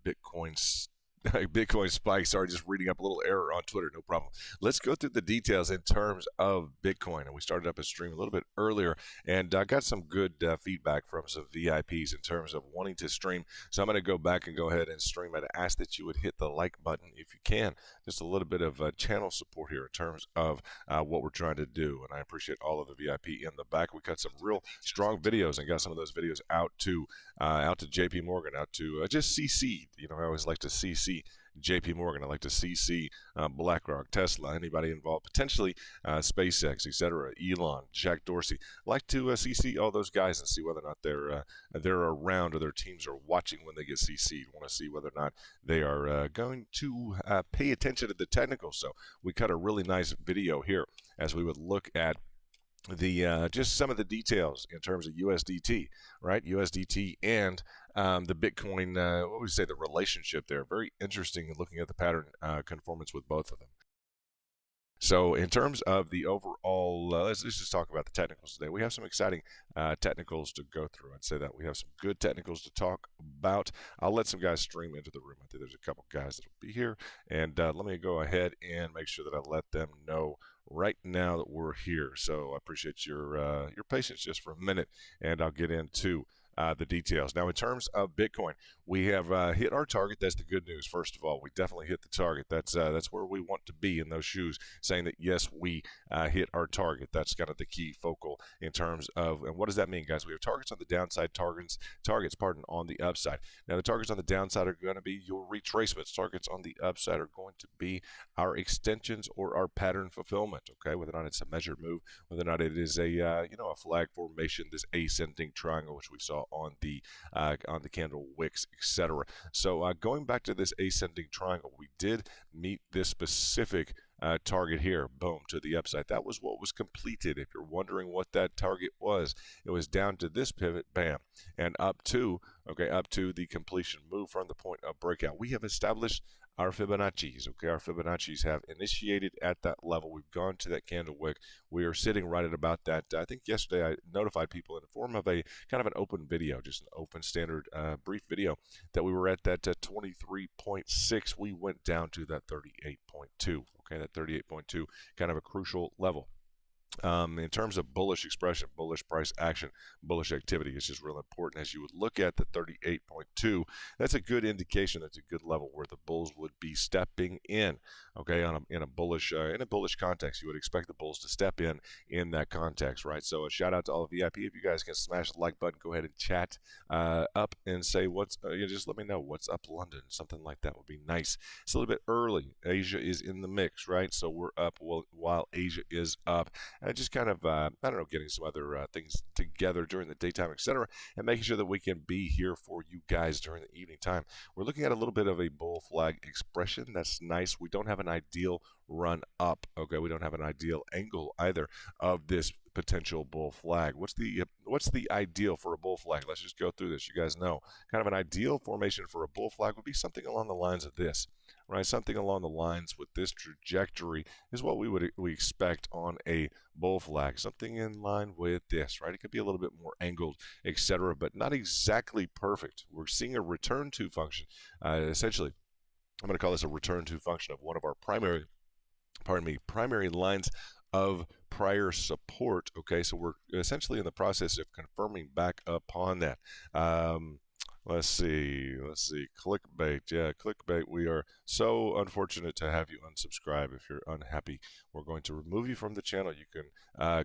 Bitcoin spike. Sorry, just reading up a little error on Twitter. No problem. Let's go through the details in terms of Bitcoin. And we started up a stream a little bit earlier, and I got some good feedback from some VIPs in terms of wanting to stream. So I'm going to go back and go ahead and stream. I'd ask that you would hit the like button if you can. Just a little bit of channel support here in terms of what we're trying to do. And I appreciate all of the VIP in the back. We cut some real strong videos and got some of those videos out to JP Morgan, out to just CC. You know, I always like to CC JP Morgan. I like to CC BlackRock, Tesla, anybody involved, potentially SpaceX, etc. Elon, Jack Dorsey. Like to CC all those guys and see whether or not they're around or their teams are watching when they get CC'd. Want to see whether or not they are going to pay attention to the technicals. So we cut a really nice video here as we would look at the just some of the details in terms of USDT, right? USDT and the Bitcoin, what would you say, the relationship there? Very interesting looking at the pattern conformance with both of them. So in terms of the overall, let's just talk about the technicals today. We have some exciting technicals to go through. I'd say that we have some good technicals to talk about. I'll let some guys stream into the room. I think there's a couple guys that will be here. And let me go ahead and make sure that I let them know right now that we're here. So I appreciate your patience just for a minute, and I'll get into the details. Now, in terms of Bitcoin, we have hit our target. That's the good news. First of all, we definitely hit the target. That's where we want to be in those shoes, saying that, yes, we hit our target. That's kind of the key focal in terms of, and what does that mean, guys? We have targets on the downside, targets on the upside. Now, the targets on the downside are going to be your retracements. Targets on the upside are going to be our extensions or our pattern fulfillment, okay? Whether or not it's a measured move, whether or not it is a, a flag formation, this ascending triangle, which we saw on the candle wicks, etc. So going back to this ascending triangle, we did meet this specific target here, boom, to the upside. That was what was completed. If you're wondering what that target was, it was down to this pivot, bam, and up to the completion move from the point of breakout. We have established our Fibonacci's, okay? Our Fibonacci's have initiated at that level. We've gone to that candle wick. We are sitting right at about that. I think yesterday I notified people in the form of a kind of an open video, just an open standard brief video, that we were at that 23.6. We went down to that 38.2, okay? That 38.2, kind of a crucial level. In terms of bullish expression, bullish price action, bullish activity is just real important. As you would look at the 38.2, that's a good indication. That's a good level where the bulls would be stepping in. Okay, in a bullish context, you would expect the bulls to step in that context, right? So a shout out to all the VIP. If you guys can smash the like button, go ahead and chat up and say what's. Just let me know what's up, London. Something like that would be nice. It's a little bit early. Asia is in the mix, right? So we're up while Asia is up. Just kind of, I don't know, getting some other things together during the daytime, etc., and making sure that we can be here for you guys during the evening time. We're looking at a little bit of a bull flag expression. That's nice. We don't have an ideal run up, okay? We don't have an ideal angle either of this potential bull flag. What's the ideal for a bull flag? Let's just go through this. You guys know, kind of an ideal formation for a bull flag would be something along the lines of this, right? Something along the lines with this trajectory is what we expect on a bull flag. Something in line with this, right? It could be a little bit more angled, etc., but not exactly perfect. We're seeing a return to function. Essentially, I'm going to call this a return to function of one of our primary lines of prior support. Okay, so we're essentially in the process of confirming back upon that. Let's see, clickbait. Yeah, clickbait. We are so unfortunate to have you unsubscribe. If you're unhappy, we're going to remove you from the channel. You can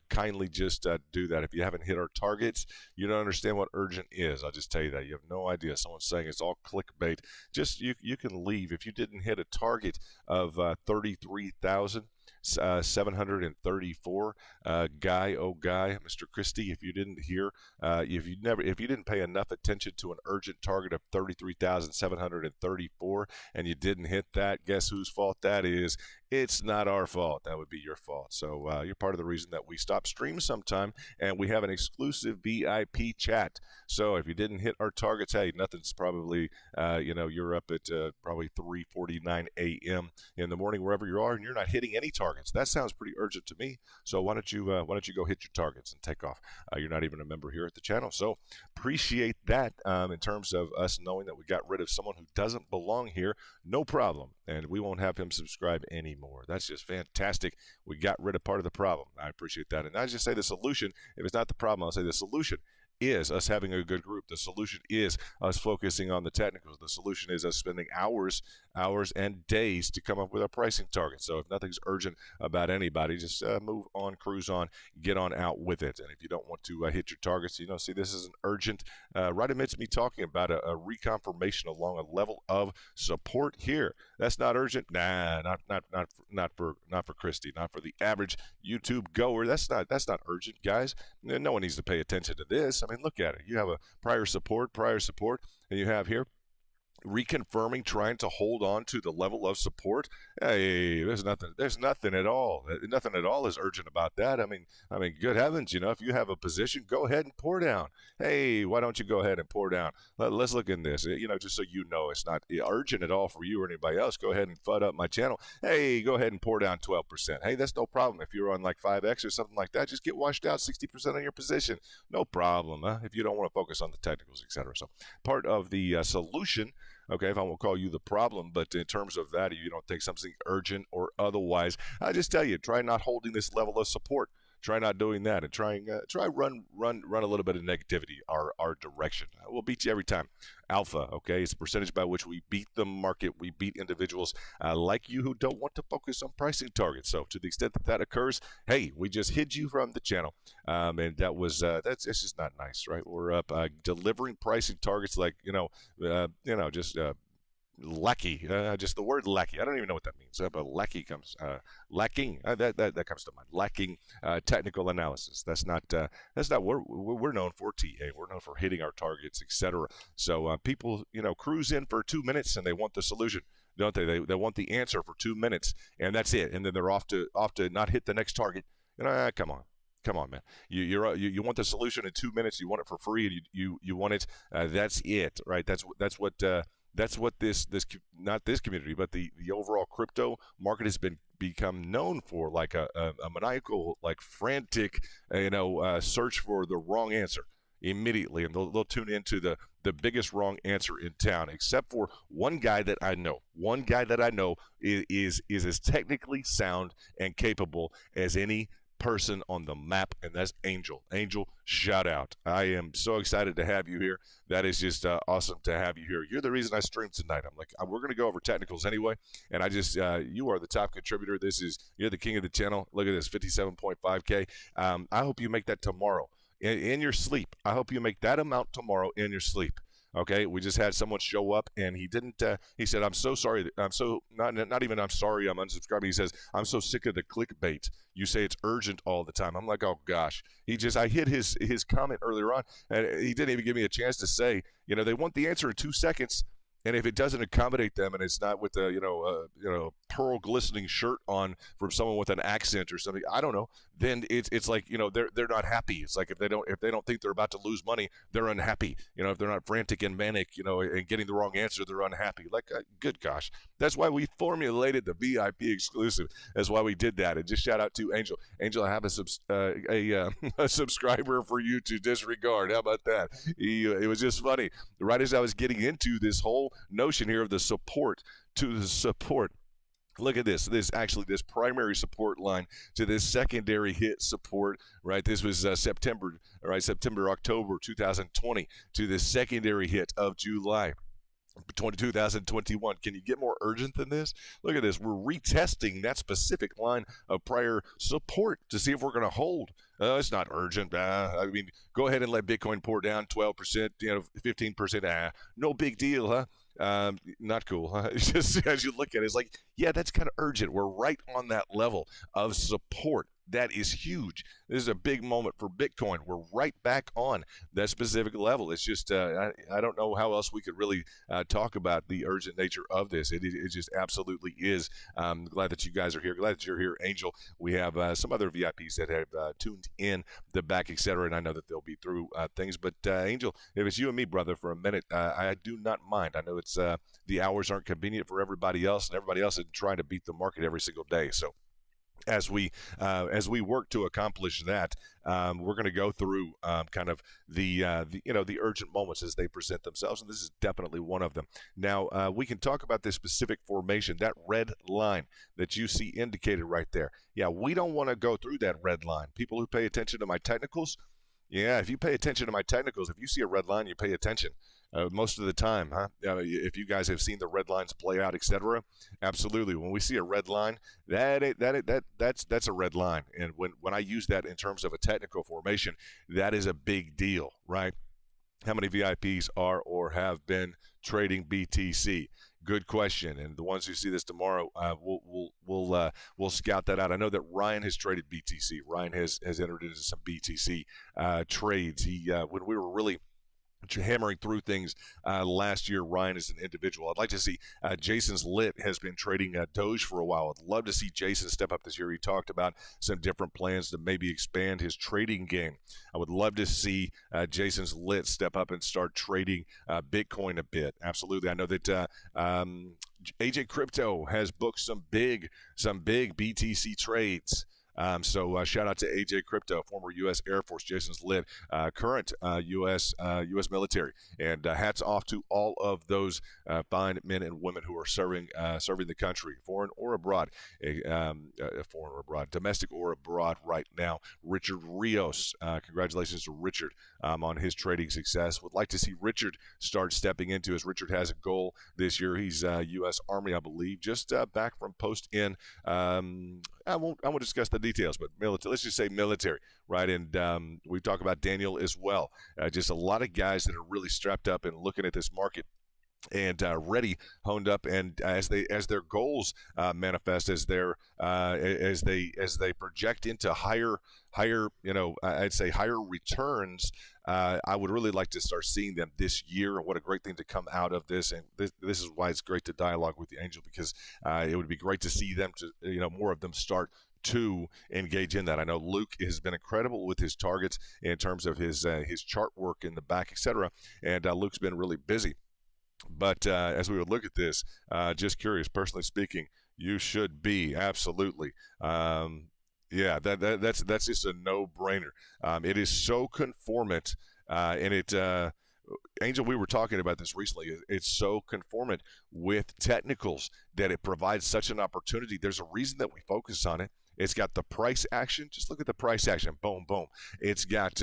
kindly just do that. If you haven't hit our targets, you don't understand what urgent is. I'll just tell you that. You have no idea. Someone's saying it's all clickbait. Just, you can leave. If you didn't hit a target of 33,000, 734, guy, Mr. Christie, if you didn't hear, if you didn't pay enough attention to an urgent target of 33,734 and you didn't hit that, guess whose fault that is? It's not our fault. That would be your fault. So you're part of the reason that we stop streams sometime, and we have an exclusive VIP chat. So if you didn't hit our targets, hey, nothing's probably, you're up at probably 3:49 a.m. in the morning wherever you are, and you're not hitting any targets. That sounds pretty urgent to me. So why don't you go hit your targets and take off? You're not even a member here at the channel, so appreciate that. In terms of us knowing that we got rid of someone who doesn't belong here, no problem, and we won't have him subscribe anymore. That's just fantastic. We got rid of part of the problem. I appreciate that. And I just say the solution, if it's not the problem, I'll say the solution is us having a good group. The solution is us focusing on the technicals. The solution is us spending hours and days to come up with our pricing targets. So if nothing's urgent about anybody, just move on, cruise on, get on out with it. And if you don't want to hit your targets, see, this is an urgent, right amidst me talking about a reconfirmation along a level of support here. That's not urgent. Nah, not for Christy, not for the average YouTube goer. That's not urgent, guys. No one needs to pay attention to this. I mean, look at it. You have a prior support, and you have here reconfirming, trying to hold on to the level of support. Hey, there's nothing at all. Nothing at all is urgent about that. I mean, good heavens, if you have a position, go ahead and pour down. Hey, why don't you go ahead and pour down? Let's look in this, just so it's not urgent at all for you or anybody else. Go ahead and FUD up my channel. Hey, go ahead and pour down 12%. Hey, that's no problem. If you're on like 5X or something like that, just get washed out 60% on your position. No problem, if you don't want to focus on the technicals, etc. So part of the solution, okay, if I won't call you the problem, but in terms of that, if you don't think something urgent or otherwise, I just tell you, try not holding this level of support. Try not doing that, and try run a little bit of negativity our direction. We'll beat you every time. Alpha, okay, it's a percentage by which we beat the market. We beat individuals like you who don't want to focus on pricing targets. So to the extent that occurs, hey, we just hid you from the channel, and that was that's just not nice, right? We're up delivering pricing targets like just. Lackey, just the word lackey. I don't even know what that means, but lackey comes lacking. That comes to mind. Lacking technical analysis. That's not what we're known for. TA. We're known for hitting our targets, etc. So people, cruise in for 2 minutes and they want the solution, don't they? They want the answer for 2 minutes and that's it, and then they're off to not hit the next target. Come on, man. You want the solution in 2 minutes. You want it for free, and you want it. That's it, right? That's what this not this community, but the overall crypto market has become known for, like a maniacal, like frantic, search for the wrong answer immediately, and they'll tune into the biggest wrong answer in town, except for one guy that I know. One guy that I know is as technically sound and capable as any person on the map, and that's Angel. Angel, shout out. I am so excited to have you here. That is just awesome to have you here. You're the reason I streamed tonight. I'm like, we're going to go over technicals anyway, and I just, you are the top contributor. You're the king of the channel. Look at this, 57.5K. I hope you make that tomorrow in your sleep. I hope you make that amount tomorrow in your sleep. Okay, we just had someone show up, and he didn't. He said, "I'm so sorry. I'm so not even. I'm sorry. I'm unsubscribing." He says, "I'm so sick of the clickbait. You say it's urgent all the time." I'm like, "Oh gosh." I hit his comment earlier on, and he didn't even give me a chance to say. They want the answer in 2 seconds. And if it doesn't accommodate them, and it's not with a pearl glistening shirt on from someone with an accent or something, I don't know, then it's like they're not happy. It's like if they don't think they're about to lose money, they're unhappy. If they're not frantic and manic, and getting the wrong answer, they're unhappy. Like, good gosh, that's why we formulated the VIP exclusive. That's why we did that. And just shout out to Angel. Angel, I have a subscriber for you to disregard. How about that? It was just funny. Right as I was getting into this whole notion here of the support to the support. Look at this. This primary support line to this secondary hit support, right? This was September, October 2020 to this secondary hit of July 2021. Can you get more urgent than this? Look at this. We're retesting that specific line of prior support to see if we're going to hold. It's not urgent. Go ahead and let Bitcoin pour down 12%, 15%. No big deal, huh? Not cool, huh? Just as you look at it, it's like, yeah, that's kind of urgent. We're right on that level of support. That is huge. This is a big moment for Bitcoin. We're right back on that specific level. It's just, I don't know how else we could really talk about the urgent nature of this. It just absolutely is. Glad that you guys are here. Glad that you're here, Angel. We have some other VIPs that have tuned in the back, etc. And I know that they'll be through things. But Angel, if it's you and me, brother, for a minute, I do not mind. I know it's the hours aren't convenient for everybody else, and everybody else is trying to beat the market every single day. So as we work to accomplish that, we're going to go through kind of the urgent moments as they present themselves, and this is definitely one of them. Now we can talk about this specific formation, that red line that you see indicated right there. Yeah, we don't want to go through that red line. People who pay attention to my technicals, yeah, if you pay attention to my technicals, if you see a red line, you pay attention. Most of the time, huh? If you guys have seen the red lines play out, etc., absolutely. When we see a red line, that's a red line. And when I use that in terms of a technical formation, that is a big deal, right? How many VIPs are or have been trading BTC? Good question. And the ones who see this tomorrow, we'll scout that out. I know that Ryan has traded BTC. Ryan has entered into some BTC trades. He when we were really hammering through things last year, Ryan is an individual. I'd like to see Jason's Lit has been trading Doge for a while. I'd love to see Jason step up this year. He talked about some different plans to maybe expand his trading game. I would love to see Jason's Lit step up and start trading Bitcoin a bit. Absolutely. I know that AJ Crypto has booked some big BTC trades. So shout out to AJ Crypto, former U.S. Air Force, Jason's Lit, current U.S. military, and hats off to all of those fine men and women who are serving the country, foreign or abroad, foreign or abroad, domestic or abroad right now. Richard Rios, congratulations to Richard on his trading success. Would like to see Richard start stepping into, as Richard has a goal this year. He's U.S. Army, I believe, just back from post in. I won't discuss the details, but military. Let's just say military, right? And we talk about Daniel as well. Just a lot of guys that are really strapped up and looking at this market and ready, honed up, and as their goals manifest, as they project into higher, I'd say higher returns. I would really like to start seeing them this year, and what a great thing to come out of this. And this is why it's great to dialogue with the Angel, because it would be great to see them more of them start to engage in that. I know Luke has been incredible with his targets in terms of his chart work in the back, etc. And Luke's been really busy. But as we would look at this, just curious, personally speaking, you should be absolutely. Yeah, that's just a no-brainer. It is so conformant, and it. Angel, we were talking about this recently. It's so conformant with technicals that it provides such an opportunity. There's a reason that we focus on it. It's got the price action. Just look at the price action. Boom, boom. It's got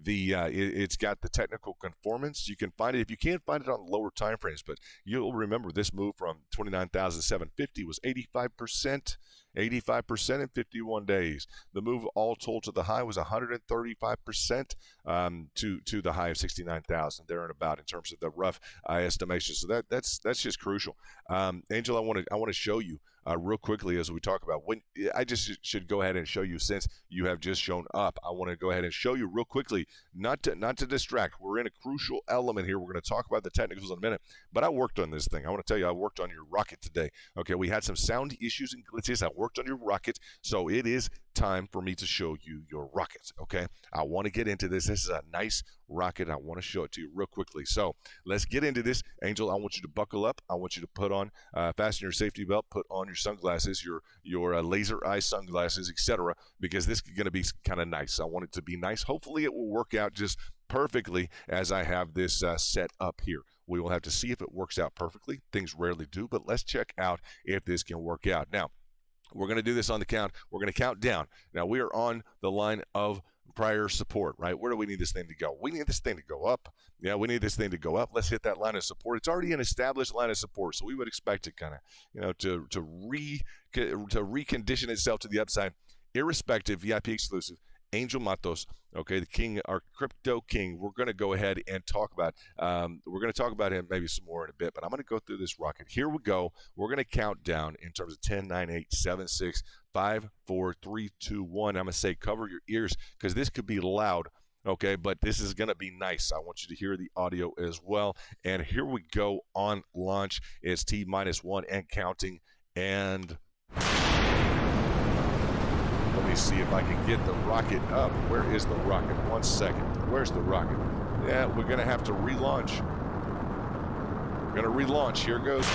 it's got the technical conformance. You can find it if you can't find it on lower time frames, but you'll remember this move from 29,750 was 85%. 85% in 51 days. The move all told to the high was 135% to the high of 69,000 there and about in terms of the rough estimation. So that's just crucial. Angel, I want to show you real quickly as we talk about when I just should go ahead and show you, since you have just shown up. I want to go ahead and show you real quickly, not to distract. We're in a crucial element here. We're going to talk about the technicals in a minute, but I worked on this thing. I want to tell you, I worked on your rocket today. Okay, we had some sound issues and glitches. I worked on your rocket, so it is time for me to show you your rocket. Okay, I want to get into this. This is a nice rocket. I want to show it to you real quickly. So let's get into this. Angel, I want you to buckle up. I want you to put on, fasten your safety belt, put on your sunglasses, your laser eye sunglasses, etc., because this is going to be kind of nice. I want it to be nice. Hopefully it will work out just perfectly as I have this set up here. We will have to see if it works out perfectly. Things rarely do, but let's check out if this can work out. Now, we're going to do this on the count. We're going to count down. Now, we are on the line of prior support, right? Where do we need this thing to go? We need this thing to go up. Yeah, we need this thing to go up. Let's hit that line of support. It's already an established line of support, so we would expect it kind of, to recondition itself to the upside, irrespective, VIP exclusive. Angel Matos, okay, the king, our crypto king. We're going to go ahead and talk about. We're going to talk about him maybe some more in a bit, but I'm going to go through this rocket. Here we go. We're going to count down in terms of 10, 9, 8, 7, 6, 5, 4, 3, 2, 1. I'm going to say cover your ears because this could be loud. Okay, but this is going to be nice. I want you to hear the audio as well. And here we go on launch. It's T-1 and counting. And let me see if I can get the rocket up. Where is the rocket? 1 second. Where's the rocket? Yeah, we're going to have to relaunch. We're going to relaunch. Here goes.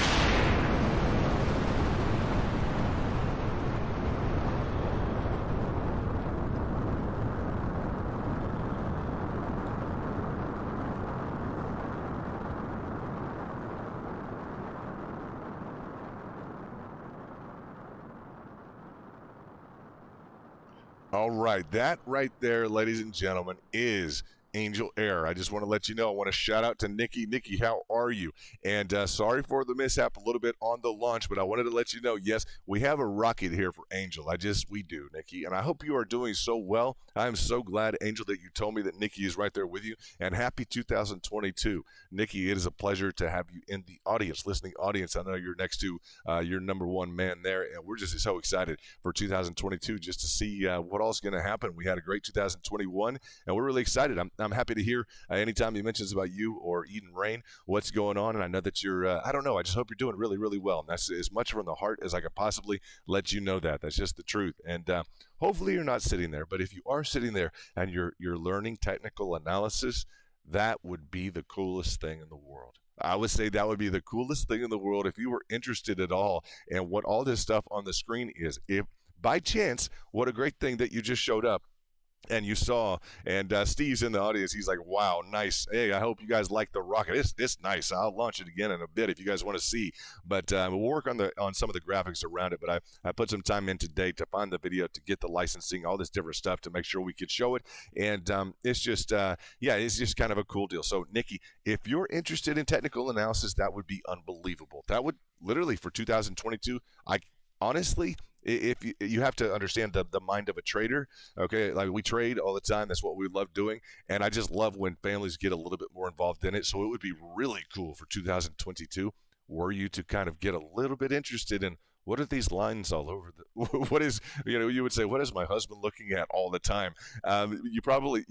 All right, that right there, ladies and gentlemen, is Angel Air. I just want to let you know, I want to shout out to Nikki. Nikki, how are you? And sorry for the mishap a little bit on the launch, but I wanted to let you know, yes, we have a rocket here for Angel. We do, Nikki. And I hope you are doing so well. I am so glad, Angel, that you told me that Nikki is right there with you. And happy 2022. Nikki, it is a pleasure to have you in the audience, listening audience. I know you're next to your number one man there, and we're just so excited for 2022 just to see what all's going to happen. We had a great 2021, and we're really excited. I'm happy to hear anytime he mentions about you or Eden Rain, what's going on. And I know that you're, I don't know, I just hope you're doing really, really well. And that's as much from the heart as I could possibly let you know that. That's just the truth. And hopefully you're not sitting there. But if you are sitting there and you're learning technical analysis, that would be the coolest thing in the world. I would say that would be the coolest thing in the world if you were interested at all in what all this stuff on the screen is. If by chance, what a great thing that you just showed up and you saw, and Steve's in the audience. He's like, wow, nice. Hey, I hope you guys like the rocket. It's nice. I'll launch it again in a bit if you guys want to see. But we'll work on some of the graphics around it. But I put some time in today to find the video, to get the licensing, all this different stuff to make sure we could show it. And it's just, it's just kind of a cool deal. So, Nikki, if you're interested in technical analysis, that would be unbelievable. That would literally, for 2022, honestly, if you have to understand the mind of a trader, okay? Like, we trade all the time. That's what we love doing. And I just love when families get a little bit more involved in it. So it would be really cool for 2022 were you to kind of get a little bit interested in what are these lines all over what is, you would say, what is my husband looking at all the time? You probably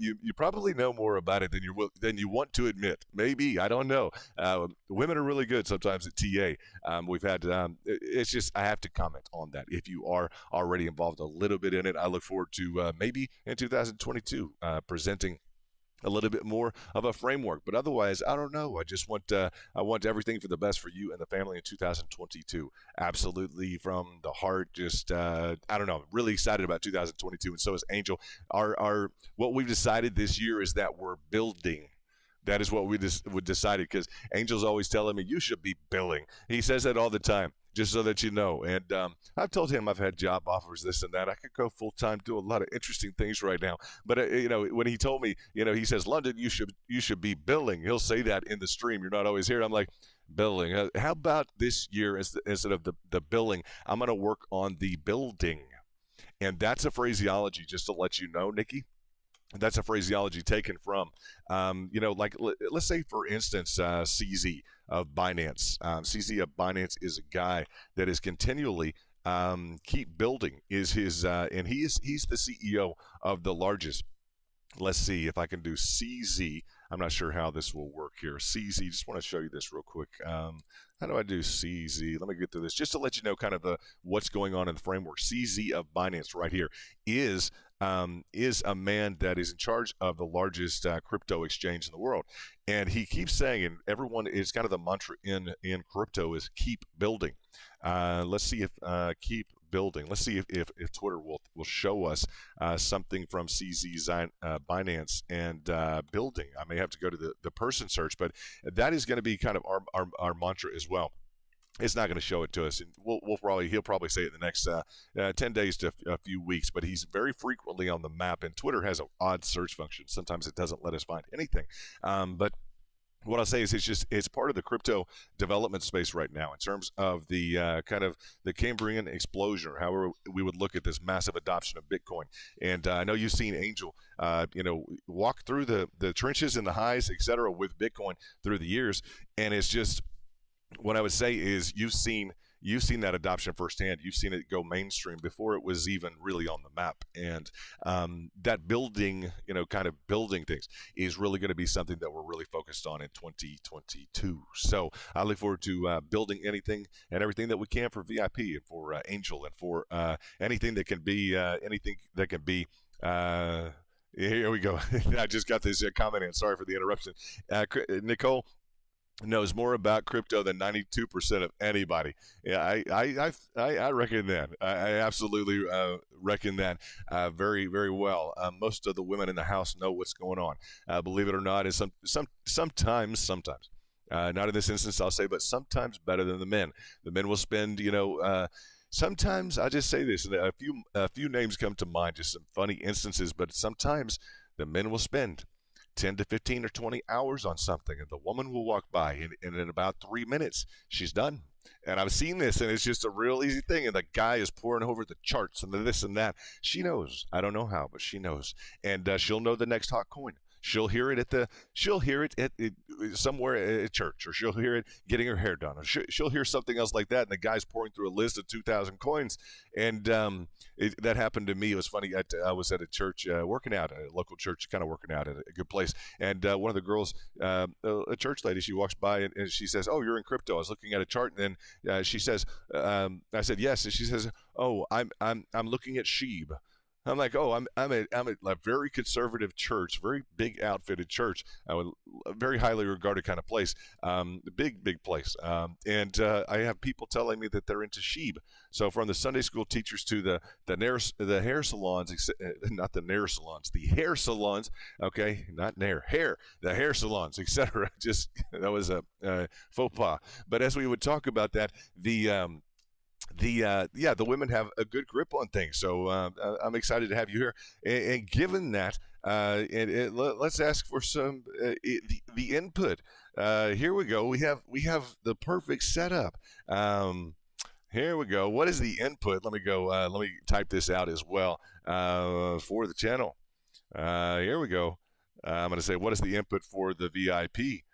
know more about it than you want to admit. Maybe, I don't know. Women are really good sometimes at TA. We've had, it's just, I have to comment on that. If you are already involved a little bit in it, I look forward to maybe in 2022 presenting a little bit more of a framework. But otherwise, I don't know. I want everything for the best for you and the family in 2022. Absolutely, from the heart. Just I don't know. Really excited about 2022, and so is Angel. Our what we've decided this year is that we're building. That is what we decided, because Angel's always telling me, you should be billing. He says that all the time, just so that you know. And I've told him I've had job offers, this and that. I could go full-time, do a lot of interesting things right now. But, when he told me, he says, London, you should be billing. He'll say that in the stream. You're not always here. I'm like, billing. How about this year, instead of the billing, I'm going to work on the building. And that's a phraseology, just to let you know, Nikki. That's a phraseology taken from, let's say, for instance, CZ of Binance. CZ of Binance is a guy that is continually keep building. Is his and he's the CEO of the largest. Let's see if I can do CZ. I'm not sure how this will work here. CZ, just want to show you this real quick. How do I do CZ? Let me get through this just to let you know kind of what's going on in the framework. CZ of Binance right here is a man that is in charge of the largest crypto exchange in the world. And he keeps saying, and everyone is kind of the mantra in crypto is keep building. Let's see if keep building. Let's see if Twitter will show us something from CZ's Binance and building. I may have to go to the person search, but that is going to be kind of our mantra as well. It's not going to show it to us, and he'll probably say it in the next 10 days to a few weeks. But he's very frequently on the map, and Twitter has an odd search function. Sometimes it doesn't let us find anything. But what I'll say is it's part of the crypto development space right now in terms of the kind of the Cambrian explosion, or however we would look at this massive adoption of Bitcoin. And I know you've seen Angel, walk through the trenches and the highs, et cetera, with Bitcoin through the years, and it's just. What I would say is you've seen, you've seen that adoption firsthand. You've seen it go mainstream before it was even really on the map. And that building, kind of building things is really going to be something that we're really focused on in 2022. So I look forward to building anything and everything that we can for VIP and for Angel and for anything that can be here we go. I just got this comment in. Sorry for the interruption. Nicole knows more about crypto than 92% of anybody. Yeah, I reckon that. I absolutely reckon that very, very well. Most of the women in the house know what's going on. Believe it or not, is sometimes. Not in this instance, I'll say, but sometimes better than the men. The men will spend, sometimes I just say this, and a few names come to mind, just some funny instances, but sometimes the men will spend 10 to 15 or 20 hours on something, and the woman will walk by, and in about 3 minutes, she's done. And I've seen this, and it's just a real easy thing. And the guy is pouring over the charts and the this and that. She knows. I don't know how, but she knows. And she'll know the next hot coin. She'll hear it at somewhere at church, or she'll hear it getting her hair done, or she'll hear something else like that. And the guy's pouring through a list of 2,000 coins, and that happened to me. It was funny. I was at a church working out, a local church, kind of working out at a good place, and one of the girls, a church lady, she walks by and she says, "Oh, you're in crypto." I was looking at a chart, and then she says, "I said yes," and she says, "Oh, I'm looking at Sheeb." I'm like, oh, I'm at a very conservative church, very big outfitted church, a very highly regarded kind of place, big place. And I have people telling me that they're into Sheeb. So from the Sunday school teachers to the hair salons, not the nair salons, the hair salons, okay, not nair, hair, the hair salons, etc. Just that was a faux pas. But as we would talk about that, the women have a good grip on things, so I'm excited to have you here. And given that, let's ask for some the input. Here we go. We have the perfect setup. Here we go. What is the input? Let me go. Let me type this out as well for the channel. Here we go. I'm going to say, what is the input for the VIP,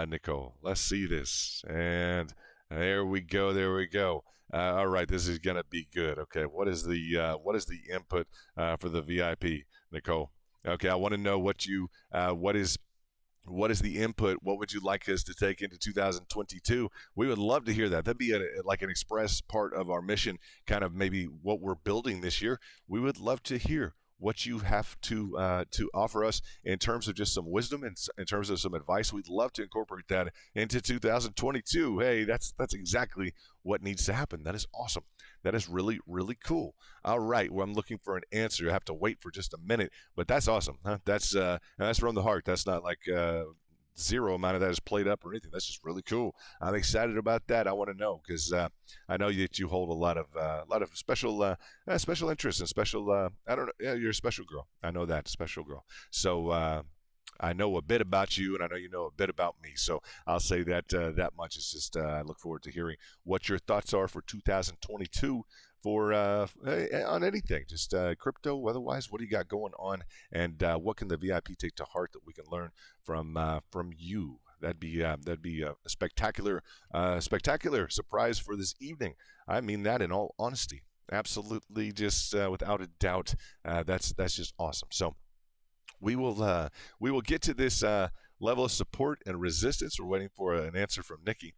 Nicole? Let's see this. And there we go. There we go. All right, this is gonna be good. Okay, what is the input for the VIP, Nicole? Okay, I want to know what is the input? What would you like us to take into 2022? We would love to hear that. That'd be like an express part of our mission, kind of maybe what we're building this year. We would love to hear what you have to offer us in terms of just some wisdom and in terms of some advice. We'd love to incorporate that into 2022. Hey, that's exactly what needs to happen. That is awesome. That is really, really cool. All right. Well, I'm looking for an answer. I have to wait for just a minute, but that's awesome. Huh? That's from the heart. That's not like zero amount of that is played up or anything. That's just really cool. I'm excited about that. I want to know because I know that you hold a lot of special interests and special. I don't know. Yeah, you're a special girl. I know that, special girl. So I know a bit about you, and I know you know a bit about me. So I'll say that much. It's just I look forward to hearing what your thoughts are for 2022 for on anything, just crypto. Otherwise, what do you got going on, and what can the VIP take to heart that we can learn from you? That'd be a spectacular surprise for this evening. I mean that in all honesty, absolutely, just without a doubt. That's just awesome. So we will get to this level of support and resistance. We're waiting for an answer from Nikki.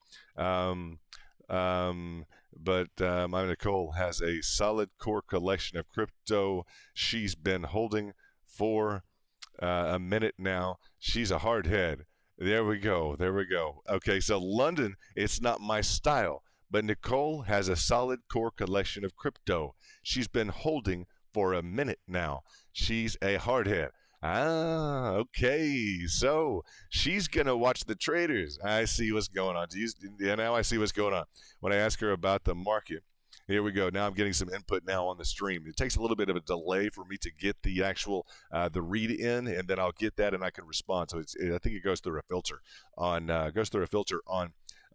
But my Nicole has a solid core collection of crypto she's been holding for a minute now. She's a hard head. There we go. Okay, so London, it's not my style, but Nicole has a solid core collection of crypto she's been holding for a minute now. She's a hard head. Ah, okay. So she's going to watch the traders. I see what's going on. Now I see what's going on. When I ask her about the market, here we go. Now I'm getting some input now on the stream. It takes a little bit of a delay for me to get the actual the read in, and then I'll get that and I can respond. So I think it goes through a filter on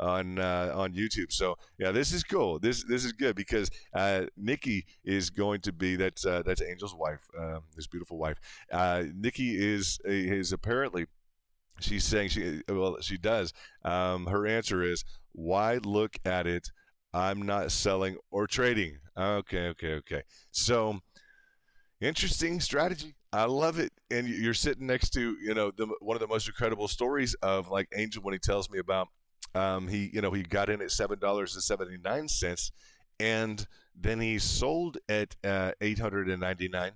YouTube. So yeah, this is cool. This is good because Nikki is going to be that's Angel's wife, his beautiful wife. Nikki is apparently, she's saying she does. Her answer is, why look at it I'm not selling or trading. Okay, okay, okay. So interesting strategy. I love it. And you're sitting next to, one of the most incredible stories of like Angel when he tells me about he got in at $7.79 and then he sold at $899.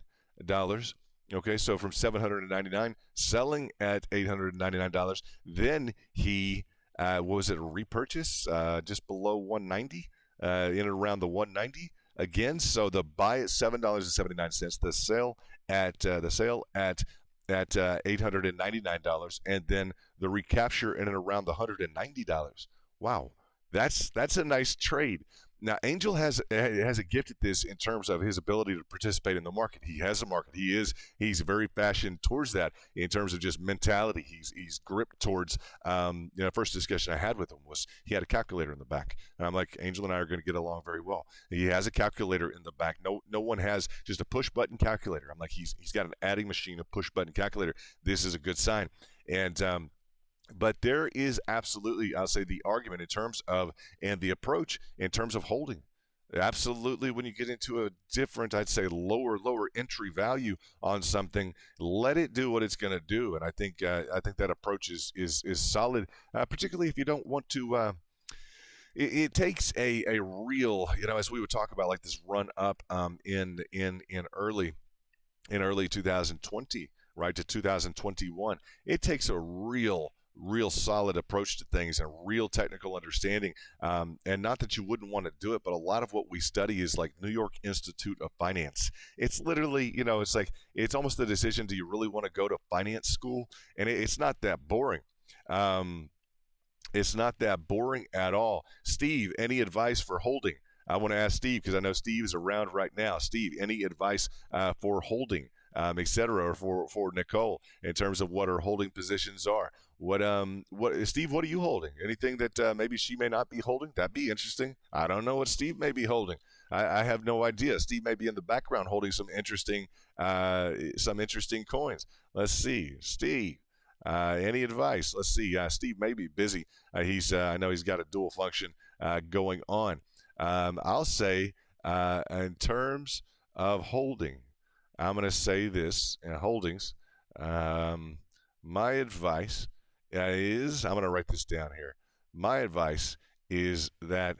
Okay, so from 799 selling at $899. Then he what was it, a repurchase just below 190, in and around the 190 again. So the buy at $7.79, the sale at $899, and then the recapture in and around the $190. Wow, that's a nice trade. Now, Angel has a gift at this in terms of his ability to participate in the market. He has a market. He's very fashioned towards that in terms of just mentality. He's gripped towards. First discussion I had with him was he had a calculator in the back, and I'm like, Angel and I are going to get along very well. He has a calculator in the back. No one has just a push button calculator. I'm like, he's got an adding machine, a push button calculator. This is a good sign, and but there is absolutely, I'll say, the argument in terms of and the approach in terms of holding. Absolutely, when you get into a different, I'd say, lower entry value on something, let it do what it's going to do. And I think that approach is solid, particularly if you don't want to. It takes a real, as we would talk about, like this run up in early 2020, right, to 2021. It takes a real solid approach to things and real technical understanding. And not that you wouldn't want to do it, but a lot of what we study is like New York Institute of Finance. It's literally, it's like, it's almost the decision, do you really want to go to finance school? And it's not that boring. It's not that boring at all. Steve, any advice for holding? I want to ask Steve because I know Steve is around right now. Steve, any advice for holding, et cetera, or for Nicole in terms of what her holding positions are? What Steve, what are you holding? Anything that maybe she may not be holding? That'd be interesting. I don't know what Steve may be holding. I have no idea. Steve may be in the background holding some interesting coins. Let's see, Steve. Any advice? Let's see. Steve may be busy. I know he's got a dual function going on. I'll say in terms of holding, I'm going to say this in holdings. My advice is, I'm going to write this down here. My advice is that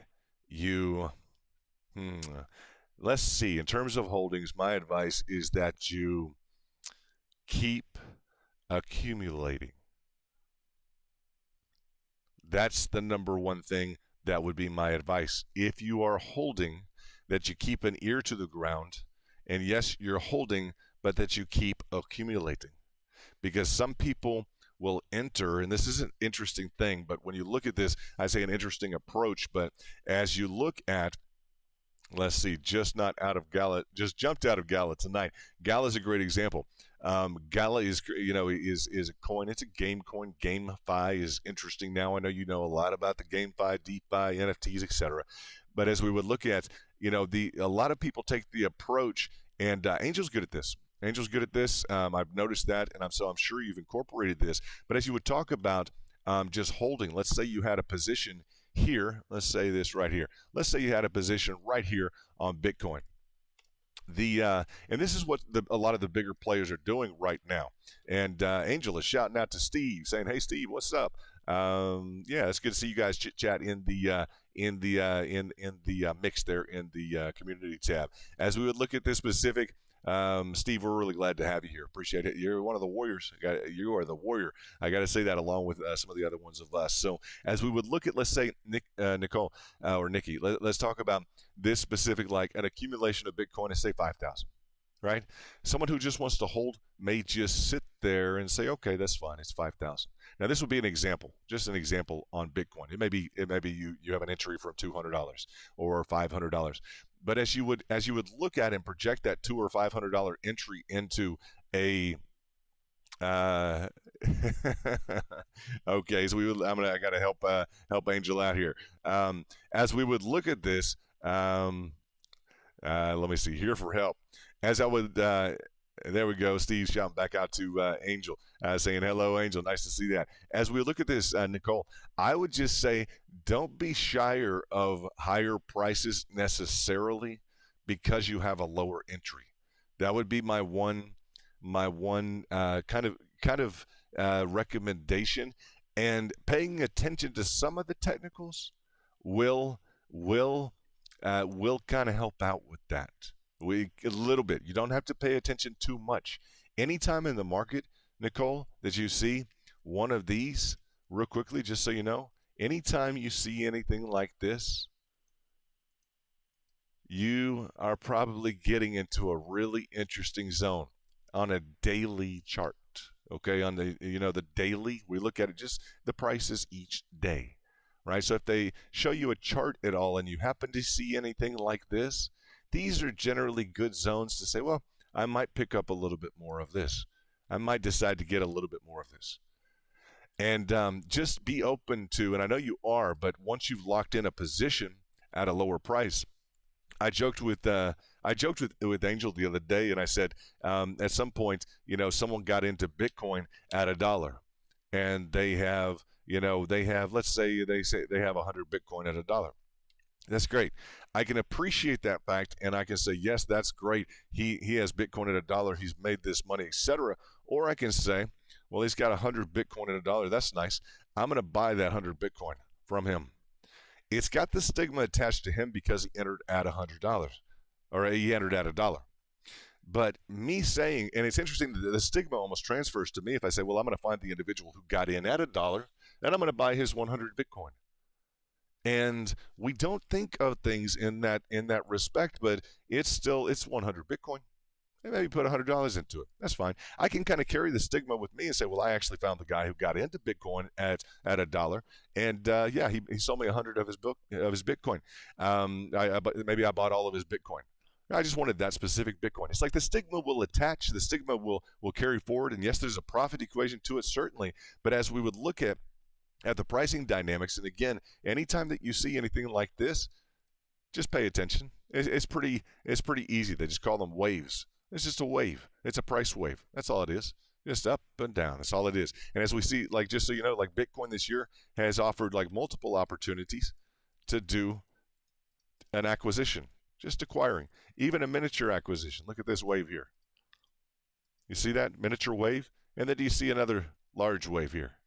you, let's see, in terms of holdings, my advice is that you keep accumulating. That's the number one thing that would be my advice. If you are holding, that you keep an ear to the ground, and yes, you're holding, but that you keep accumulating. Because some people will enter, and this is an interesting thing, but when you look at this, I say an interesting approach, but as you look at, let's see, just jumped out of Gala tonight. Gala is a great example. Gala is a coin. It's a game coin. GameFi is interesting now. I know you know a lot about the GameFi, DeFi, NFTs, etc. But as we would look at, a lot of people take the approach, and Angel's good at this. I've noticed that, and I'm sure you've incorporated this. But as you would talk about just holding, let's say you had a position here. Let's say this right here. Let's say you had a position right here on Bitcoin. And this is what a lot of the bigger players are doing right now. And Angel is shouting out to Steve, saying, "Hey, Steve, what's up?" Yeah, it's good to see you guys chit chat in the mix there in the community tab. As we would look at this specific. Steve, we're really glad to have you here. Appreciate it. You're one of the warriors. You are the warrior. I got to say that along with some of the other ones of us. So as we would look at, let's say, Nicole or Nikki, let's talk about this specific, like an accumulation of Bitcoin, and say 5,000, right? Someone who just wants to hold may just sit there and say, okay, that's fine. It's 5,000. Now, this would be an example, just an example on Bitcoin. It may be you have an entry from $200 or $500. But as you would look at and project that $200 or $500 entry into a okay, so I got to help Angel out here. As we would look at this, let me see here for help. As I would. There we go. Steve's shouting back out to Angel. saying hello, Angel. Nice to see that. As we look at this, Nicole, I would just say don't be shyer of higher prices necessarily because you have a lower entry. That would be my one recommendation. And paying attention to some of the technicals will will will kind of help out with that. A little bit. You don't have to pay attention too much. Anytime in the market, Nicole, that you see one of these, real quickly, just so you know, anytime you see anything like this, you are probably getting into a really interesting zone on a daily chart. Okay, on the daily, we look at it just the prices each day, right? So if they show you a chart at all and you happen to see anything like this, these are generally good zones to say, well, I might pick up a little bit more of this. I might decide to get a little bit more of this. And just be open to, and I know you are, but once you've locked in a position at a lower price, I joked with Angel the other day, and I said at some point, someone got into Bitcoin at $1, and they have let's say they have 100 Bitcoin at $1. That's great. I can appreciate that fact, and I can say, yes, that's great. He has Bitcoin at $1. He's made this money, etc. Or I can say, well, he's got 100 Bitcoin at $1. That's nice. I'm going to buy that 100 Bitcoin from him. It's got the stigma attached to him because he entered at $100, or he entered at $1. But me saying, and it's interesting, the stigma almost transfers to me if I say, well, I'm going to find the individual who got in at $1, and I'm going to buy his 100 Bitcoin. And we don't think of things in that respect, but it's 100 Bitcoin. Maybe put $100 into it. That's fine. I can kind of carry the stigma with me and say, well, I actually found the guy who got into Bitcoin at $1, and he sold me 100 of his Bitcoin. Maybe I bought all of his Bitcoin. I just wanted that specific Bitcoin. It's like the stigma will attach, the stigma will carry forward, and yes, there's a profit equation to it certainly. But as we would look at the pricing dynamics, and again, anytime that you see anything like this, just pay attention. It's pretty easy. They just call them waves. It's just a wave. It's a price wave. That's all it is. Just up and down. That's all it is. And as we see, like, just so you know, like Bitcoin this year has offered like multiple opportunities to do an acquisition, just acquiring, even a miniature acquisition. Look at this wave here. You see that miniature wave? And then do you see another large wave here?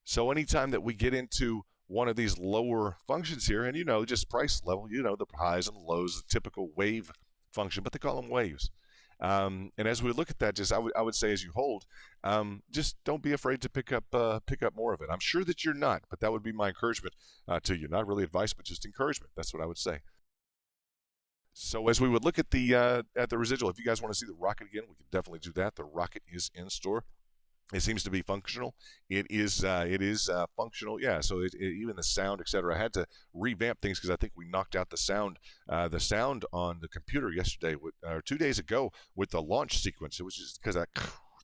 So anytime that we get into one of these lower functions here, and just price level, the highs and lows, the typical wave function, but they call them waves. And as we look at that, just I would say as you hold, just don't be afraid to pick up more of it. I'm sure that you're not, but that would be my encouragement to you. Not really advice, but just encouragement. That's what I would say. So as we would look at the residual, if you guys want to see the rocket again, we can definitely do that. The rocket is in store. It seems to be functional. It is functional. Yeah. So even the sound, etc. I had to revamp things because I think we knocked out the sound on the computer yesterday, or 2 days ago, with the launch sequence. It was just because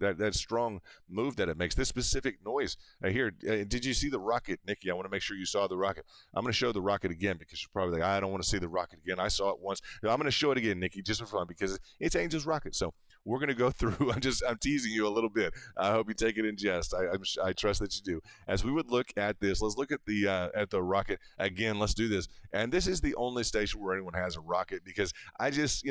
that strong move that it makes. This specific noise here. Did you see the rocket, Nikki? I want to make sure you saw the rocket. I'm going to show the rocket again because you're probably like, I don't want to see the rocket again. I saw it once. I'm going to show it again, Nikki, just for fun because it's Angel's rocket. So we're going to go through. I'm teasing you a little bit. I hope you take it in jest. I trust that you do. As we would look at this, let's look at the rocket again. Let's do this. And this is the only station where anyone has a rocket because I just,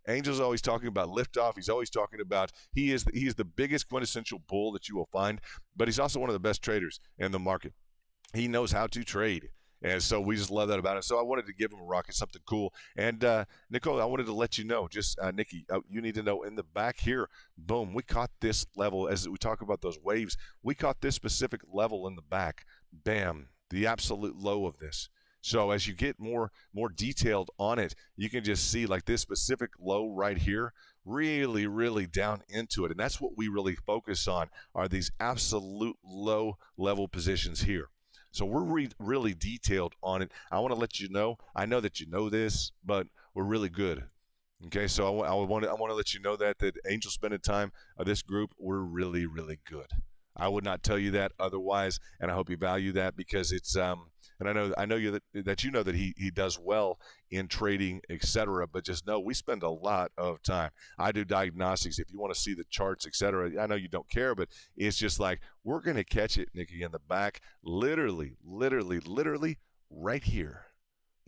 Angel's always talking about liftoff. He's always talking about he is the biggest quintessential bull that you will find, but he's also one of the best traders in the market. He knows how to trade. And so we just love that about it. So I wanted to give him a rocket, something cool. And Nicole, I wanted to let you know, just Nikki, you need to know in the back here, boom, we caught this level as we talk about those waves. We caught this specific level in the back. Bam, the absolute low of this. So as you get more detailed on it, you can just see like this specific low right here, really, really down into it. And that's what we really focus on are these absolute low level positions here. So we're really detailed on it. I want to let you know. I know that you know this, but we're really good. Okay, so I want to let you know that Angel spending time this group, we're really, really good. I would not tell you that otherwise, and I hope you value that because it's and I know you that you know that he does well in trading, etc. But just know we spend a lot of time. I do diagnostics. If you want to see the charts, etc., I know you don't care, but it's just like we're going to catch it, Nikki, in the back, literally right here.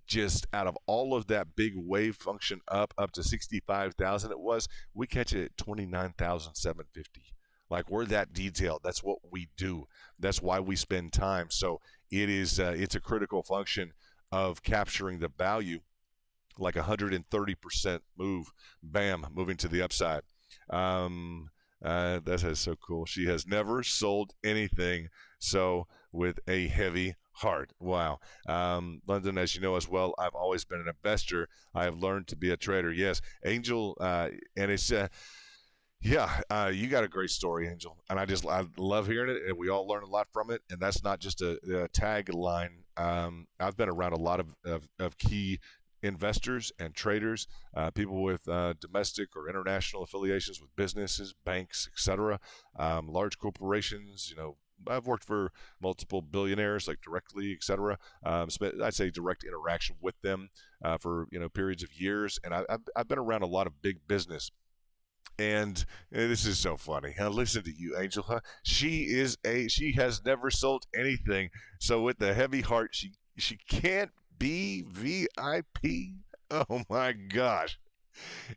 Just out of all of that big wave function up to 65,000 it was, we catch it at 29,750. Like we're that detailed. That's what we do. That's why we spend time. So it's a critical function of capturing the value, like 130% move, bam, moving to the upside. That is so cool. She has never sold anything so with a heavy heart. Wow. London, as you know as well, I've always been an investor. I have learned to be a trader. Yes, Angel, and it's you got a great story, Angel, and I love hearing it, and we all learn a lot from it. And that's not just a tagline. I've been around a lot of key investors and traders, people with domestic or international affiliations with businesses, banks, etc., large corporations. I've worked for multiple billionaires, like directly, etc. I'd say direct interaction with them for periods of years, and I've been around a lot of big business. And this is so funny. Listen to you, Angel. Huh? She has never sold anything. So with the heavy heart, she can't be VIP. Oh my gosh.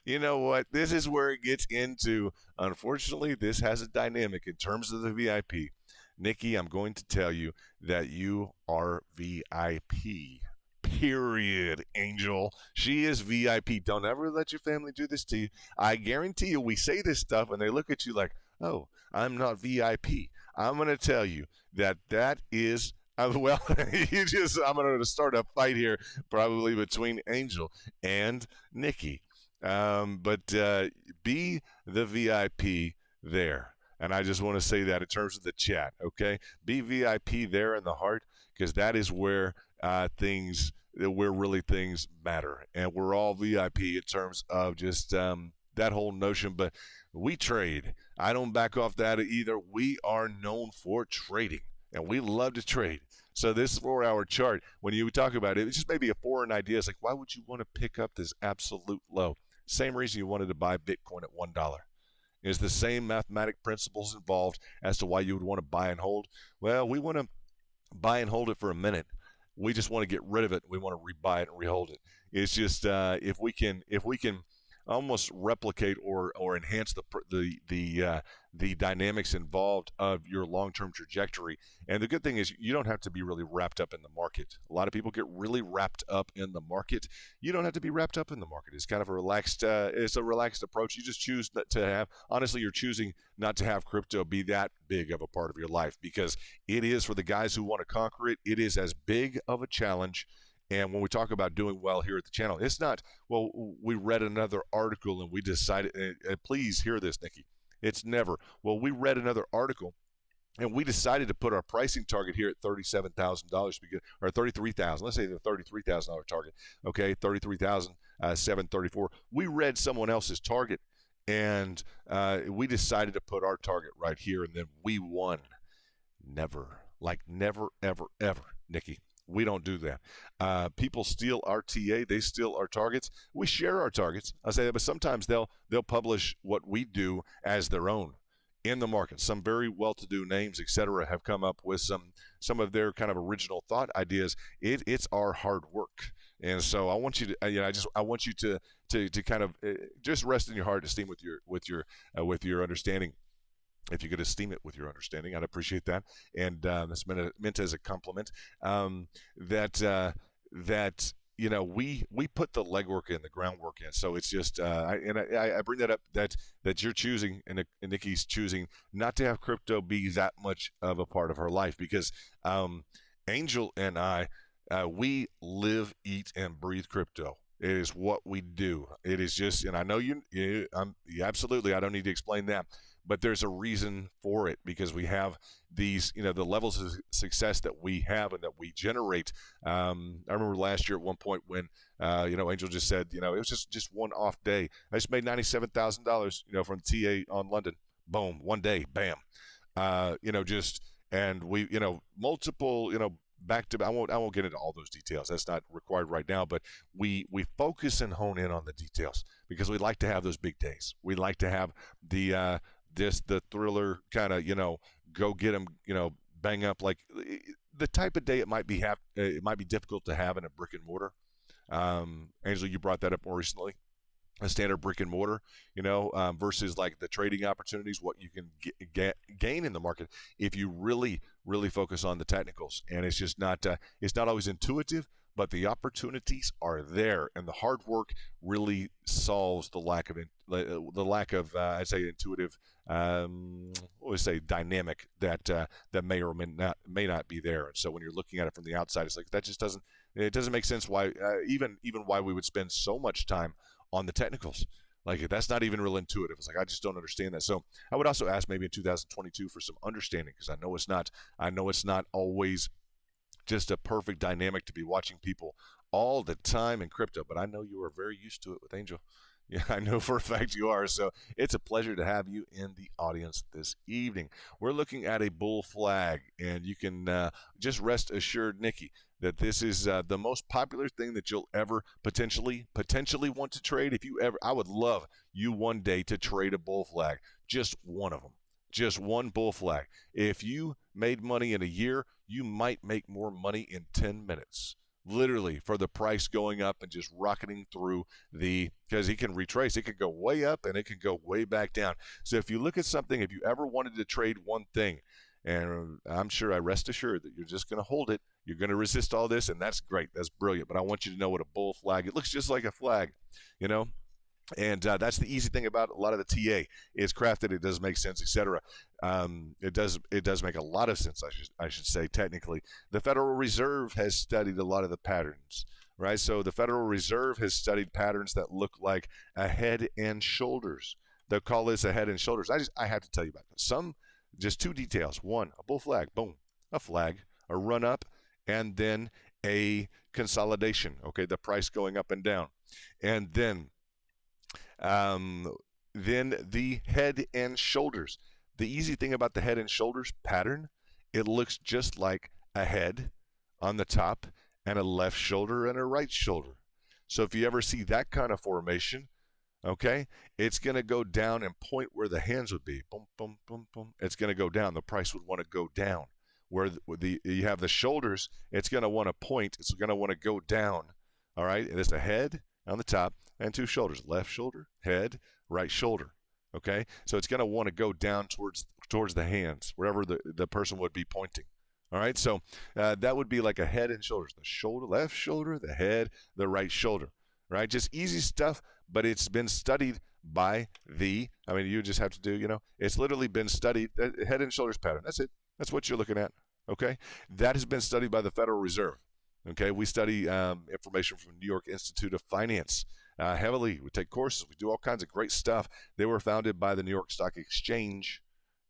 You know what? This is where it gets into. Unfortunately, this has a dynamic in terms of the VIP. Nikki, I'm going to tell you that you are VIP. Period, Angel. She is VIP. Don't ever let your family do this to you. I guarantee you, we say this stuff and they look at you like, oh, I'm not VIP. I'm going to tell you that is, I'm going to start a fight here, probably between Angel and Nikki. But be the VIP there. And I just want to say that in terms of the chat, okay? Be VIP there in the heart, because that is where things matter. And we're all VIP in terms of just that whole notion. But we trade. I don't back off that either. We are known for trading, and we love to trade. So this 4-hour chart, when you talk about it, it's just maybe a foreign idea. It's like, why would you want to pick up this absolute low? Same reason you wanted to buy Bitcoin at $1. Is the same mathematic principles involved as to why you would want to buy and hold. Well, we want to buy and hold it for a minute. We just want to get rid of it. We want to rebuy it and rehold it. It's just if we can almost replicate or enhance the dynamics involved of your long-term trajectory. And the good thing is you don't have to be really wrapped up in the market. A lot of people get really wrapped up in the market. You don't have to be wrapped up in the market. It's kind of a relaxed approach. You just choose not to have, honestly, you're choosing not to have crypto be that big of a part of your life, because it is, for the guys who want to conquer it, it is as big of a challenge. And when we talk about doing well here at the channel, it's not, well, we read another article and we decided, and please hear this, Nikki. It's never, well, we read another article and we decided to put our pricing target here at $37,000, or $33,000. Let's say the $33,000 target. Okay, $33,734. We read someone else's target, and we decided to put our target right here, and then we won. Never, ever, Nikki. We don't do that. People steal our TA. They steal our targets. We share our targets. I say that, but sometimes they'll publish what we do as their own in the market. Some very well-to-do names, etc., have come up with some of their kind of original thought ideas. It's our hard work, and so I want you to, I want you to kind of just rest in your heart, esteem with your understanding. If you could esteem it with your understanding, I'd appreciate that. And that's meant as a compliment. That we put the legwork in, the groundwork in. So it's just, I bring that up that you're choosing and Nikki's choosing not to have crypto be that much of a part of her life, because Angel and I, we live, eat, and breathe crypto. It is what we do. It is just, and I know absolutely, I don't need to explain that. But there's a reason for it, because we have these, the levels of success that we have and that we generate. I remember last year at one point when, Angel just said, it was just one off day. I just made $97,000, from TA on London. Boom, one day, bam. And we, multiple, back to, I won't get into all those details. That's not required right now, but we focus and hone in on the details because we like to have those big days. We like to have the thriller kind of, go get them, bang up, like the type of day it might be difficult to have in a brick and mortar. Angela, you brought that up more recently. A standard brick and mortar, versus like the trading opportunities, what you can gain in the market if you really, really focus on the technicals. And it's not always intuitive, but the opportunities are there, and the hard work really solves the lack of I'd say intuitive, what would I say, dynamic that may or may not be there. And so when you're looking at it from the outside, it's like that just doesn't make sense why even why we would spend so much time on the technicals. Like that's not even real intuitive. It's like I just don't understand that. So I would also ask maybe in 2022 for some understanding, because I know it's not always just a perfect dynamic to be watching people all the time in crypto, but I know you are very used to it with Angel. Yeah, I know for a fact you are. So it's a pleasure to have you in the audience this evening. We're looking at a bull flag, and you can just rest assured, Nikki, that this is the most popular thing that you'll ever potentially want to trade. I would love you one day to trade a bull flag, just one of them. Just one bull flag. If you made money in a year, you might make more money in 10 minutes. Literally, for the price going up and just rocketing through because he can retrace. It can go way up and it can go way back down. So if you look at something, if you ever wanted to trade one thing, and I rest assured that you're just going to hold it, you're going to resist all this, and that's great. That's brilliant. But I want you to know what a bull flag, it looks just like a flag, And that's the easy thing about a lot of the TA. It's crafted, it does make sense, etc. It does make a lot of sense, I should say, technically. The Federal Reserve has studied a lot of the patterns, right? So the Federal Reserve has studied patterns that look like a head and shoulders. They'll call this a head and shoulders. I have to tell you about this. Just two details. One, a bull flag, boom, a flag, a run up, and then a consolidation. Okay, the price going up and down, and then the head and shoulders. The easy thing about the head and shoulders pattern, it looks just like a head on the top and a left shoulder and a right shoulder. So if you ever see that kind of formation, okay, it's going to go down and point where the hands would be. Boom, boom, boom, boom. It's going to go down. The price would want to go down. Where you have the shoulders, it's going to want to point. It's going to want to go down. All right, and it's a head on the top and two shoulders, left shoulder, head, right shoulder. Okay, so it's going to want to go down towards the hands, wherever the person would be pointing. All right, so that would be like a head and shoulders, the shoulder, left shoulder, the head, the right shoulder. Right, just easy stuff, but it's been studied by you just have to do, it's literally been studied, head and shoulders pattern. That's it. That's what you're looking at. Okay, that has been studied by the Federal Reserve. Okay, we study information from New York Institute of Finance heavily. We take courses. We do all kinds of great stuff. They were founded by the New York Stock Exchange,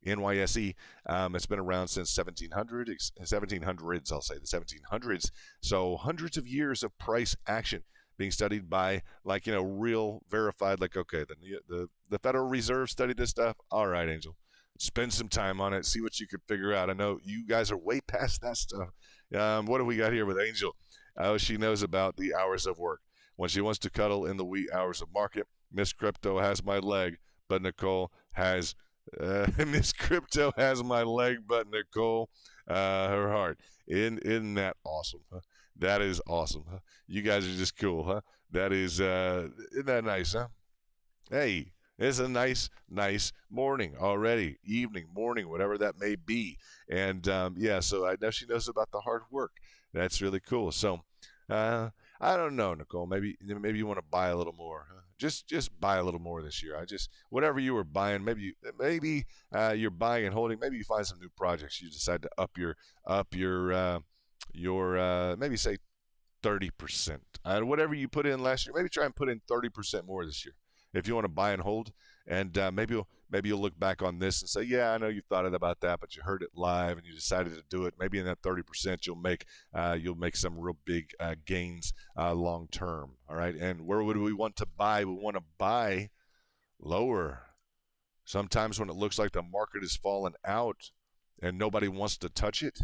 NYSE. It's been around since 1700s, I'll say the 1700s. So hundreds of years of price action being studied by, real verified, okay, the Federal Reserve studied this stuff. All right, Angel, spend some time on it, see what you could figure out. I know you guys are way past that stuff. What do we got here with Angel? She knows about the hours of work. When she wants to cuddle in the wee hours of market, Miss Crypto has my leg, but Nicole has Miss Crypto has my leg, but Nicole her heart. Isn't that awesome? Huh? That is awesome. Huh? You guys are just cool, huh? That is isn't that nice, huh? Hey, it's a nice morning already, evening, morning, whatever that may be. And so I know she knows about the hard work. That's really cool. So I don't know, Nicole. Maybe you want to buy a little more. Huh? Just buy a little more this year. Whatever you were buying, maybe you're buying and holding. Maybe you find some new projects. You decide to up your maybe say 30%. Whatever you put in last year, maybe try and put in 30% more this year. If you want to buy and hold, and maybe you'll look back on this and say, yeah, I know you thought about that, but you heard it live and you decided to do it. Maybe in that 30% you'll make some real big gains long term. All right, and where would we want to buy? We want to buy lower. Sometimes when it looks like the market has fallen out and nobody wants to touch it,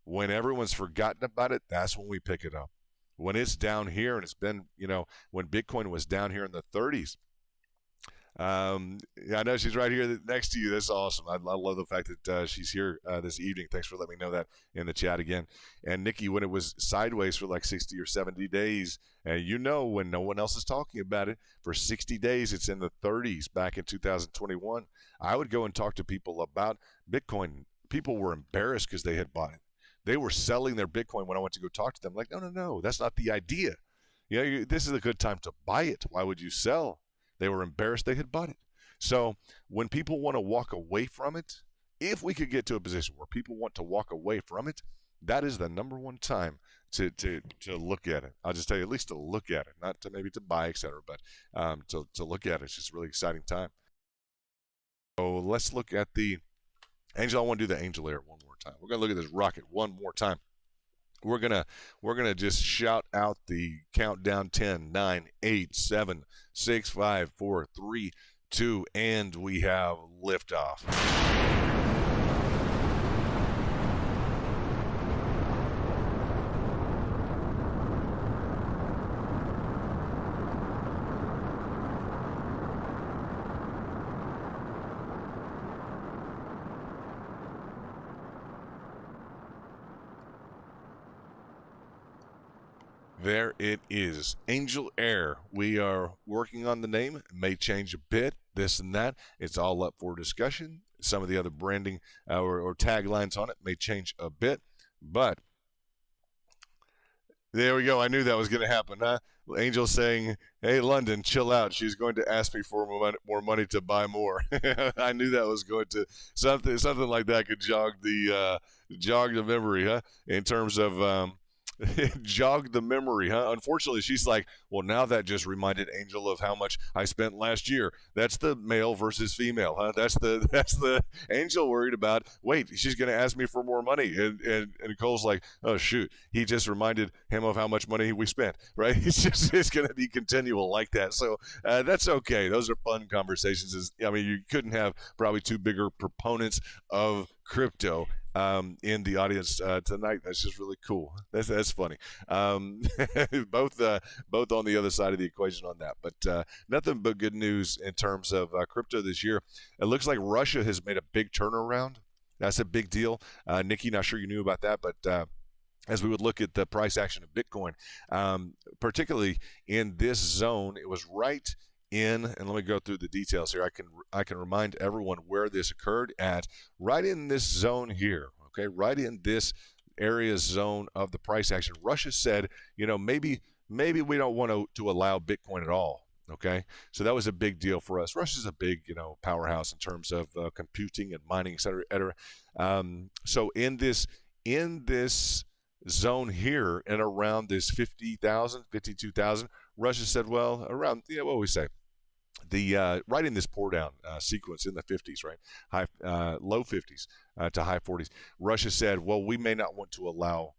When everyone's forgotten about it, that's when we pick it up. When it's down here, and it's been, when Bitcoin was down here in the 30s. Yeah, I know she's right here next to you. That's awesome. I love the fact that she's here this evening. Thanks for letting me know that in the chat again. And Nikki, when it was sideways for like 60 or 70 days, when no one else is talking about it, for 60 days, it's in the 30s back in 2021. I would go and talk to people about Bitcoin. People were embarrassed because they had bought it. They were selling their Bitcoin when I went to go talk to them. Like, no, that's not the idea. This is a good time to buy it. Why would you sell? They were embarrassed they had bought it. So when people want to walk away from it, if we could get to a position where people want to walk away from it, that is the number one time to look at it. I'll just tell you, at least to look at it, not to maybe to buy, etc., but to look at it. It's just a really exciting time. So let's look at the Angel. I want to do the Angel Air one more time. We're going to look at this rocket one more time. We're gonna just shout out the countdown: 10, 9, 8, 7, 6, 5, 4, 3, 2, and we have liftoff. There it is, Angel Air. We are working on the name. It may change a bit, this and that. It's all up for discussion. Some of the other branding or taglines on it may change a bit, but there we go. I knew that was going to happen, huh? Angel saying, "Hey, London, chill out. She's going to ask me for more money to buy more." I knew that was going to something like that could jog the memory, huh? In terms of jog the memory, huh? Unfortunately, she's like, well, now that just reminded Angel of how much I spent last year. That's the male versus female, huh? That's the Angel worried about. Wait, she's going to ask me for more money, and Nicole's like, oh shoot, he just reminded him of how much money we spent, right? It's going to be continual like that. So that's okay. Those are fun conversations. You couldn't have probably two bigger proponents of crypto in the audience tonight. That's just really cool. That's funny. Both on the other side of the equation on that, but nothing but good news in terms of crypto this year. It looks like Russia has made a big turnaround. That's a big deal. Nikki, not sure you knew about that, but as we would look at the price action of Bitcoin, particularly in this zone, it was right in, and let me go through the details here. I can remind everyone where this occurred at, right in this zone here, okay, right in this area zone of the price action. Russia said, maybe we don't want to allow Bitcoin at all. Okay, so that was a big deal for us. Russia's a big, powerhouse in terms of computing and mining, et cetera, et cetera. So in this zone here and around this 50,000, 52,000, Russia said, well, around, what do we say? The right in this pour down sequence in the 50s, right, low 50s to high 40s. Russia said, well, we may not want to allow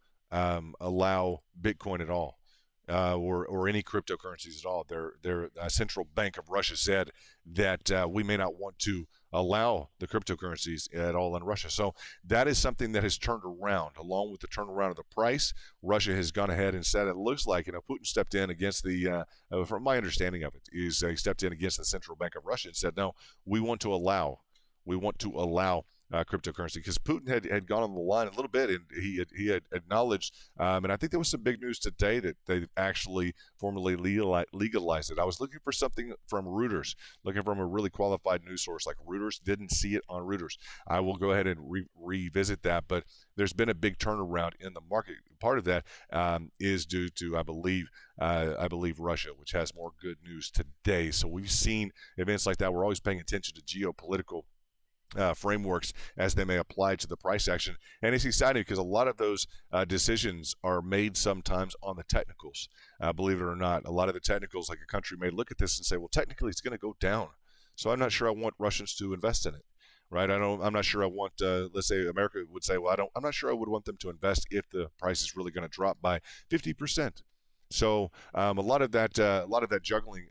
Bitcoin at all. Or any cryptocurrencies at all. Their central bank of Russia said that we may not want to allow the cryptocurrencies at all in Russia. So that is something that has turned around. Along with the turnaround of the price, Russia has gone ahead and said, it looks like, Putin stepped in against the, from my understanding of it, is he stepped in against the central bank of Russia and said, no, we want to allow cryptocurrency, because Putin had gone on the line a little bit, and he had acknowledged, and I think there was some big news today that they actually formally legalized it. I was looking for something from Reuters, looking from a really qualified news source like Reuters. Didn't see it on Reuters. I will go ahead and revisit that, but there's been a big turnaround in the market. Part of that is due to, I believe Russia, which has more good news today. So we've seen events like that. We're always paying attention to geopolitical frameworks as they may apply to the price action, and it's exciting because a lot of those decisions are made sometimes on the technicals. Believe it or not, a lot of the technicals, like a country may look at this and say, well, technically it's going to go down, so I'm not sure I want Russians to invest in it, right? I'm not sure I want, let's say America would say, well, I'm not sure I would want them to invest if the price is really going to drop by 50%. So a lot of that juggling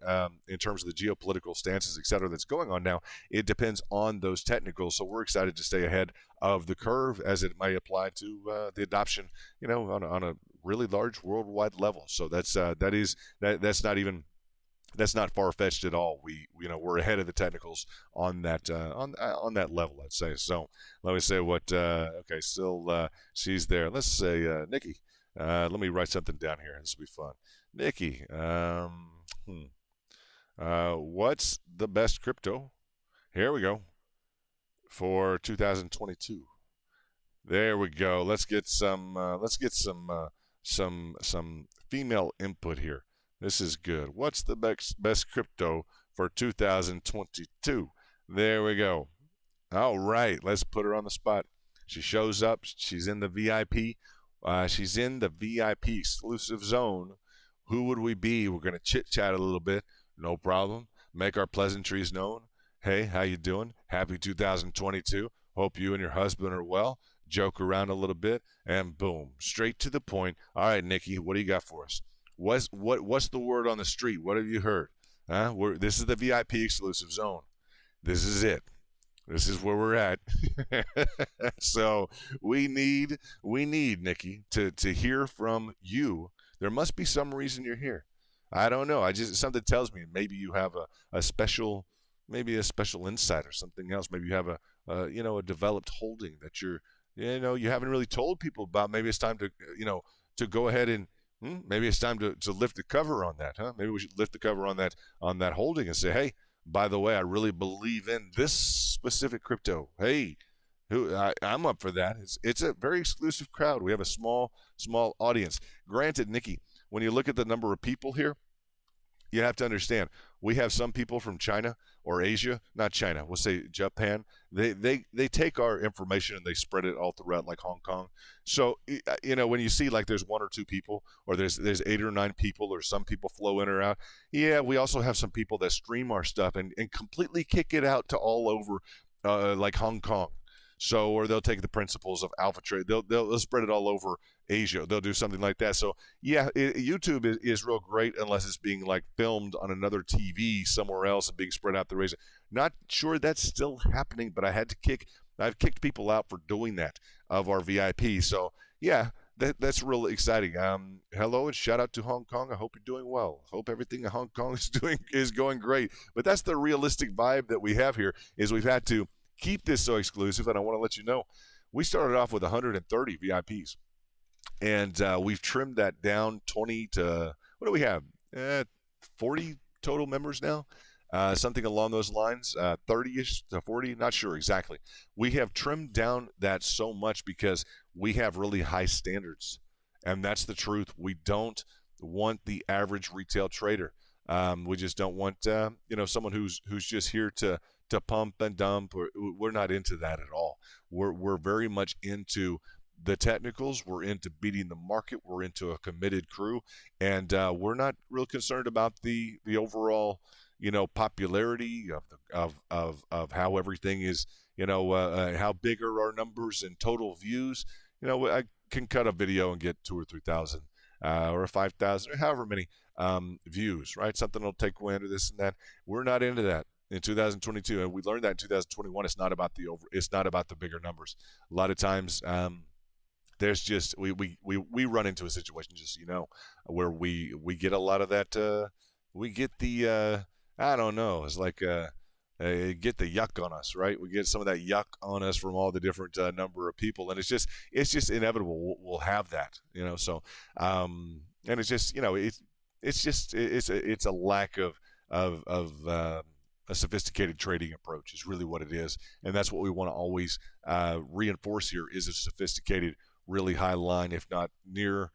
in terms of the geopolitical stances, et cetera, that's going on now, it depends on those technicals. So we're excited to stay ahead of the curve as it may apply to the adoption, on a really large worldwide level. So that's not far-fetched at all. We're ahead of the technicals on that on that level, let's say. So let me say what okay, still she's there. Let's say Nikki. Let me write something down here. This will be fun. Nikki, what's the best crypto? Here we go. For 2022. There we go. Let's get some female input here. This is good. What's the best crypto for 2022? There we go. All right, let's put her on the spot. She shows up. She's in the VIP. She's in the VIP exclusive zone. Who would we be? We're going to chit-chat a little bit. No problem. Make our pleasantries known. Hey, how you doing? Happy 2022. Hope you and your husband are well. Joke around a little bit, and boom, straight to the point. All right, Nikki, what do you got for us? What's the word on the street? What have you heard? This is the VIP exclusive zone. This is it. This is where we're at. So we need Nikki to hear from you. There must be some reason you're here. I don't know. Something tells me maybe you have a special insight or something else. Maybe you have a developed holding that you haven't really told people about. Maybe it's time to go ahead and maybe it's time to lift the cover on that, huh? Maybe we should lift the cover on that holding and say, hey, by the way, I really believe in this specific crypto. Hey, I'm up for that. It's a very exclusive crowd. We have a small audience. Granted, Nikki, when you look at the number of people here, you have to understand, we have some people from China or Asia, not China, we'll say Japan. They take our information and they spread it all throughout, like Hong Kong. So, when you see like there's one or two people, or there's 8 or 9 people, or some people flow in or out. Yeah, we also have some people that stream our stuff and completely kick it out to all over, like Hong Kong. So, or they'll take the principles of alpha trade. They'll spread it all over Asia. They'll do something like that. So, yeah, YouTube is real great unless it's being like filmed on another TV somewhere else and being spread out the Asia. Not sure that's still happening, but I've kicked people out for doing that of our VIP. So, yeah, that's really exciting. Hello and shout out to Hong Kong. I hope you're doing well. Hope everything in Hong Kong is going great. But that's the realistic vibe that we have here. Is we've had to keep this so exclusive, and I want to let you know, we started off with 130 VIPs, and we've trimmed that down 20 to, what do we have? 40 total members now, something along those lines, 30-ish to 40, not sure exactly. We have trimmed down that so much because we have really high standards, and that's the truth. We don't want the average retail trader. We just don't want someone who's just here to pump and dump. We're not into that at all. We're very much into the technicals. We're into beating the market. We're into a committed crew, and we're not real concerned about the overall popularity of how everything is. How big are our numbers and total views. I can cut a video and get 2,000 or 3,000 or 5,000 or however many views, right? Something will take away under this and that. We're not into that in 2022, and we learned that in 2021. It's not about the bigger numbers. A lot of times, there's just we run into a situation, just where we get a lot of that. We get the I don't know. It's like get the yuck on us, right? We get some of that yuck on us from all the different number of people, and it's just inevitable. We'll have that, So, and it's just it's a lack of a sophisticated trading approach is really what it is, and that's what we want to always reinforce here is a sophisticated, really high line, if not near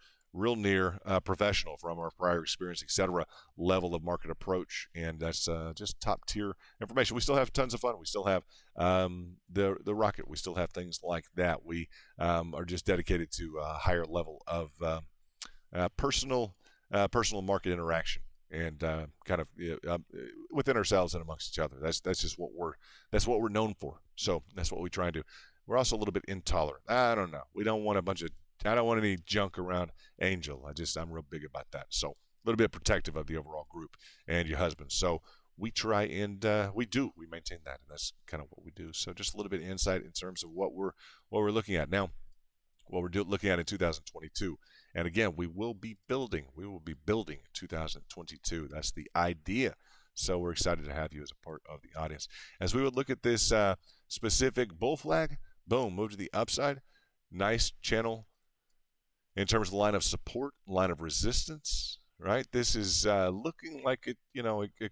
professional from our prior experience, etc. level of market approach, and that's just top tier information. We still have tons of fun. We still have the rocket. We still have things like that. We are just dedicated to a higher level of personal market interaction, and kind of within ourselves and amongst each other. That's just what we're known for. So that's what we try and do. We're also a little bit intolerant. I don't know. We don't want I don't want any junk around Angel. I'm real big about that. So a little bit protective of the overall group and your husband. So we try and we maintain that, and that's kind of what we do. So just a little bit of insight in terms of what we're looking at now, what we're looking at in 2022. And again, we will be building 2022. That's the idea. So we're excited to have you as a part of the audience. As we would look at this specific bull flag, boom, move to the upside. Nice channel in terms of the line of support, line of resistance, right? This is looking like it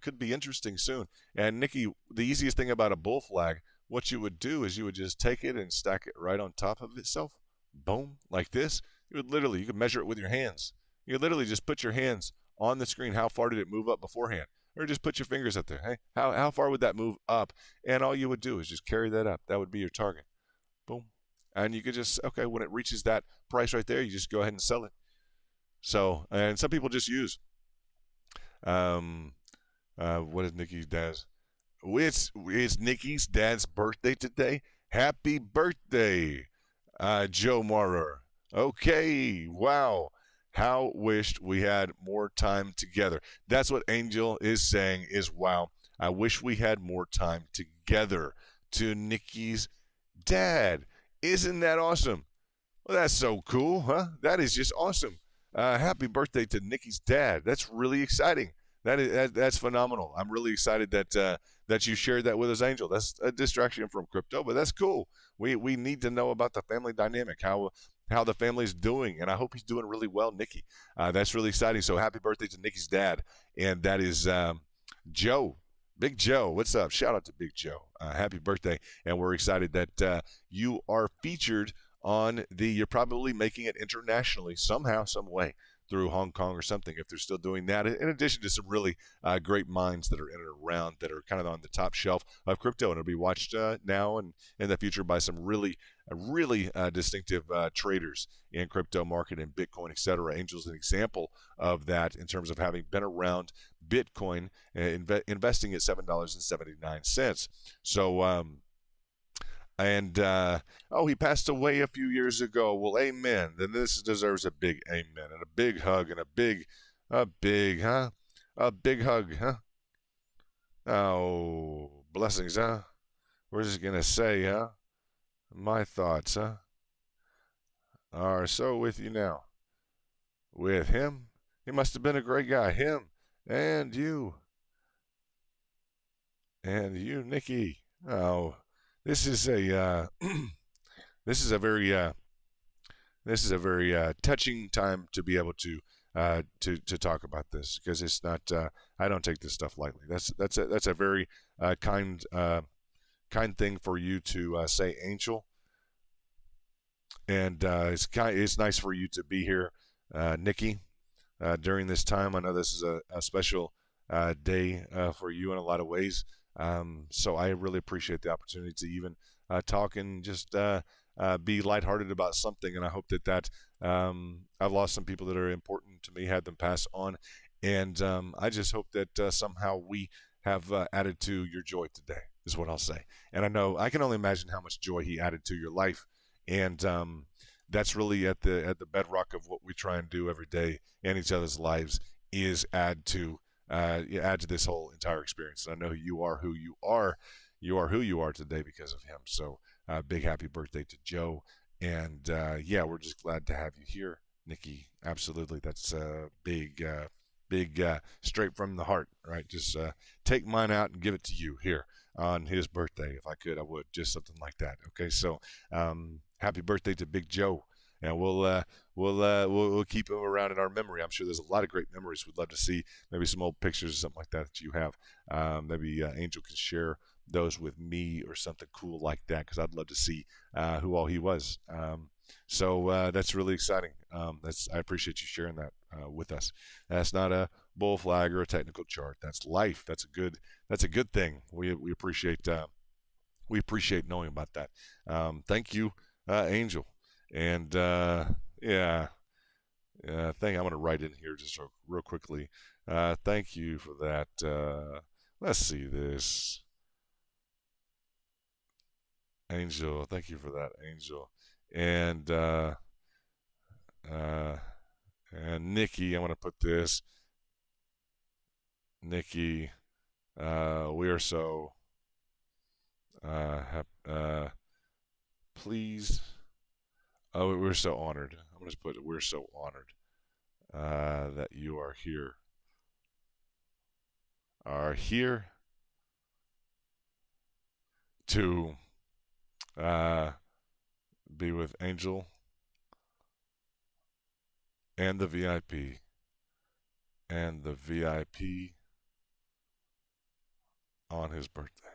could be interesting soon. And Nikki, the easiest thing about a bull flag, what you would do is you would just take it and stack it right on top of itself. Boom, like this. You could measure it with your hands. You could literally just put your hands on the screen. How far did it move up beforehand? Or just put your fingers up there. Hey, how far would that move up? And all you would do is just carry that up. That would be your target. Boom. And you could just, okay, when it reaches that price right there, you just go ahead and sell it. So, and some people just use, what is Nikki's dad's? It's Nikki's dad's birthday today. Happy birthday, Joe Maurer. Okay, wow. How wished we had more time together. That's what Angel is saying is, wow, I wish we had more time together. To Nikki's dad. Isn't that awesome? Well, that's so cool, huh? That is just awesome. Happy birthday to Nikki's dad. That's really exciting. That's phenomenal. I'm really excited that you shared that with us, Angel. That's a distraction from crypto, but that's cool. We need to know about the family dynamic, how the family's doing, and I hope he's doing really well, Nikki. That's really exciting. So happy birthday to Nikki's dad, and that is Joe. Big Joe, what's up? Shout out to Big Joe. Happy birthday. And we're excited that you are featured on you're probably making it internationally somehow, some way through Hong Kong or something, if they're still doing that, in addition to some really great minds that are in and around that are kind of on the top shelf of crypto, and it'll be watched now and in the future by some really distinctive traders in crypto market and Bitcoin, etc. Angel's an example of that in terms of having been around Bitcoin, investing at $7.79. So, he passed away a few years ago. Well, amen. Then this deserves a big amen and a big hug and a big hug, huh? Oh, blessings, huh? We're just gonna say, huh? My thoughts, huh, are so with you now. With him, he must have been a great guy. Him and you, Nikki. Oh, this is a this is a very touching time to be able to talk about this, because it's not. I don't take this stuff lightly. That's a very kind thing for you to say, Angel. And it's nice for you to be here, Nikki, during this time. I know this is a special day for you in a lot of ways. So I really appreciate the opportunity to even talk and just be lighthearted about something. And I hope that I've lost some people that are important to me, had them pass on. And I just hope that somehow we have added to your joy today, is what I'll say. And I know I can only imagine how much joy he added to your life. And that's really at the bedrock of what we try and do every day in each other's lives, is add to this whole entire experience. And I know you are who you are. You are who you are today because of him. So big happy birthday to Joe. And we're just glad to have you here, Nikki. Absolutely. That's big straight from the heart, right? Just take mine out and give it to you here on his birthday. If I could, I would. Just something like that. Okay, so happy birthday to Big Joe, and we'll keep him around in our memory. I'm sure there's a lot of great memories. We'd love to see maybe some old pictures or something like that you have. Maybe Angel can share those with me or something cool like that, because I'd love to see who all he was. So that's really exciting. I appreciate you sharing that with us. That's not a bull flag or a technical chart. That's life. That's a good thing. We appreciate knowing about that. Thank you, Angel. And I'm going to write in here just real quickly. Thank you for that. Let's see this. Angel, thank you for that, Angel. And Nikki, I'm going to put this. Nikki, We are so pleased. Oh, we're so honored. I'm going to put it, we're so honored that you are here to uh, be with Angel and the VIP on his birthday.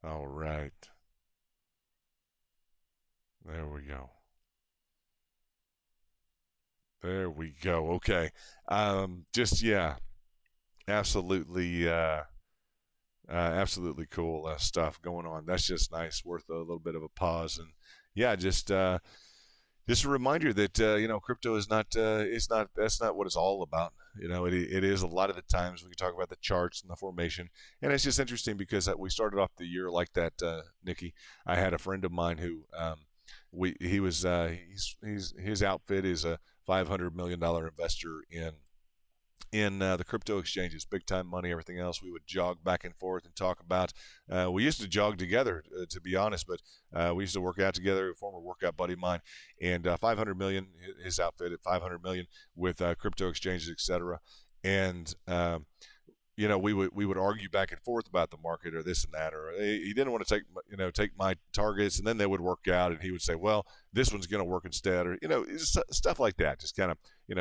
All right. There we go. There we go. Okay. Just yeah, absolutely absolutely cool stuff going on. That's just nice, worth a little bit of a pause, and yeah, just a reminder that crypto is not it's not that's not what it's all about. It is a lot of the times we can talk about the charts and the formation, and it's just interesting because we started off the year like that, Nikki. I had a friend of mine who we he was he's his outfit is a $500 million investor in the crypto exchanges, big time money, everything else. We would jog back and forth and talk about. We used to jog together, to be honest, but we used to work out together. A former workout buddy of mine, and 500 million, his outfit at 500 million with crypto exchanges, etc. And we would argue back and forth about the market or this and that, or he didn't want to take my targets, and then they would work out, and he would say, well, this one's going to work instead, or stuff like that, just kind of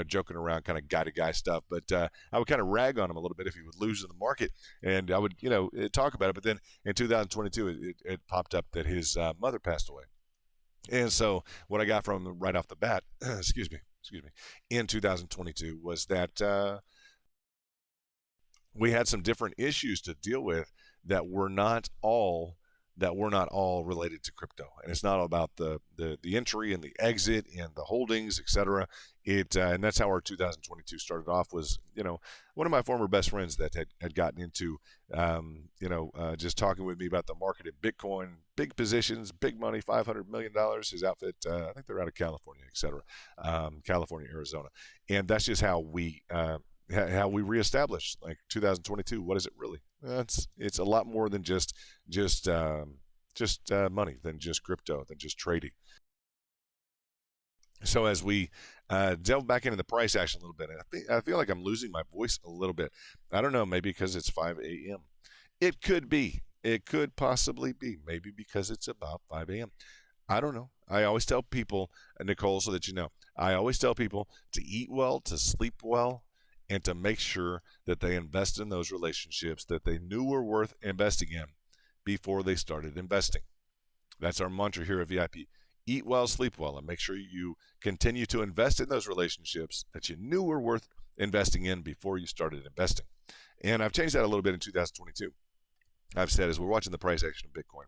joking around, kind of guy to guy stuff. But I would kind of rag on him a little bit if he would lose in the market, and I would talk about it. But then in 2022, it popped up that his mother passed away, and so what I got from him right off the bat, excuse me, in 2022 was that. We had some different issues to deal with that were not all related to crypto, and it's not all about the entry and the exit and the holdings, etc. And that's how our 2022 started off. Was one of my former best friends that had gotten into just talking with me about the market in Bitcoin, big positions, big money, $500 million. His outfit, I think they're out of California, etc. California, Arizona, and that's just how we reestablished like 2022. What is it really? It's a lot more than just money, than just crypto, than just trading. So as we delve back into the price action a little bit, and I feel like I'm losing my voice a little bit. I don't know, maybe because it's 5 a.m. It could be. It could possibly be. Maybe because it's about 5 a.m. I don't know. I always tell people, Nicole, so that you know, I always tell people to eat well, to sleep well, and to make sure that they invest in those relationships that they knew were worth investing in before they started investing. That's our mantra here at VIP. Eat well, sleep well, and make sure you continue to invest in those relationships that you knew were worth investing in before you started investing. And I've changed that a little bit in 2022. I've said, as we're watching the price action of Bitcoin,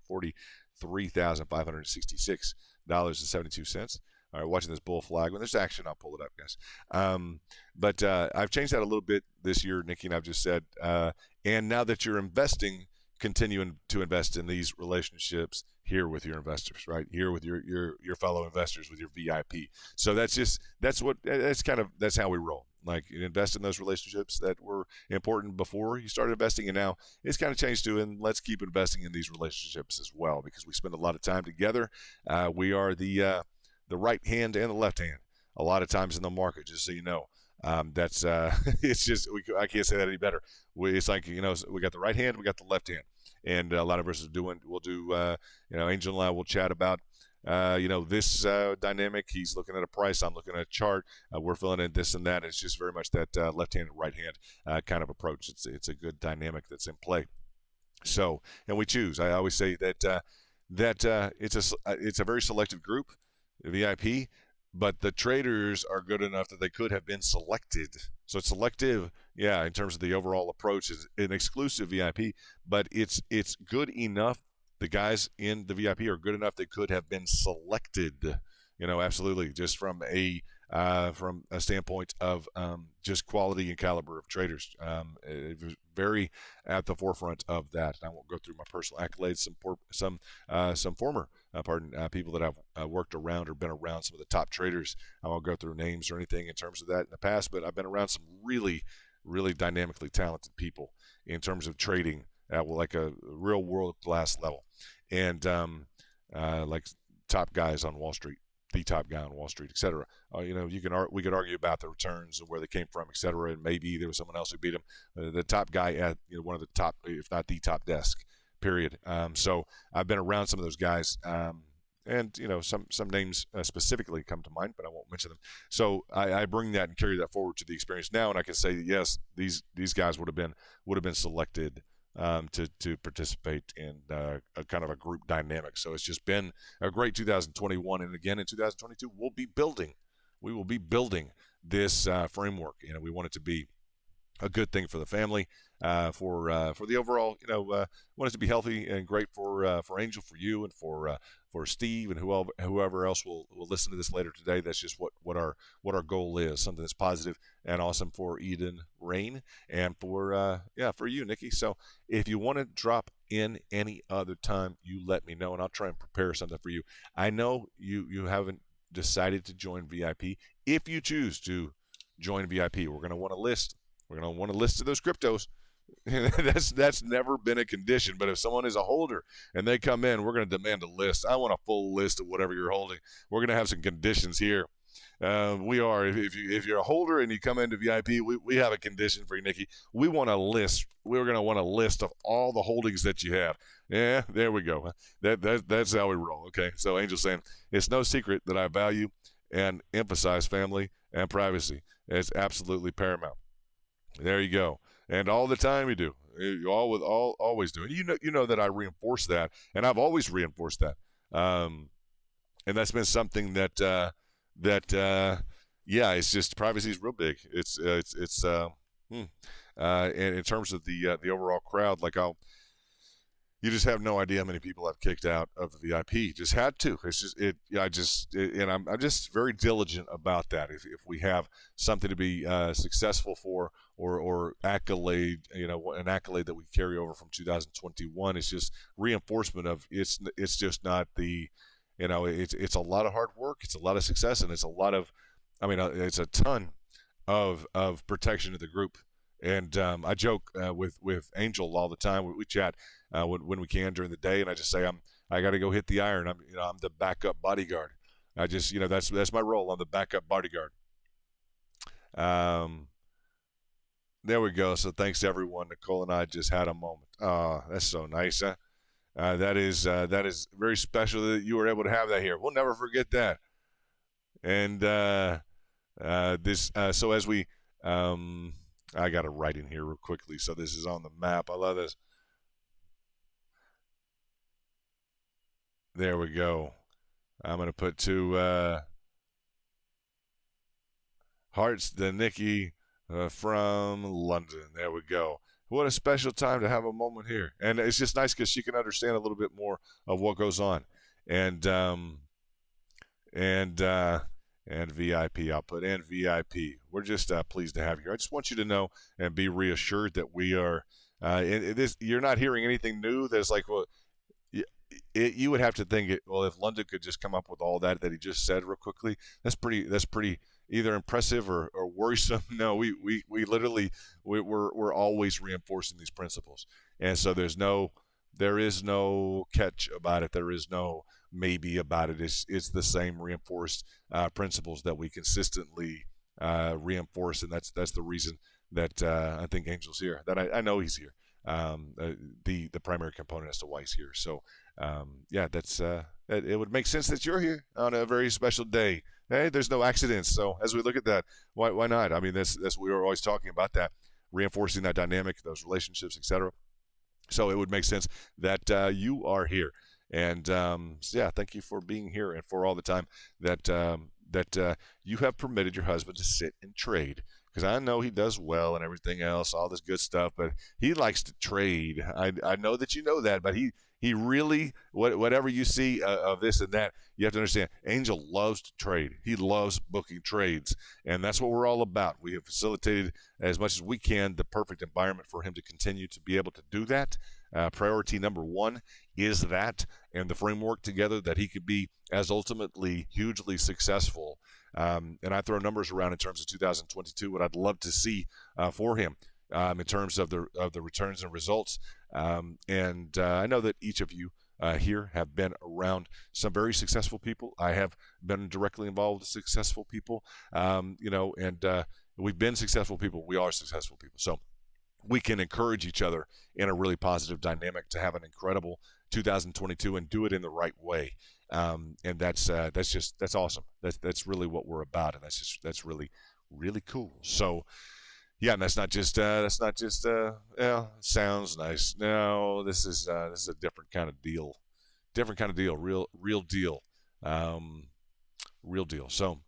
$43,566.72. All right, watching this bull flag. When there's action, I'll pull it up, guys. But I've changed that a little bit this year, Nikki, and I've just said, and now that you're investing, continuing to invest in these relationships here with your investors, right here with your fellow investors, with your VIP. So that's how we roll. Like, you invest in those relationships that were important before you started investing, and now it's kind of changed to, and let's keep investing in these relationships as well, because we spend a lot of time together. We are the right hand and the left hand a lot of times in the market, just so you know. That's it's just I can't say that any better. It's like, we got the right hand, we got the left hand, and a lot of us we'll do Angel and I will chat about this dynamic. He's looking at a price, I'm looking at a chart, we're filling in this and that. It's just very much that left hand and right hand kind of approach. It's a good dynamic that's in play. So, and we choose. I always say that it's a very selective group, VIP, but the traders are good enough that they could have been selected. So it's selective, yeah, in terms of the overall approach. Is an exclusive VIP, but it's good enough. The guys in the VIP are good enough they could have been selected. Absolutely, just from a standpoint of just quality and caliber of traders. It was very at the forefront of that. And I won't go through my personal accolades. Some former people that I've worked around or been around, some of the top traders. I won't go through names or anything in terms of that in the past, but I've been around some really really dynamically talented people in terms of trading at like a real world class level, and like top guys on Wall Street, the top guy on Wall Street, etc. We could argue about the returns and where they came from, etc. And maybe there was someone else who beat him. The top guy at one of the top, if not the top desk. Period. So I've been around some of those guys. And some names specifically come to mind, but I won't mention them. So I bring that and carry that forward to the experience now, and I can say yes, these guys would have been selected to participate in a kind of a group dynamic. So it's just been a great 2021, and again in 2022 we will be building this framework. We want it to be a good thing for the family, for the overall, want it to be healthy and great for Angel, for you, and for Steve, and whoever else will listen to this later today. That's just what our goal is, something that's positive and awesome for Eden, Rain, and for you, Nikki. So if you want to drop in any other time, you let me know, and I'll try and prepare something for you. I know you haven't decided to join VIP. If you choose to join VIP, we're going to want a list. We're going to want a list of those cryptos. That's never been a condition. But if someone is a holder and they come in, we're going to demand a list. I want a full list of whatever you're holding. We're going to have some conditions here. We are. If you're a holder and you come into VIP, we have a condition for you, Nikki. We want a list. We're going to want a list of all the holdings that you have. Yeah, there we go. That's how we roll. Okay. So Angel's saying it's no secret that I value and emphasize family and privacy. It's absolutely paramount. There you go. And all the time you do. You always do. And you know that I reinforce that, and I've always reinforced that. And that's been something that it's just privacy is real big. And in terms of the overall crowd, like you just have no idea how many people I've kicked out of the VIP. Just had to. It's just and I'm just very diligent about that. If we have something to be successful for, or accolade, an accolade that we carry over from 2021, it's just reinforcement of it's just not the, it's a lot of hard work, it's a lot of success, and it's a lot of, it's a ton of protection to the group. And I joke with Angel all the time. We chat when we can during the day, and I just say I got to go hit the iron. I'm the backup bodyguard. I just that's my role. I'm the backup bodyguard. There we go. So thanks everyone. Nicole and I just had a moment. Oh, that's so nice. Huh? That is very special that you were able to have that here. We'll never forget that. And so as we I got to write in here real quickly. So this is on the map. I love this. There we go. I'm going to put two hearts to Nikki from London. There we go. What a special time to have a moment here. And it's just nice because she can understand a little bit more of what goes on. And VIP, I'll put in VIP. We're just pleased to have you here. I just want you to know and be reassured that we are. You're not hearing anything new. There's like, well, you would have to think well, if London could just come up with all that he just said real quickly, that's pretty either impressive or worrisome. No, we literally we're always reinforcing these principles, and so there is no catch about it. There is no maybe about it. It's the same reinforced principles that we consistently reinforce, and that's the reason that I think Angel's here. That I know he's here. The primary component as to why he's here. So that's it would make sense that you're here on a very special day. Hey, there's no accidents. So as we look at that, why not? I mean, that's we were always talking about that, reinforcing that dynamic, those relationships, etc. So it would make sense that you are here. And thank you for being here and for all the time that you have permitted your husband to sit and trade. Because I know he does well and everything else, all this good stuff, but he likes to trade. I know that you know that, but he really, whatever you see of this and that, you have to understand, Angel loves to trade. He loves booking trades, and that's what we're all about. We have facilitated as much as we can the perfect environment for him to continue to be able to do that. Priority number one is that, and the framework together that he could be as ultimately hugely successful And I throw numbers around in terms of 2022, what I'd love to see for him in terms of the returns and results. And I know that each of you here have been around some very successful people. I have been directly involved with successful people, and we've been successful people. We are successful people. So we can encourage each other in a really positive dynamic to have an incredible 2022 and do it in the right way. And that's awesome. That's really what we're about, and that's really really cool. So yeah, and that's not just yeah, sounds nice. No, this is a different kind of deal, real deal, real deal. So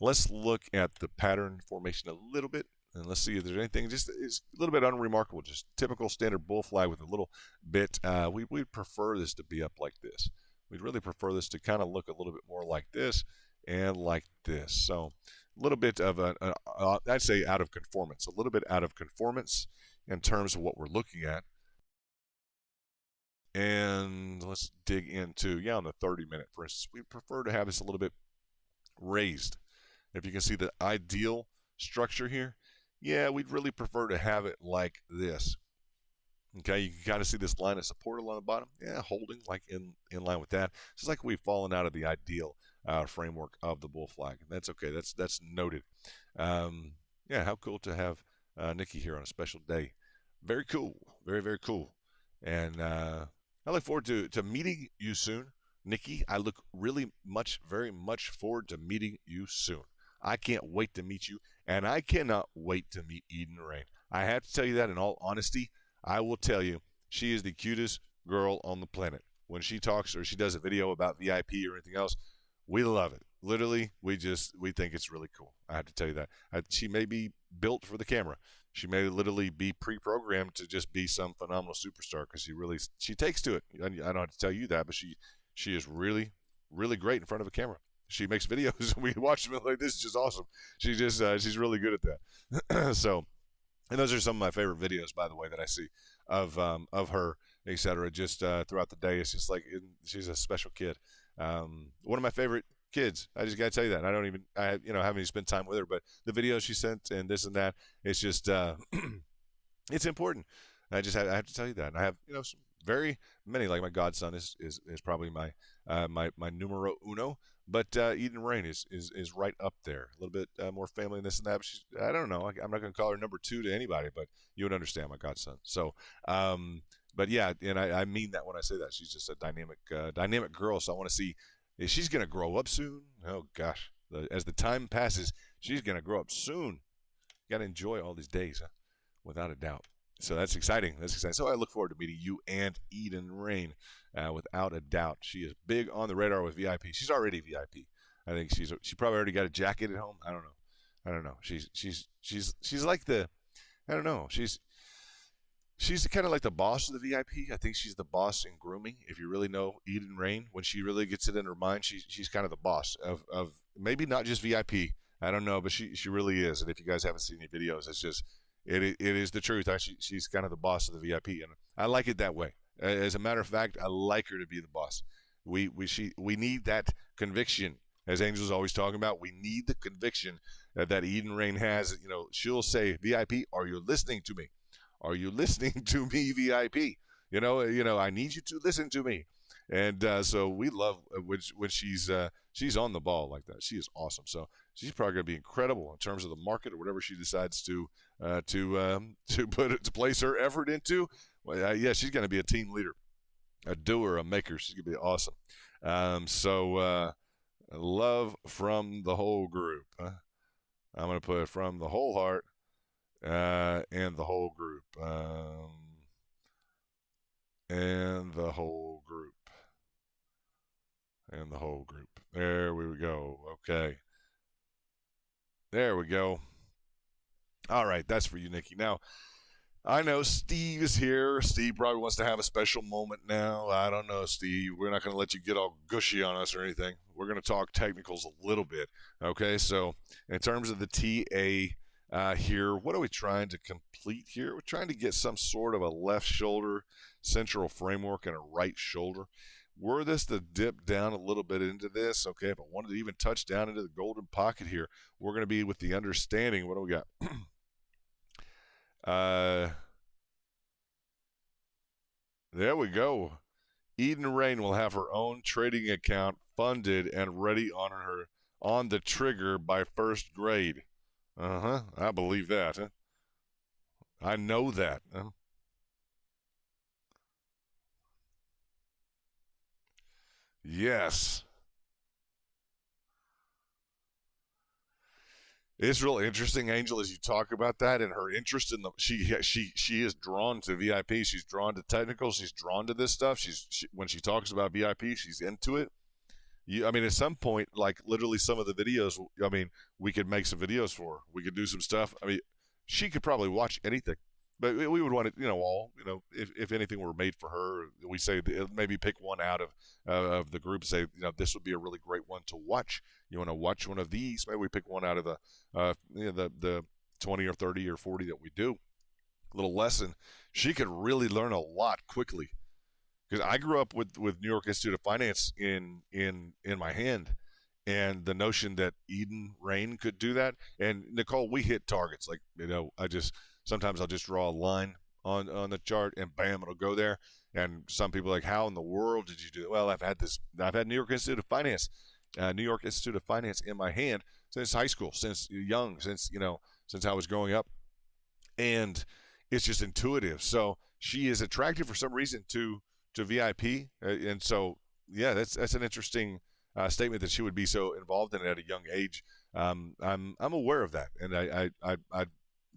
let's look at the pattern formation a little bit, and let's see if there's anything just is a little bit unremarkable, just typical standard bull flag with a little bit. We'd prefer this to be up like this. We'd really prefer this to kind of look a little bit more like this and like this. So a little bit of I'd say out of conformance, a little bit out of conformance in terms of what we're looking at. And let's dig into, on the 30-minute, for instance, we prefer to have this a little bit raised. If you can see the ideal structure here, we'd really prefer to have it like this. Okay, you can kind of see this line of support along the bottom. Holding like in line with that. It's like we've fallen out of the ideal framework of the bull flag. That's okay. That's noted. How cool to have Nikki here on a special day. Very cool. Very, very cool. And I look forward to meeting you soon. Nikki, I look very much forward to meeting you soon. I can't wait to meet you, and I cannot wait to meet Eden Rain. I have to tell you that in all honesty. I will tell you, she is the cutest girl on the planet. When she talks or she does a video about VIP or anything else, we love it. Literally, we think it's really cool. I have to tell you that. She may be built for the camera. She may literally be pre-programmed to just be some phenomenal superstar because she takes to it. I don't have to tell you that, but she is really, really great in front of a camera. She makes videos and we watch them like this is just awesome. She's really good at that. So, and those are some of my favorite videos, by the way, that I see of her, etc. Just throughout the day. It's just like she's a special kid. One of my favorite kids. I just gotta tell you that. I haven't even spent time with her, but the videos she sent and this and that, it's just it's important. I have to tell you that. And I have some very many, like my godson is probably my numero uno, but Eden Rain is right up there. A little bit more family and this and that. But I don't know. I'm not going to call her number 2 to anybody, but you would understand, my godson. So, but yeah, and I mean that when I say that. She's just a dynamic girl. So I want to see if she's going to grow up soon. Oh gosh, as the time passes, she's going to grow up soon. You got to enjoy all these days, without a doubt. So that's exciting. So I look forward to meeting you and Eden Rain, without a doubt. She is big on the radar with VIP. She's already VIP. I think she probably already got a jacket at home. I don't know. She's like the, I don't know. She's kind of like the boss of the VIP. I think she's the boss in grooming. If you really know Eden Rain, when she really gets it in her mind, she's kind of the boss of maybe not just VIP. I don't know, but she really is. And if you guys haven't seen any videos, it's just. It is the truth. She's kind of the boss of the VIP, and I like it that way. As a matter of fact, I like her to be the boss. We need that conviction, as Angel's always talking about. We need the conviction that Eden Rain has. She'll say, VIP, are you listening to me? Are you listening to me, VIP? I need you to listen to me. And so we love when she's on the ball like that. She is awesome. So she's probably going to be incredible in terms of the market or whatever she decides to place her effort into. Well, she's going to be a team leader, a doer, a maker. She's going to be awesome. So love from the whole group. I'm going to put from the whole heart and the whole group. And the whole group. And the whole group. There we go. Okay. There we go. All right, that's for you, Nikki. Now, I know Steve is here. Steve probably wants to have a special moment now. I don't know, Steve. We're not going to let you get all gushy on us or anything. We're going to talk technicals a little bit. Okay, so in terms of the TA here, what are we trying to complete here? We're trying to get some sort of a left shoulder central framework and a right shoulder. were this to dip down a little bit into this, okay, if I wanted to even touch down into the golden pocket here, we're going to be with the understanding. What do we got? There we go. Eden Rain will have her own trading account funded and ready on the trigger by first grade. I believe that. Huh? I know that. Huh? Yes. It's real interesting, Angel, as you talk about that and her interest in the she is drawn to VIP. She's drawn to technical. She's drawn to this stuff. When she talks about VIP, she's into it. I mean, at some point, like literally some of the videos. I mean, we could make some videos for her. We could do some stuff. I mean, she could probably watch anything, but we would want it, if anything were made for her, we say maybe pick one out of the group. Say, this would be a really great one to watch. You want to watch one of these? Maybe we pick one out of the 20 or 30 or 40 that we do. Little lesson. She could really learn a lot quickly because I grew up with New York Institute of Finance in my hand, and the notion that Eden Rain could do that. And Nicole, we hit targets. Like, sometimes I'll just draw a line on the chart and bam, it'll go there. And some people are like, how in the world did you do it? Well, I've had New York Institute of Finance in my hand since high school, since I was growing up, and it's just intuitive. So she is attracted for some reason to VIP, and so yeah, that's an interesting statement that she would be so involved in it at a young age. I'm aware of that, and I'd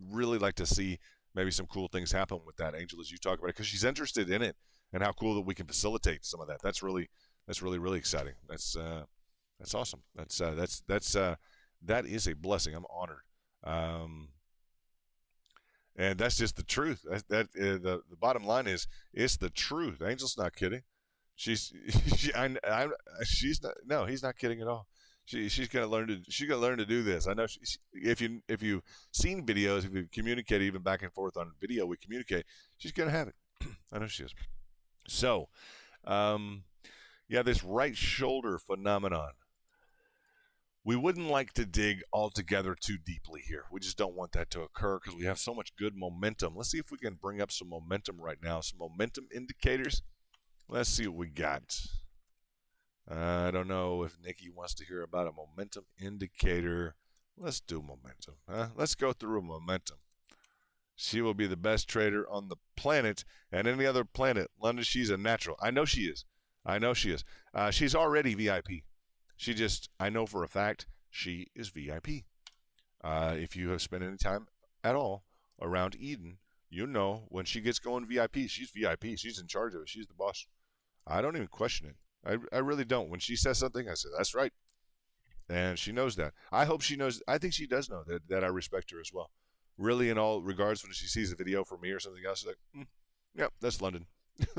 really like to see maybe some cool things happen with that, Angel, as you talk about it, because she's interested in it, and how cool that we can facilitate some of that. That's really really exciting. That's awesome. That is a blessing. I'm honored. And that's just the truth. The bottom line is it's the truth. Angel's not kidding. She's not. No, he's not kidding at all. She's gonna learn to do this. I know. If you've seen videos, if you communicate even back and forth on video, we communicate. She's gonna have it. I know she is. So, this right shoulder phenomenon. We wouldn't like to dig altogether too deeply here. We just don't want that to occur because we have so much good momentum. Let's see if we can bring up some momentum right now. Some momentum indicators. Let's see what we got. I don't know if Nikki wants to hear about a momentum indicator. Let's do momentum. Let's go through a momentum. She will be the best trader on the planet and any other planet. London, she's a natural. I know she is. She's already VIP. I know for a fact she is VIP. If you have spent any time at all around Eden, when she gets going VIP, she's VIP. She's in charge of it. She's the boss. I don't even question it. I really don't. When she says something, I say, that's right. And she knows that. I hope she knows. I think she does know that I respect her as well. Really, in all regards, when she sees a video from me or something else, she's like, yep, that's London.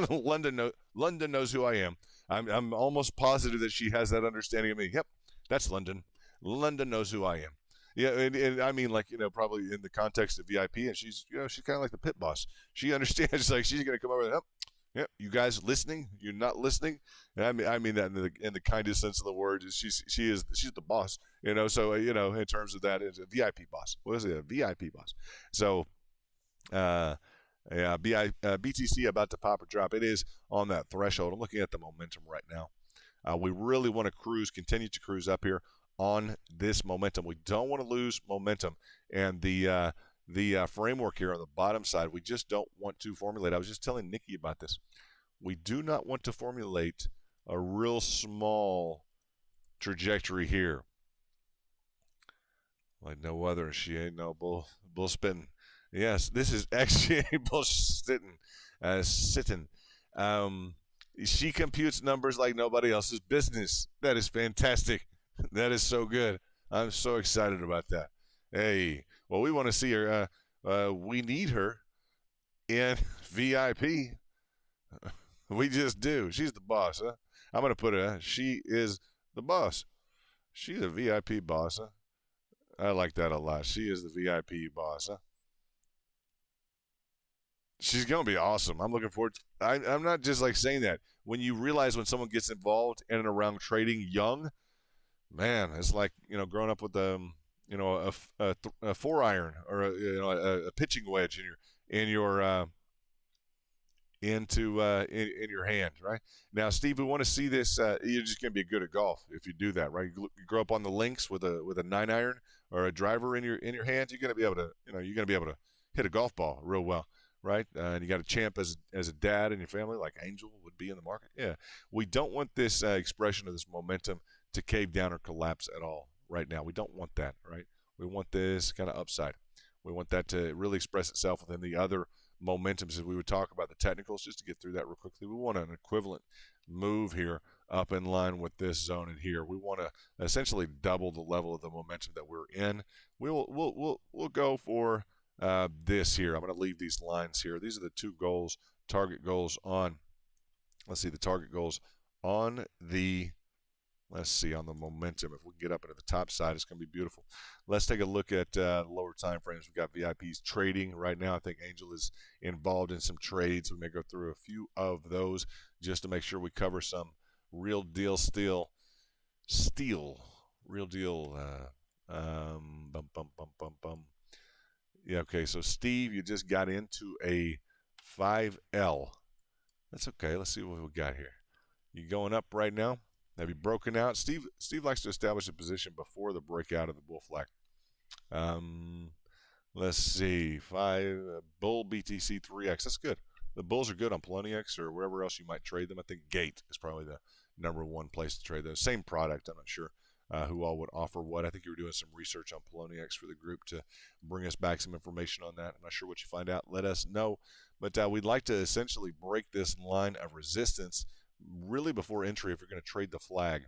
London knows who I am. I'm almost positive that she has that understanding of me. Yep, that's London. London knows who I am. Yeah, and I mean, probably in the context of VIP, and she's kind of like the pit boss. She understands, like, she's going to come over and, yeah, you guys listening? You're not listening. And I mean that in the kindest sense of the word. She's the boss. So in terms of that, it's a VIP boss. What is it? A VIP boss. So, BTC about to pop or drop. It is on that threshold. I'm looking at the momentum right now. We really want to continue to cruise up here on this momentum. We don't want to lose momentum. And the framework here on the bottom side, we just don't want to formulate. I was just telling Nikki about this. We do not want to formulate a real small trajectory here. Like no other. She ain't no bull spitting. Yes, this is actually bull sitting. She computes numbers like nobody else's business. That is fantastic. That is so good. I'm so excited about that. Hey, well, we want to see her. We need her in VIP. We just do. She's the boss, huh? I'm going to put it. She is the boss. She's a VIP boss, huh? I like that a lot. She is the VIP boss, huh? She's going to be awesome. I'm looking forward to I'm not just like saying that. When you realize when someone gets involved in and around trading young, man, it's like, growing up with a 4 iron or a pitching wedge in your in your hand, right? Now, Steve, we want to see this. You're just going to be good at golf if you do that, right? You grow up on the links with a 9 iron or a driver in your hands. You're going to be able to, you're going to be able to hit a golf ball real well, right? And you got a champ as a dad in your family, like Angel would be in the market. Yeah, we don't want this expression of this momentum to cave down or collapse at all right now. We don't want that, right? We want this kind of upside. We want that to really express itself within the other momentums as we would talk about the technicals, just to get through that real quickly. We want an equivalent move here up in line with this zone in here. We want to essentially double the level of the momentum that we're in. We'll go for this here. I'm going to leave these lines here. These are the two goals, target goals on, let's see, the target goals on the, let's see, on the momentum. If we can get up into the top side, it's going to be beautiful. Let's take a look at lower time frames. We've got VIPs trading right now. I think Angel is involved in some trades. We may go through a few of those just to make sure we cover some real deal real deal. Yeah, okay, so Steve, you just got into a 5L. That's okay. Let's see what we got here. You going up right now? Have you broken out? Steve likes to establish a position before the breakout of the bull flag. Let's see. Bull BTC 3X. That's good. The bulls are good on Poloniex or wherever else you might trade them. I think Gate is probably the #1 place to trade those. Same product. I'm not sure who all would offer what. I think you were doing some research on Poloniex for the group to bring us back some information on that. I'm not sure what you find out. Let us know. But we'd like to essentially break this line of resistance really before entry if you're going to trade the flag.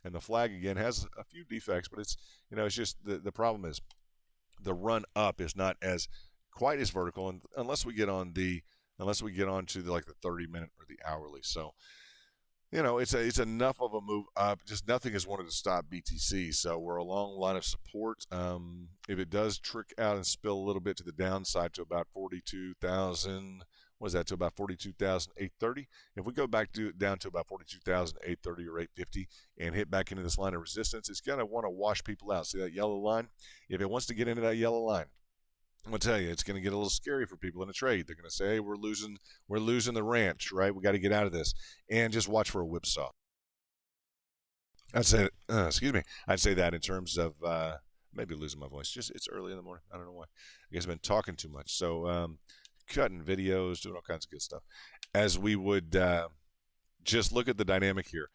And the flag, again, has a few defects, but it's just the problem is the run up is not as quite as vertical, and unless we get on to like the 30-minute or the hourly. So it's enough of a move up. Just nothing has wanted to stop BTC. So we're a long line of support. If it does trick out and spill a little bit to the downside to about 42,000, what is that, to about 42,830? If we go back down to about 42,830 or 850 and hit back into this line of resistance, it's going to want to wash people out. See that yellow line? If it wants to get into that yellow line, I'm gonna tell you, it's gonna get a little scary for people in a trade. They're gonna say, "Hey, we're losing the ranch, right? We got to get out of this," and just watch for a whipsaw. I'd say, excuse me, I'd say that in terms of maybe losing my voice. Just it's early in the morning. I don't know why. I guess I've been talking too much. So cutting videos, doing all kinds of good stuff. As we would just look at the dynamic here.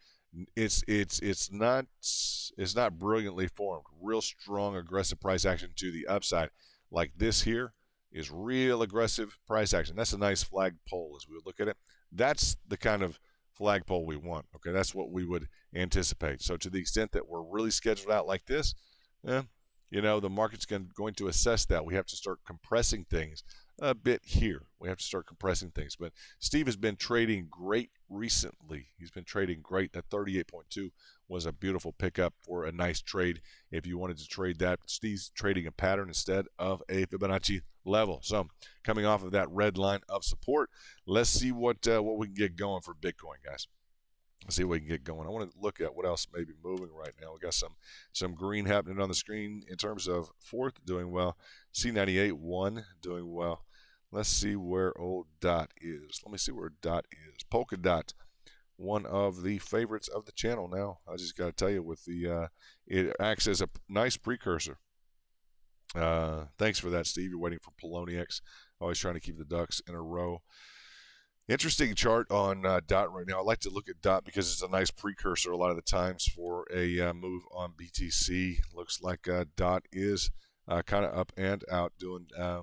It's not brilliantly formed. Real strong, aggressive price action to the upside. Like this here is real aggressive price action. That's a nice flagpole as we would look at it. That's the kind of flagpole we want. Okay, that's what we would anticipate. So to the extent that we're really scheduled out like this, the market's going to assess that. We have to start compressing things a bit here. We have to start compressing things. But Steve has been trading great recently. He's been trading great. That 38.2 was a beautiful pickup for a nice trade. If you wanted to trade that, Steve's trading a pattern instead of a Fibonacci level. So coming off of that red line of support, let's see what we can get going for Bitcoin, guys. Let's see what we can get going. I want to look at what else may be moving right now. We got some green happening on the screen in terms of fourth doing well. C98 doing well. Let's see where old Dot is. Let me see where Dot is. Polka Dot, one of the favorites of the channel now. I just got to tell you, with the it acts as a nice precursor. Thanks for that, Steve. You're waiting for Poloniex. Always trying to keep the ducks in a row. Interesting chart on Dot right now. I like to look at Dot because it's a nice precursor a lot of the times for a move on BTC. Looks like Dot is kind of up and out, doing a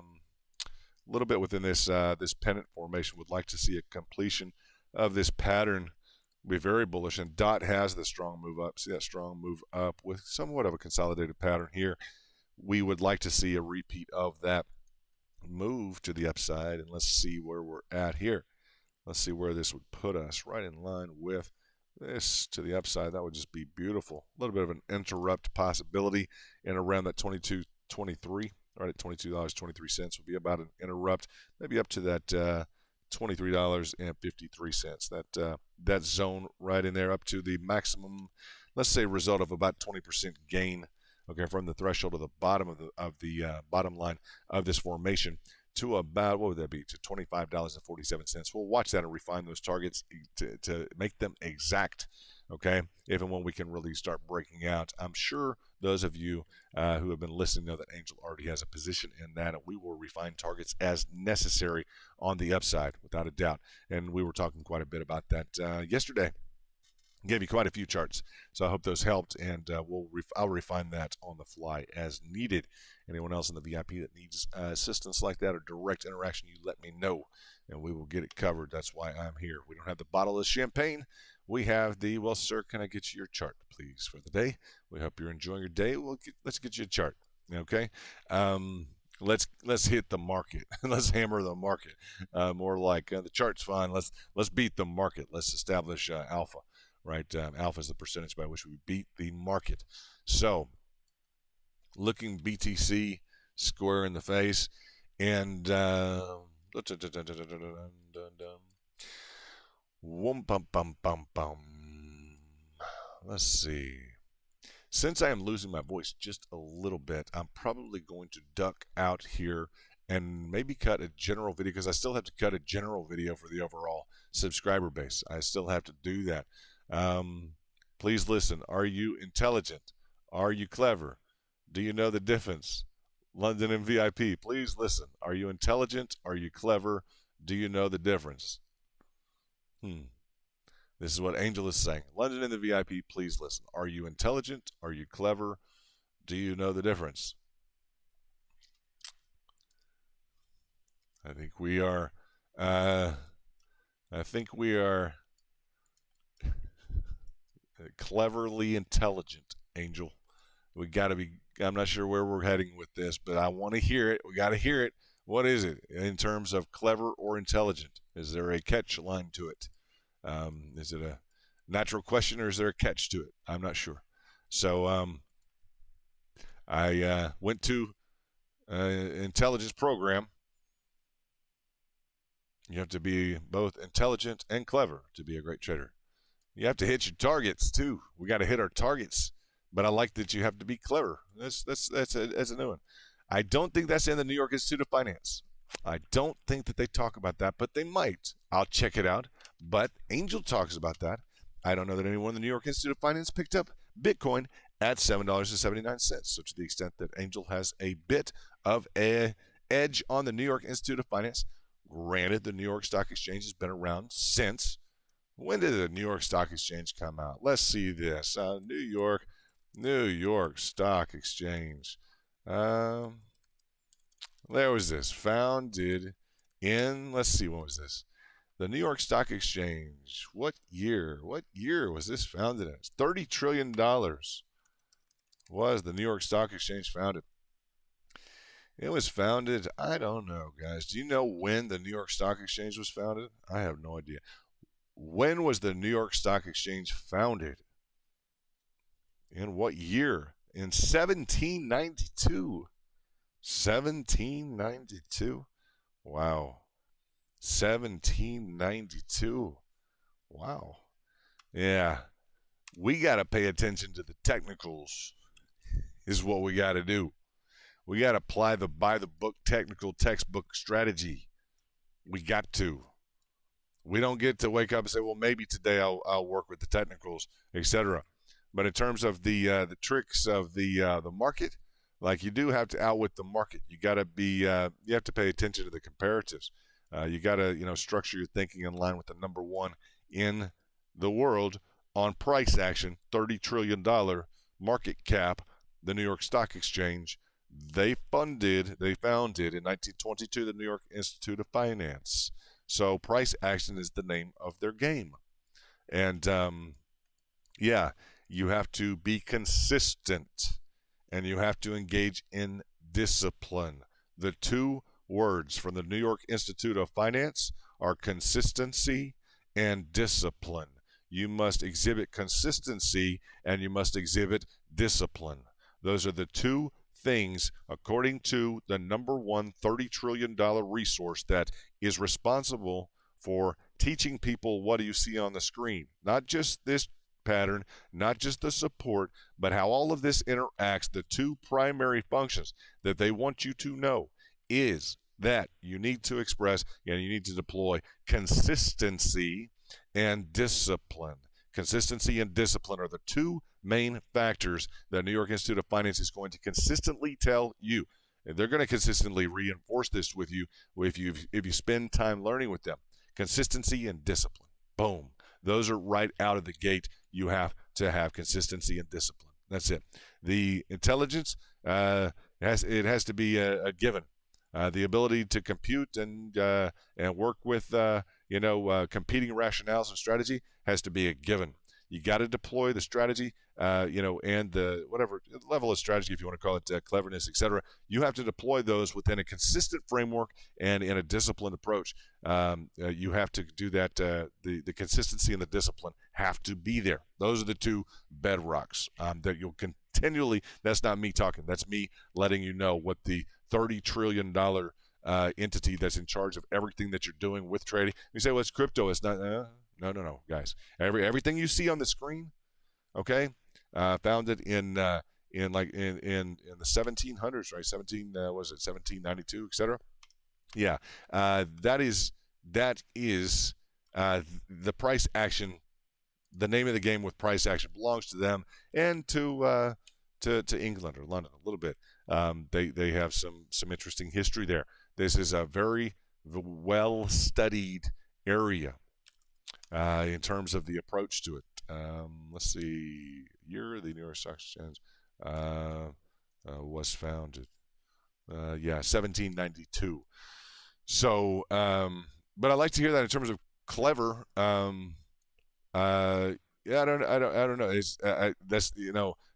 little bit within this this pennant formation. Would like to see a completion of this pattern. Be very bullish, and Dot has the strong move up. See that strong move up with somewhat of a consolidated pattern here. We would like to see a repeat of that move to the upside, and let's see where we're at here. Let's see where this would put us, right in line with this to the upside. That would just be beautiful. A little bit of an interrupt possibility in around that 22.23 right at $22.23 will be about an interrupt, maybe up to that $23.53. That zone right in there, up to the maximum, let's say, result of about 20% gain. Okay, from the threshold of the bottom of the bottom line of this formation to about, what would that be, to $25.47. We'll watch that and refine those targets to make them exact, okay, if and when we can really start breaking out. I'm sure those of you who have been listening know that Angel already has a position in that, and we will refine targets as necessary on the upside, without a doubt. And we were talking quite a bit about that yesterday. Gave you quite a few charts, so I hope those helped, and I'll refine that on the fly as needed. Anyone else in the VIP that needs assistance like that or direct interaction, you let me know, and we will get it covered. That's why I'm here. We don't have the bottle of champagne. We have the, well, sir, can I get you your chart, please, for the day? We hope you're enjoying your day. Let's get you a chart, okay? Let's hit the market. Let's hammer the market. More like the chart's fine. Let's beat the market. Let's establish alpha. Right, alpha is the percentage by which we beat the market. So, looking BTC square in the face, and let's see. Since I am losing my voice just a little bit, I'm probably going to duck out here and maybe cut a general video, because I still have to cut a general video for the overall subscriber base. I still have to do that. Please listen. Are you intelligent? Are you clever? Do you know the difference? London and VIP, please listen. Are you intelligent? Are you clever? Do you know the difference? This is what Angel is saying. London and the VIP, please listen. Are you intelligent? Are you clever? Do you know the difference? I think we are cleverly intelligent, Angel. We got to be, I'm not sure where we're heading with this, but I want to hear it. We got to hear it. What is it in terms of clever or intelligent? Is there a catch line to it? Is it a natural question, or is there a catch to it? I'm not sure. So I went to intelligence program. You have to be both intelligent and clever to be a great trader. You have to hit your targets too. We got to hit our targets, but I like that you have to be clever. That's a new one. I don't think that's in the New York Institute of Finance. I don't think that they talk about that, but they might. I'll check it out. But Angel talks about that. I don't know that anyone in the New York Institute of Finance picked up Bitcoin at $7.79. So to the extent that Angel has a bit of an edge on the New York Institute of Finance, granted, the New York Stock Exchange has been around since. When did the New York Stock Exchange come out? Let's see this. New York Stock Exchange. There was this. Founded in, let's see, when was this? The New York Stock Exchange. What year? What year was this founded in? It's $30 trillion was the New York Stock Exchange founded. It was founded, I don't know, guys. Do you know when the New York Stock Exchange was founded? I have no idea. When was the New York Stock Exchange founded? In what year? In 1792. 1792. Wow. 1792. Wow. Yeah. We got to pay attention to the technicals, is what we got to do. We got to apply the by-the-book technical textbook strategy. We got to. We don't get to wake up and say, well, maybe today I'll work with the technicals, etc. But in terms of the tricks of the market, like, you do have to outwit the market. You got to be you have to pay attention to the comparatives. You got to structure your thinking in line with the number one in the world on price action, $30 trillion market cap, the New York Stock Exchange. They founded in 1922 the New York Institute of Finance. So price action is the name of their game. And yeah, you have to be consistent, and you have to engage in discipline. The two words from the New York Institute of Finance are consistency and discipline. You must exhibit consistency, and you must exhibit discipline. Those are the two things, according to the number one $30 trillion resource that is responsible for teaching people what do you see on the screen. Not just this pattern, not just the support, but how all of this interacts. The two primary functions that they want you to know is that you need to express and you need to deploy consistency and discipline. Consistency and discipline are the two main factors that New York Institute of Finance is going to consistently tell you. And they're going to consistently reinforce this with you if you spend time learning with them. Consistency and discipline. Boom. Those are right out of the gate. You have to have consistency and discipline. That's it. The intelligence has to be a given. The ability to compute and work with competing rationales and strategy has to be a given. You got to deploy the strategy, and the whatever level of strategy, if you want to call it cleverness, etc. You have to deploy those within a consistent framework and in a disciplined approach. You have to do that. The consistency and the discipline have to be there. Those are the two bedrocks that you'll continually. That's not me talking. That's me letting you know what the $30 trillion entity that's in charge of everything that you're doing with trading. You say, well, it's crypto. It's not. No, guys. Everything you see on the screen, okay, founded in the 1700s, right? 1792, etc. Yeah, that is the price action. The name of the game with price action belongs to them and to England or London a little bit. They have some interesting history there. This is a very well studied area in terms of the approach to it. Let's see. Year the New York Stock Exchange was founded. 1792. So, but I like to hear that in terms of clever. I don't know. It's that's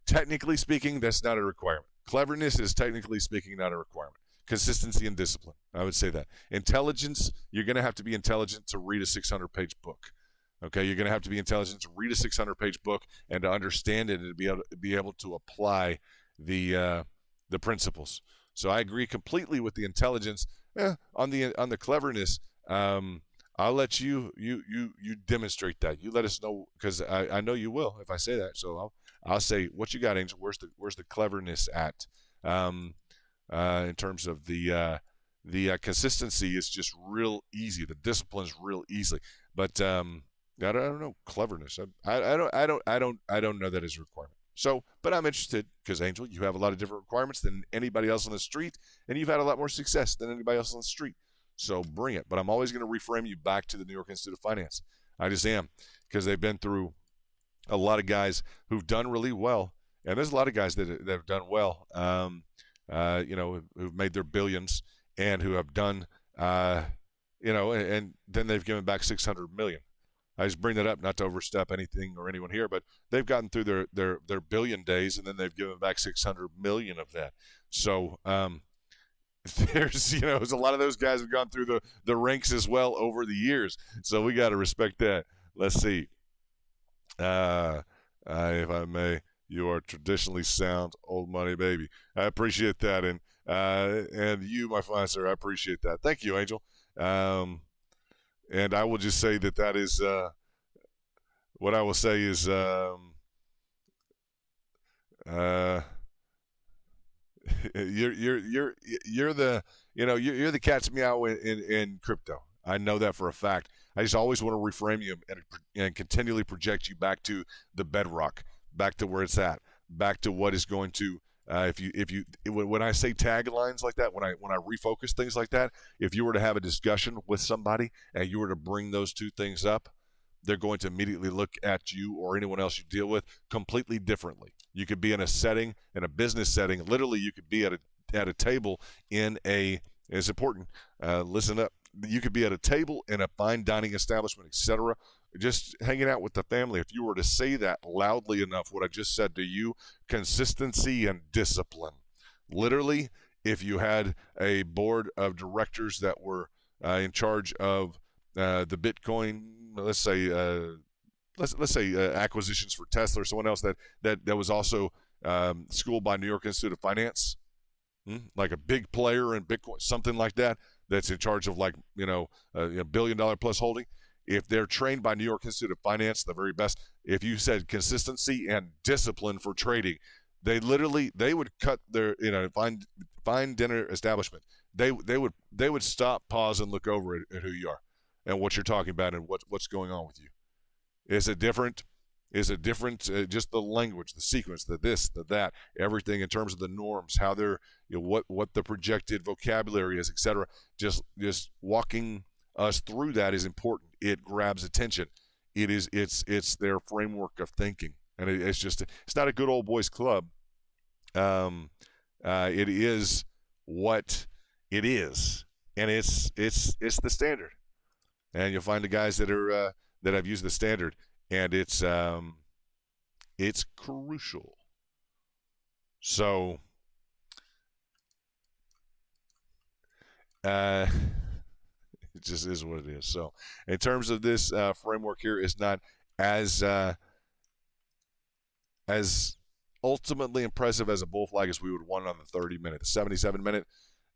technically speaking, that's not a requirement. Cleverness is technically speaking not a requirement. Consistency and discipline, I would say that. Intelligence, you're going to have to be intelligent to read a 600-page book. Okay, you're going to have to be intelligent to read a 600-page book and to understand it and to be able to apply the principles. So I agree completely with the intelligence. On the cleverness, I'll let you demonstrate that. You let us know, because I know you will if I say that. So I'll say, what you got, Angel? Where's the cleverness at? In terms of the consistency, is just real easy. The discipline is real easy, but I don't know cleverness. I don't know that is a requirement. So, but I'm interested because, Angel, you have a lot of different requirements than anybody else on the street, and you've had a lot more success than anybody else on the street. So bring it. But I'm always going to reframe you back to the New York Institute of Finance. I just am, because they've been through a lot of guys who've done really well, and there's a lot of guys that have done well, who've made their billions and who have done, and then they've given back $600 million. I just bring that up not to overstep anything or anyone here, but they've gotten through their billion days, and then they've given back $600 million of that. So there's a lot of those guys have gone through the ranks as well over the years. So we got to respect that. Let's see. If I may, you are traditionally sound, old money baby. I appreciate that, and you, my fine sir, I appreciate that. Thank you, Angel. And I will just say that is what I will say is you're the cat's meow in crypto. I know that for a fact. I just always want to reframe you and continually project you back to the bedrock, back to where it's at, back to what is going to. When I say taglines like that, when I refocus things like that, if you were to have a discussion with somebody and you were to bring those two things up, they're going to immediately look at you or anyone else you deal with completely differently. You could be in a business setting. Literally, you could be at a table it's important. Listen up. You could be at a table in a fine dining establishment, etc., just hanging out with the family. If you were to say that loudly enough, what I just said to you, consistency and discipline. Literally, if you had a board of directors that were in charge of the Bitcoin, let's say acquisitions for Tesla or someone else that was also schooled by New York Institute of Finance, like a big player in Bitcoin, something like that, that's in charge of like $1 billion plus holding. If they're trained by New York Institute of Finance, the very best. If you said consistency and discipline for trading, they would cut their fine dinner establishment. They would stop, pause, and look over at who you are and what you're talking about and what's going on with you. Is it different? Is it different? Just the language, the sequence, the this, the that, everything in terms of the norms, how they're, what the projected vocabulary is, etc. Just walking us through that is important. It grabs attention. It's their framework of thinking, and it's not a good old boys club. It is what it is, and it's the standard. And you'll find the guys that have used the standard, and it's crucial. So it just is what it is. So in terms of this framework here, it's not as ultimately impressive as a bull flag as we would want on the 30-minute. The 77-minute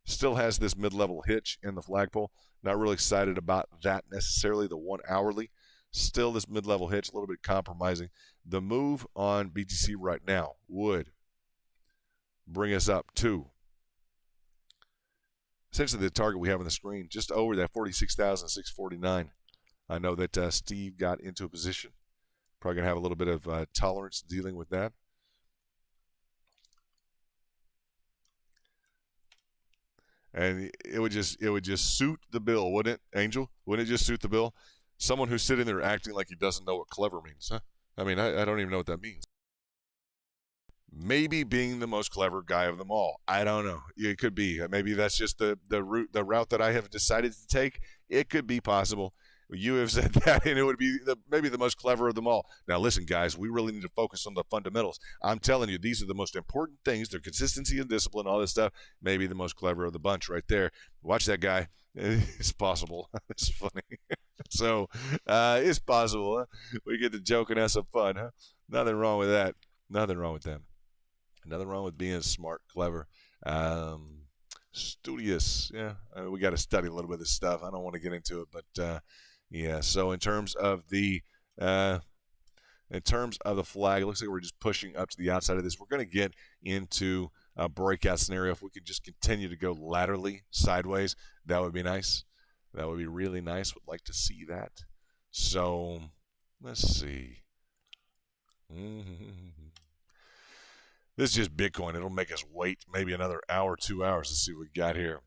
still has this mid-level hitch in the flagpole. Not really excited about that necessarily. The 1 hourly, still this mid-level hitch, a little bit compromising. The move on BTC right now would bring us up to essentially the target we have on the screen, just over that 46,649. I know that Steve got into a position. Probably going to have a little bit of tolerance dealing with that. And it would just suit the bill, wouldn't it, Angel? Wouldn't it just suit the bill? Someone who's sitting there acting like he doesn't know what clever means. Huh? I mean, I don't even know what that means. Maybe being the most clever guy of them all. I don't know. It could be. Maybe that's just the route that I have decided to take. It could be possible. You have said that, and it would be maybe the most clever of them all. Now, listen, guys, we really need to focus on the fundamentals. I'm telling you, these are the most important things. Their consistency and discipline, all this stuff. Maybe the most clever of the bunch right there. Watch that guy. It's possible. It's funny. So, it's possible. Huh? We get to joke and have some fun. Huh? Nothing wrong with that. Nothing wrong with them. Nothing wrong with being smart, clever. Studious. Yeah, we got to study a little bit of this stuff. I don't want to get into it, but yeah. So in terms of the flag, it looks like we're just pushing up to the outside of this. We're going to get into a breakout scenario. If we could just continue to go laterally sideways, that would be nice. That would be really nice. Would like to see that. So let's see. This is just Bitcoin. It'll make us wait maybe another hour, 2 hours to see what we got here.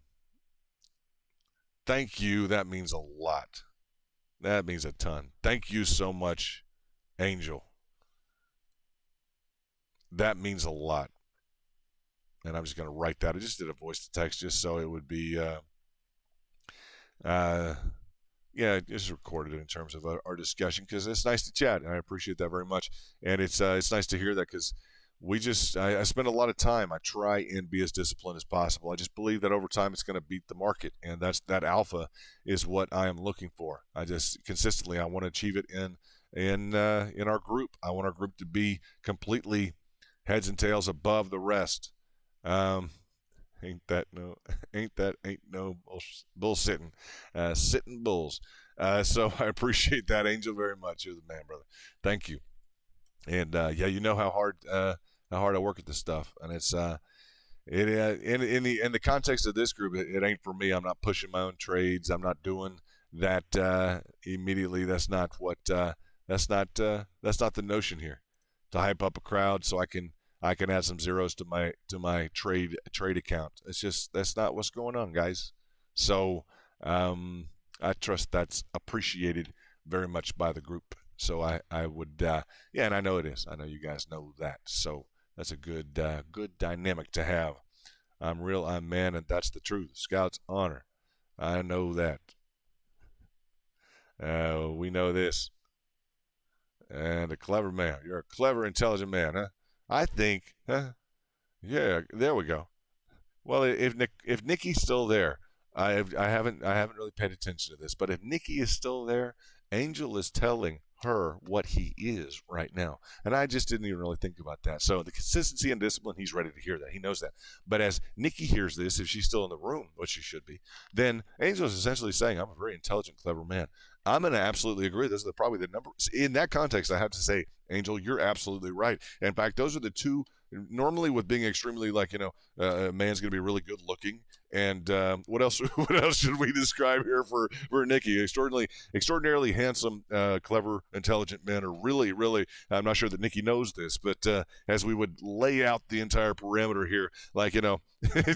Thank you. That means a lot. That means a ton. Thank you so much, Angel. That means a lot. And I'm just going to write that. I just did a voice to text just so it would be, yeah, just recorded it in terms of our discussion because it's nice to chat. And I appreciate that very much. And it's nice to hear that because I spend a lot of time. I try and be as disciplined as possible. I just believe that over time it's going to beat the market, and that alpha is what I am looking for. I just consistently I want to achieve it in our group. I want our group to be completely heads and tails above the rest. Ain't no bullsitting, sitting bulls. So I appreciate that, Angel, very much. You're the man, brother. Thank you. And yeah, you know how hard I work at this stuff, and it's in the context of this group, it ain't for me. I'm not pushing my own trades. I'm not doing that immediately. That's not the notion here. To hype up a crowd so I can add some zeros to my trade account. That's not what's going on, guys. So I trust that's appreciated very much by the group. So I would yeah, and I know it is. I know you guys know that. So that's a good dynamic to have. I'm man, and that's the truth. Scout's honor. I know that. We know this. And a clever man. You're a clever, intelligent man, huh? I think, huh? Yeah, there we go. Well, if Nikki's still there, I haven't really paid attention to this, but if Nikki is still there, Angel is telling her what he is right now. And I just didn't even really think about that. So the consistency and discipline, he's ready to hear that. He knows that. But as Nikki hears this, if she's still in the room, which she should be, then Angel is essentially saying, I'm a very intelligent, clever man. I'm going to absolutely agree. Those are probably the numbers. In that context, I have to say, Angel, you're absolutely right. In fact, those are the two. Normally, with being extremely a man's going to be really good looking, and what else? What else should we describe here for Nikki? Extraordinarily handsome, clever, intelligent men are really, really. I'm not sure that Nikki knows this, but as we would lay out the entire parameter here,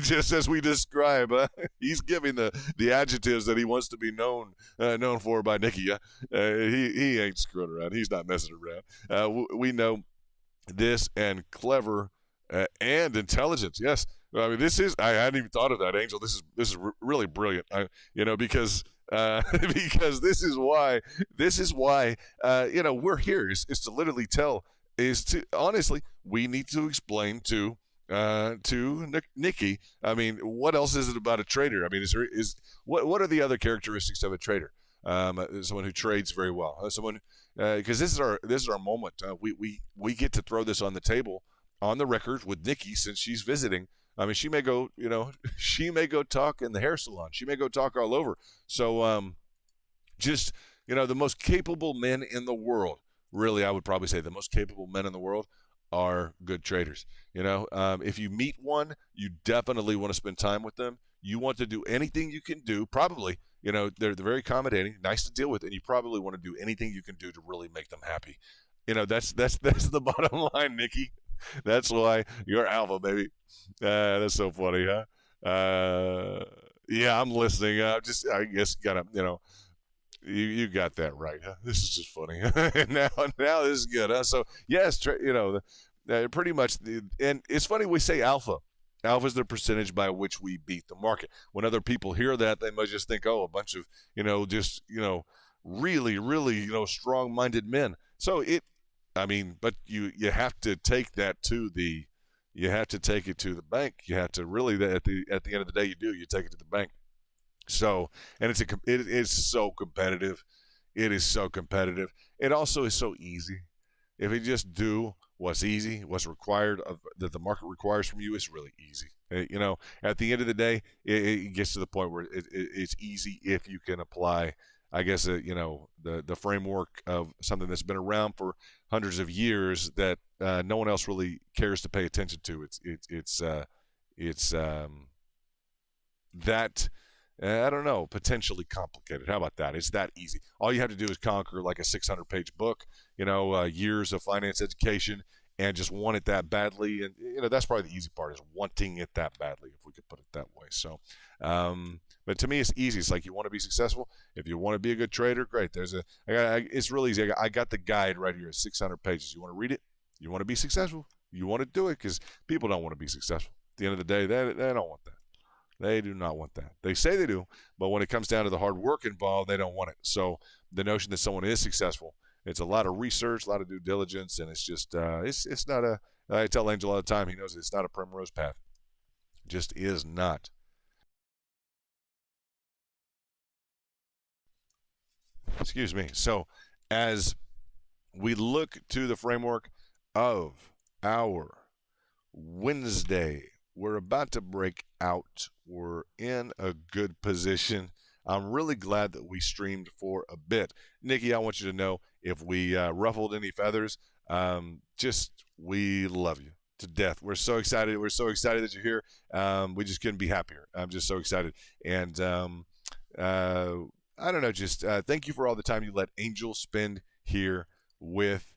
just as we describe, he's giving the adjectives that he wants to be known for by Nikki. He ain't screwing around. He's not messing around. We know this and clever and intelligence. Yes, I mean I hadn't even thought of that, Angel. This is really brilliant. Because because this is why we're here is to literally honestly we need to explain to Nikki. I mean, what else is it about a trader? I mean, what are the other characteristics of a trader? Someone who trades very well. Someone because this is our moment. We get to throw this on the table on the record with Nikki since she's visiting. I mean, she may go talk in the hair salon. She may go talk all over. So just the most capable men in the world. Really, I would probably say the most capable men in the world are good traders. If you meet one, you definitely want to spend time with them. You want to do anything you can do. Probably, they're very accommodating, nice to deal with, and you probably want to do anything you can do to really make them happy. That's the bottom line, Nikki. That's why you're alpha, baby. That's so funny, huh? Yeah, I'm listening. I guess gotta, you got that right, huh? This is just funny. now this is good, huh? So yes, pretty much. And it's funny we say alpha. Alpha is the percentage by which we beat the market. When other people hear that, they might just think, oh, a bunch of really, really strong-minded men. So but you have to take that you have to take it to the bank. You have to really at the end of the day you take it to the bank. So, and it is so competitive. It is so competitive. It also is so easy. If you just do what's easy, what's required that the market requires from you, is really easy. At the end of the day, it gets to the point where it's easy if you can apply, I guess, the framework of something that's been around for hundreds of years that no one else really cares to pay attention to. It's that. I don't know, potentially complicated. How about that? It's that easy. All you have to do is conquer like a 600-page book, years of finance education, and just want it that badly. And, that's probably the easy part is wanting it that badly, if we could put it that way. So, but to me, it's easy. It's like you want to be successful. If you want to be a good trader, great. It's really easy. I got the guide right here, 600 pages. You want to read it? You want to be successful? You want to do it? Because people don't want to be successful. At the end of the day, they don't want that. They do not want that. They say they do, but when it comes down to the hard work involved, they don't want it. So the notion that someone is successful, it's a lot of research, a lot of due diligence, and it's just it's not a. I tell Angel all the time, he knows it's not a primrose path. It just is not. Excuse me. So as we look to the framework of our Wednesday, we're about to break out. We're in a good position. I'm really glad that we streamed for a bit. Nikki, I want you to know if we ruffled any feathers, we love you to death. We're so excited. We're so excited that you're here. We just couldn't be happier. I'm just so excited. And I don't know, thank you for all the time you let Angel spend here with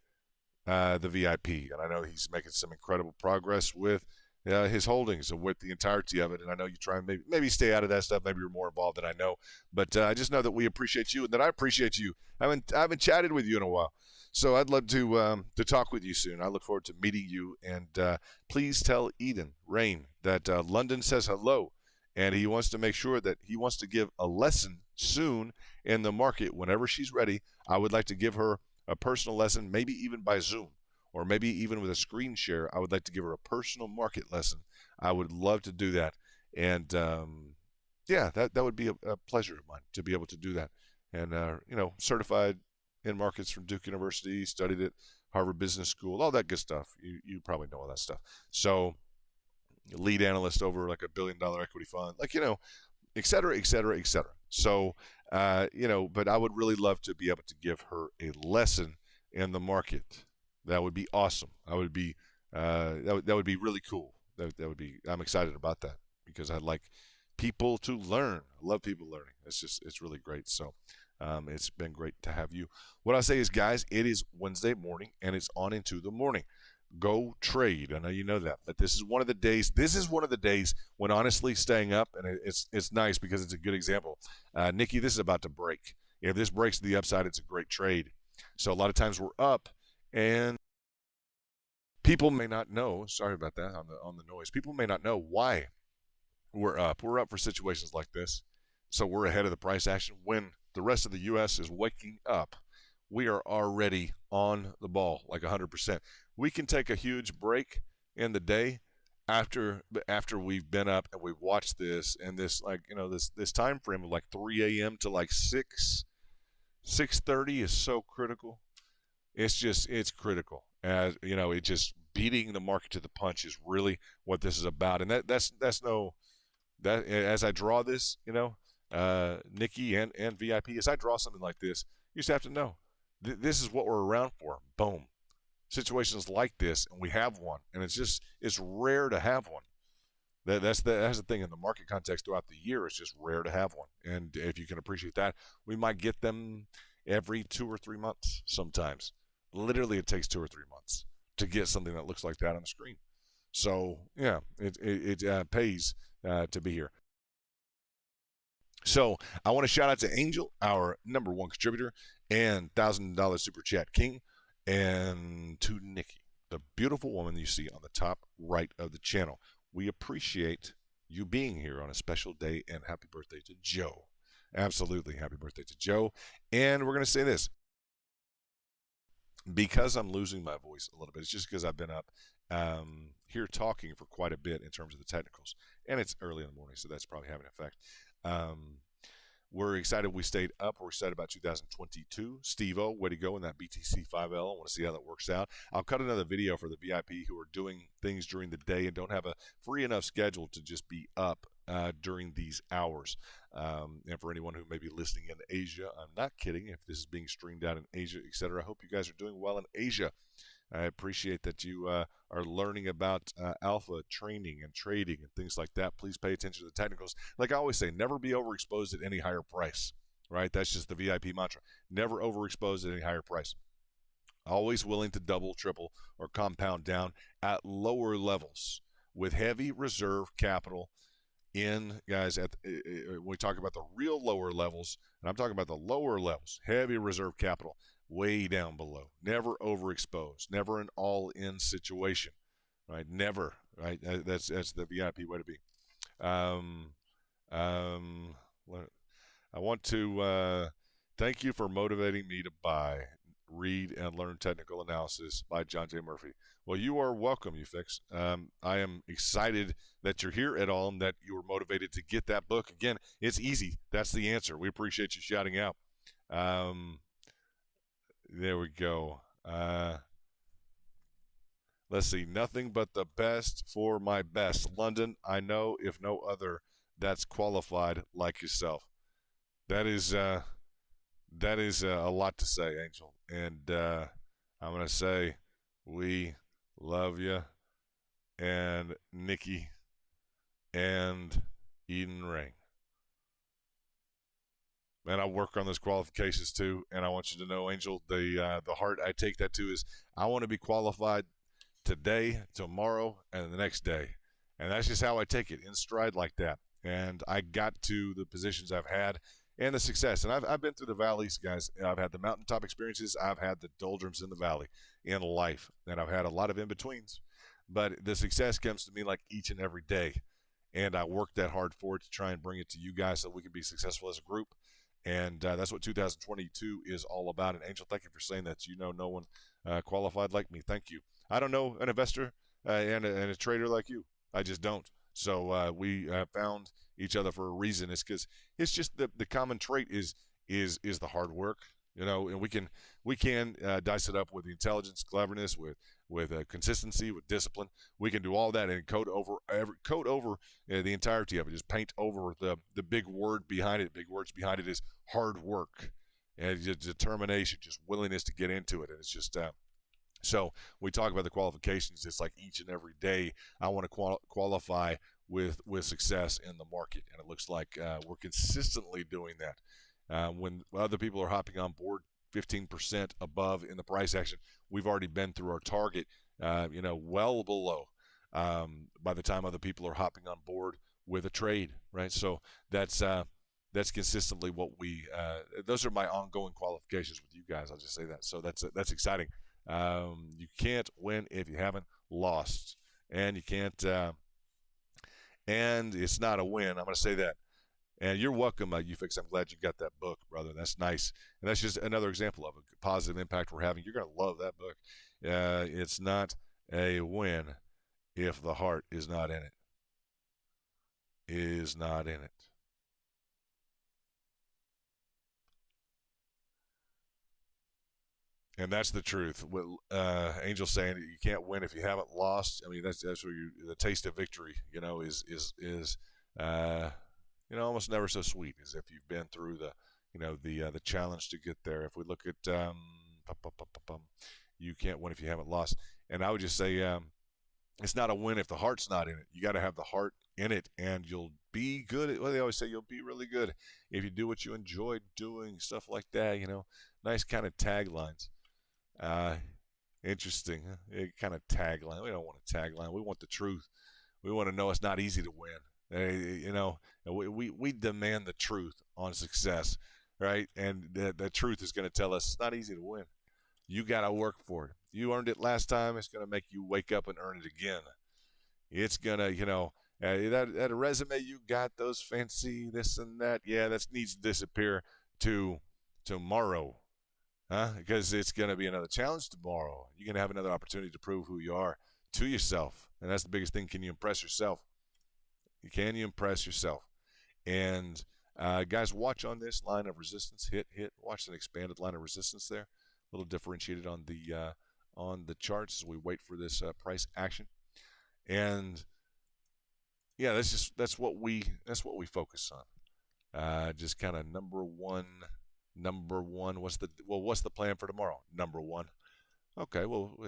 the VIP. And I know he's making some incredible progress with his holdings and with the entirety of it. And I know you try and maybe stay out of that stuff. Maybe you're more involved than I know. But I just know that we appreciate you and that I appreciate you. I haven't chatted with you in a while. So I'd love to talk with you soon. I look forward to meeting you. And please tell Eden Rain that London says hello. And he wants to make sure that he wants to give a lesson soon in the market. Whenever she's ready, I would like to give her a personal lesson, maybe even by Zoom. Or maybe even with a screen share. I would like to give her a personal market lesson. I would love to do that. And, that would be a pleasure of mine to be able to do that. And, certified in markets from Duke University, studied at Harvard Business School, all that good stuff. You probably know all that stuff. So lead analyst over like $1 billion equity fund, like, et cetera, et cetera, et cetera. So, but I would really love to be able to give her a lesson in the market. That would be awesome. That would be really cool. That would be. I'm excited about that because I like people to learn. I love people learning. It's really great. So, it's been great to have you. What I say is, guys, it is Wednesday morning and it's on into the morning. Go trade. I know you know that, but this is one of the days. This is one of the days when honestly staying up, and it's nice because it's a good example. Nikki, this is about to break. If this breaks to the upside, it's a great trade. So a lot of times we're up, and people may not know. Sorry about that on the noise. People may not know why we're up. We're up for situations like this, so we're ahead of the price action when the rest of the U.S. is waking up. We are already on the ball like 100%. We can take a huge break in the day after we've been up and we've watched this, and this, like, this time frame of like 3 a.m. to like 6:30 is so critical. It's critical. As it just beating the market to the punch is really what this is about. And that's no that as I draw this, Nikki and VIP, as I draw something like this, you just have to know this is what we're around for. Boom. Situations like this, and we have one, and it's rare to have one. That's the thing in the market context throughout the year. It's just rare to have one, and if you can appreciate that, we might get them every 2 or 3 months. Sometimes, literally, it takes 2 or 3 months to get something that looks like that on the screen. So yeah, it pays to be here. So I want to shout out to Angel, our #1 contributor and $1,000 super chat king, and to Nikki, the beautiful woman you see on the top right of the channel. We appreciate you being here on a special day, and happy birthday to Joe. Absolutely, happy birthday to Joe. And we're going to say this. Because I'm losing my voice a little bit, it's just because I've been up here talking for quite a bit in terms of the technicals. And it's early in the morning, so that's probably having an effect. We're excited we stayed up. We're excited about 2022. Steve-O, way to go in that BTC 5L. I want to see how that works out. I'll cut another video for the VIP who are doing things during the day and don't have a free enough schedule to just be up during these hours. And for anyone who may be listening in Asia, I'm not kidding. If this is being streamed out in Asia, etc., I hope you guys are doing well in Asia. I appreciate that you are learning about alpha training and trading and things like that. Please pay attention to the technicals. Like I always say, never be overexposed at any higher price, right? That's just the VIP mantra. Never overexposed at any higher price. Always willing to double, triple, or compound down at lower levels with heavy reserve capital in, guys, when we talk about the real lower levels, and I'm talking about the lower levels, heavy reserve capital, way down below, never overexposed, never an all-in situation, right? Never, right? That's the VIP way to be. I want to thank you for motivating me to buy, read, and learn technical analysis by John J. Murphy. Well, you are welcome, you fix. I am excited that you're here at all and that you were motivated to get that book. Again, it's easy. That's the answer. We appreciate you shouting out. There we go. Let's see. Nothing but the best for my best. London, I know if no other that's qualified like yourself. That is a lot to say, Angel. And I'm going to say we love you, and Nikki, and Eden Ring. And I work on those qualifications too. And I want you to know, Angel, the heart I take that to is I want to be qualified today, tomorrow, and the next day. And that's just how I take it, in stride like that. And I got to the positions I've had and the success. And I've been through the valleys, guys. I've had the mountaintop experiences. I've had the doldrums in the valley in life. And I've had a lot of in-betweens. But the success comes to me like each and every day. And I worked that hard for it to try and bring it to you guys so we can be successful as a group. And that's what 2022 is all about. And Angel, thank you for saying that. No one qualified like me. Thank you. I don't know an investor and a trader like you. I just don't. So we found each other for a reason. It's because it's just the common trait is the hard work. And we can dice it up with the intelligence, cleverness, with consistency, with discipline. We can do all that and code over the entirety of it. Just paint over the big word behind it. Big words behind it is hard work and just determination, just willingness to get into it. And it's just so we talk about the qualifications. It's like each and every day I want to qualify with success in the market, and it looks like we're consistently doing that. When other people are hopping on board 15% above in the price action, we've already been through our target, well below by the time other people are hopping on board with a trade, right? So that's consistently what those are my ongoing qualifications with you guys. I'll just say that. So that's exciting. You can't win if you haven't lost, and you can't, and it's not a win. I'm going to say that. And you're welcome, UFix. I'm glad you got that book, brother. That's nice. And that's just another example of a positive impact we're having. You're going to love that book. It's not a win if the heart is not in it. Is not in it. And that's the truth. What Angel's saying, you can't win if you haven't lost. I mean, that's where the taste of victory, is almost never so sweet as if you've been through the challenge to get there. If we look at you can't win if you haven't lost, and I would just say it's not a win if the heart's not in it. You got to have the heart in it, and you'll be good at. Well, they always say you'll be really good if you do what you enjoy doing, stuff like that. Nice kind of taglines. Interesting. Huh? Kind of tagline. We don't want a tagline. We want the truth. We want to know it's not easy to win. We demand the truth on success, right? And the truth is going to tell us it's not easy to win. You got to work for it. You earned it last time. It's going to make you wake up and earn it again. It's going to, that resume you got, those fancy this and that, yeah, that needs to disappear tomorrow. Because it's going to be another challenge tomorrow. You're going to have another opportunity to prove who you are to yourself. And that's the biggest thing. Can you impress yourself? Can you impress yourself? And guys, watch on this line of resistance. Hit. Watch an expanded line of resistance there. A little differentiated on the charts as we wait for this price action. And yeah, that's what we focus on. Just kind of number one. What's the plan for tomorrow? Number one. Okay, well,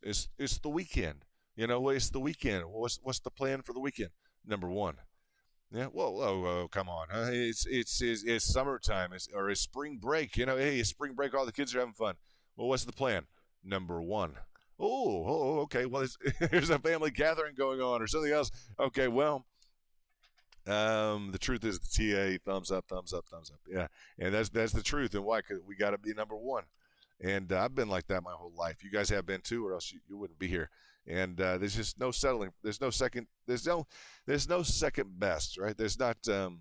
it's the weekend. It's the weekend. What's the plan for the weekend? Number one. Yeah. Well, come on. Huh? It's summertime. It's spring break. Hey, it's spring break. All the kids are having fun. Well, what's the plan? Number one. Oh, okay. Well, there's a family gathering going on or something else. Okay, well. The truth is the TA, thumbs up. Yeah, and that's the truth. And why? Because we got to be number one. And I've been like that my whole life. You guys have been too, or else you wouldn't be here. And there's just no settling. There's no second. There's no second best, right? There's not the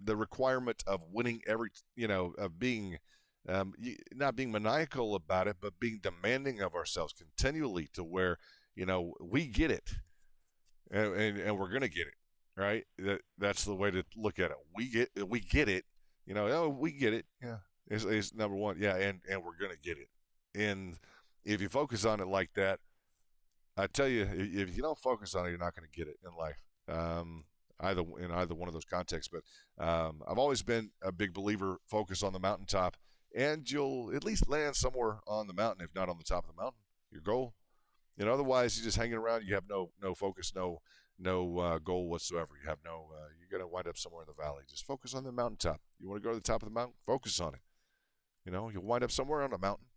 requirement of winning of being not being maniacal about it, but being demanding of ourselves continually to where we get it, and we're gonna get it. Right, that's the way to look at it. We get it. We get it. Yeah, it's number one. Yeah, and we're gonna get it. And if you focus on it like that, I tell you, if you don't focus on it, you're not going to get it in life. Either one of those contexts. But I've always been a big believer. Focus on the mountaintop, and you'll at least land somewhere on the mountain, if not on the top of the mountain. Your goal. Otherwise, you're just hanging around. You have no focus, no goal whatsoever. You have no. You're going to wind up somewhere in the valley. Just focus on the mountaintop. You want to go to the top of the mountain? Focus on it. You'll wind up somewhere on the mountain.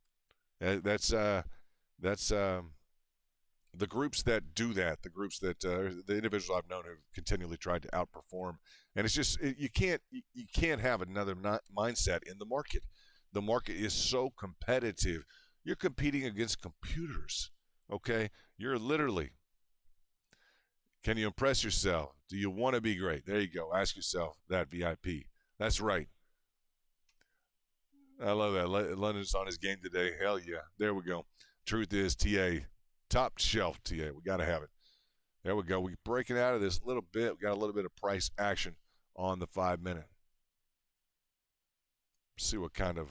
That's the groups that do that. The groups that the individuals I've known have continually tried to outperform. And it's just you can't have another mindset in the market. The market is so competitive. You're competing against computers. Okay, you're literally. Can you impress yourself? Do you want to be great? There you go. Ask yourself that, VIP. That's right. I love that. London's on his game today. Hell yeah. There we go. Truth is, TA, top shelf TA. We got to have it. There we go. We're breaking out of this a little bit. We got a little bit of price action on the 5 minute. See what kind of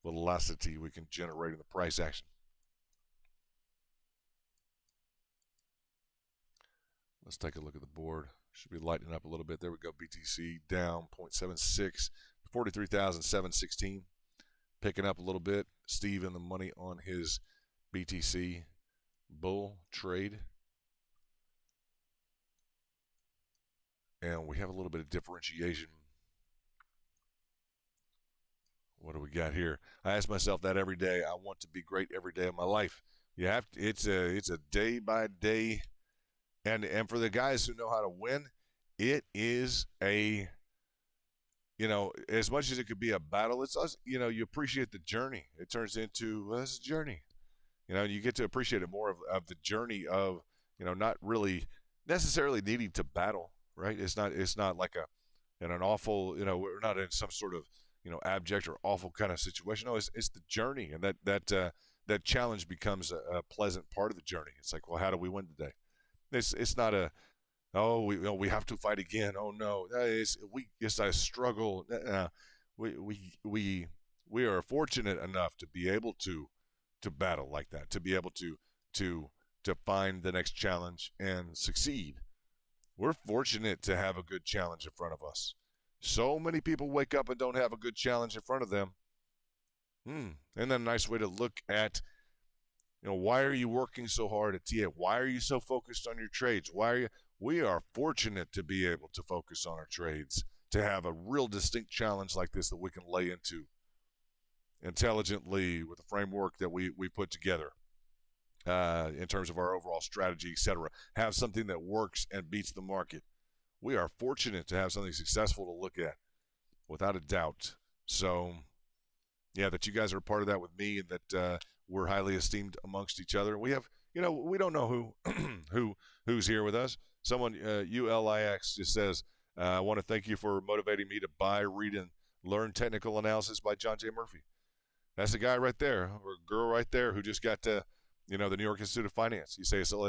velocity we can generate in the price action. Let's take a look at the board. Should be lightening up a little bit. There we go. BTC down 0.76, 43,716. Picking up a little bit. Steve in the money on his BTC bull trade. And we have a little bit of differentiation. What do we got here? I ask myself that every day. I want to be great every day of my life. You have to, it's a day by day, and for the guys who know how to win, it is a, as much as it could be a battle, it's us. You appreciate the journey. It turns into it's a journey. You get to appreciate it more of the journey of not really necessarily needing to battle. Right? It's not like an awful. We're not in some sort of abject or awful kind of situation. No, it's the journey, and that challenge becomes a pleasant part of the journey. It's like, well, how do we win today? It's not a we have to fight again. Oh no, it's a struggle. We are fortunate enough to be able to battle like that, to be able to find the next challenge and succeed. We're fortunate to have a good challenge in front of us. So many people wake up and don't have a good challenge in front of them. And then a nice way to look at, why are you working so hard at TA? Why are you so focused on your trades? We are fortunate to be able to focus on our trades, to have a real distinct challenge like this that we can lay into intelligently with the framework that we put together in terms of our overall strategy, etc. Have something that works and beats the market. We are fortunate to have something successful to look at, without a doubt. So, yeah, that you guys are a part of that with me, and that we're highly esteemed amongst each other. We have, we don't know who's here with us. Someone, ULIX, just says, I want to thank you for motivating me to buy, read, and learn Technical Analysis by John J. Murphy. That's the guy right there, or girl right there, who just got the New York Institute of Finance. You say, so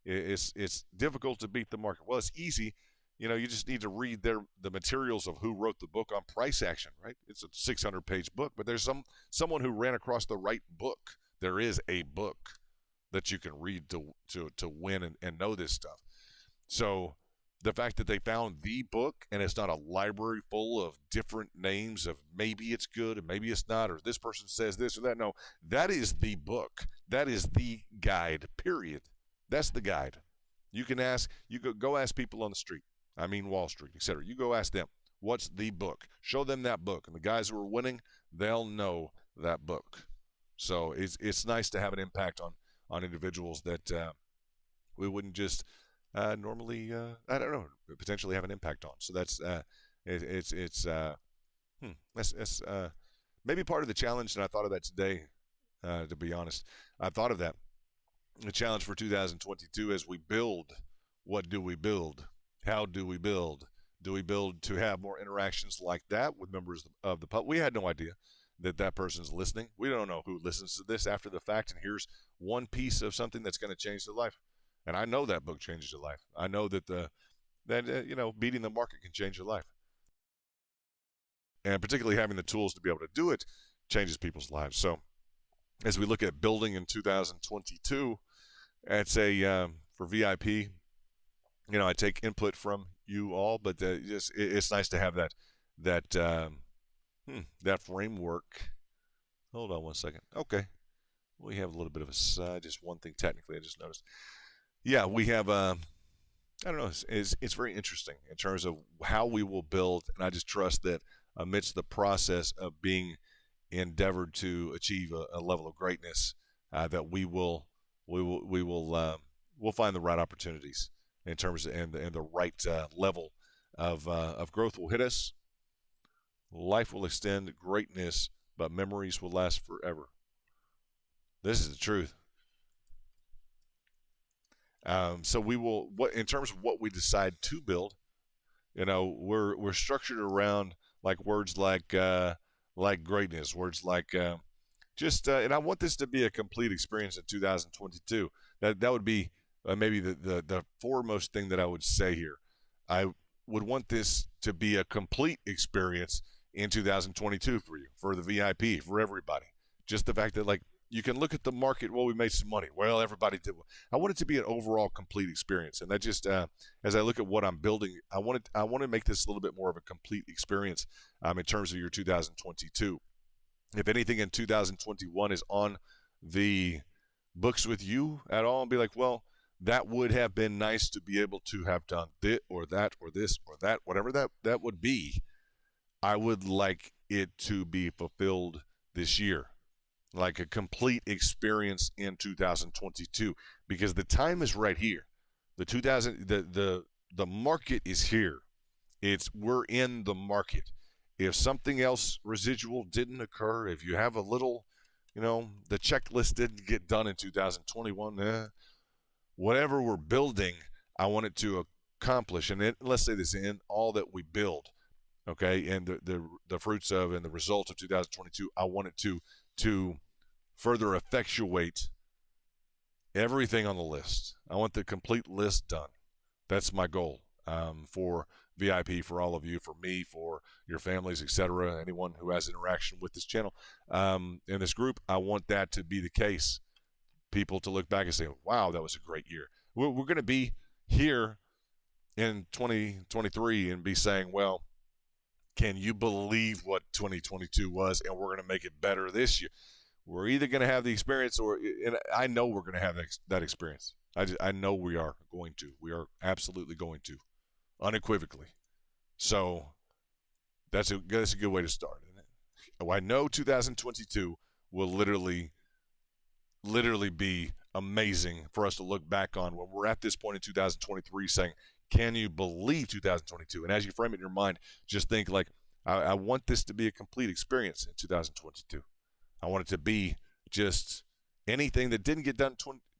it's difficult to beat the market. Well, it's easy. You just need to read the materials of who wrote the book on price action, right? It's a 600-page book, but there's someone who ran across the right book. There is a book that you can read to win and know this stuff. So the fact that they found the book, and it's not a library full of different names of maybe it's good and maybe it's not, or this person says this or that. No, that is the book. That is the guide, period. That's the guide. You can ask, go ask people on the street. I mean, Wall Street, etc. You go ask them, what's the book? Show them that book. And the guys who are winning, they'll know that book. So it's nice to have an impact on individuals that we wouldn't just normally, I don't know, potentially have an impact on. So that's that's maybe part of the challenge, and I thought of that today, to be honest. I thought of that. The challenge for 2022 as we build. What do we build? How do we build? Do we build to have more interactions like that with members of the public? We had no idea that person's listening. We don't know who listens to this after the fact and here's one piece of something that's going to change their life. And I know that book changes your life. I know that beating the market can change your life. And particularly having the tools to be able to do it changes people's lives. So as we look at building in 2022, I'd say for VIP, I take input from you all, but it's nice to have that framework. Hold on one second. Okay, we have a little bit of just one thing technically I just noticed. Yeah, we have. I don't know. It's very interesting in terms of how we will build, and I just trust that amidst the process of being endeavored to achieve a level of greatness, that we'll find the right opportunities in terms of and the right level of growth will hit us. Life will extend, greatness, but memories will last forever. This is the truth. So we will, in terms of what we decide to build, we're structured around like words like greatness, words like and I want this to be a complete experience in 2022. That would be maybe the foremost thing that I would say here. I would want this to be a complete experience in 2022 for you, for the VIP, for everybody. Just the fact that, like, you can look at the market. Well, we made some money. Well, everybody did. I want it to be an overall complete experience, and that just as I look at what I'm building, I want to make this a little bit more of a complete experience in terms of your 2022. If anything in 2021 is on the books with you at all, and be like, well, that would have been nice to be able to have done this or that or this or that, whatever that would be. I would like it to be fulfilled this year, like a complete experience in 2022, because the time is right here. The market is here. We're in the market. If something else residual didn't occur, if you have a little, the checklist didn't get done in 2021, whatever we're building, I want it to accomplish. And let's say this, in all that we build, okay, and the fruits of and the result of 2022, I want it to further effectuate everything on the list. I want the complete list done. That's my goal for VIP, for all of you, for me, for your families, etc. Anyone who has interaction with this channel in this group, I want that to be the case. People to look back and say, wow, that was a great year. We're going to be here in 2023 and be saying, well, can you believe what 2022 was? And we're going to make it better this year. We're either going to have the experience, and I know we're going to have that experience. I know we are going to. We are absolutely going to, unequivocally. So that's a good way to start, isn't it? Oh, I know 2022 will literally be amazing for us to look back on when we're at this point in 2023 saying, can you believe 2022? And as you frame it in your mind, just think like, I want this to be a complete experience in 2022. I want it to be just anything that didn't get done in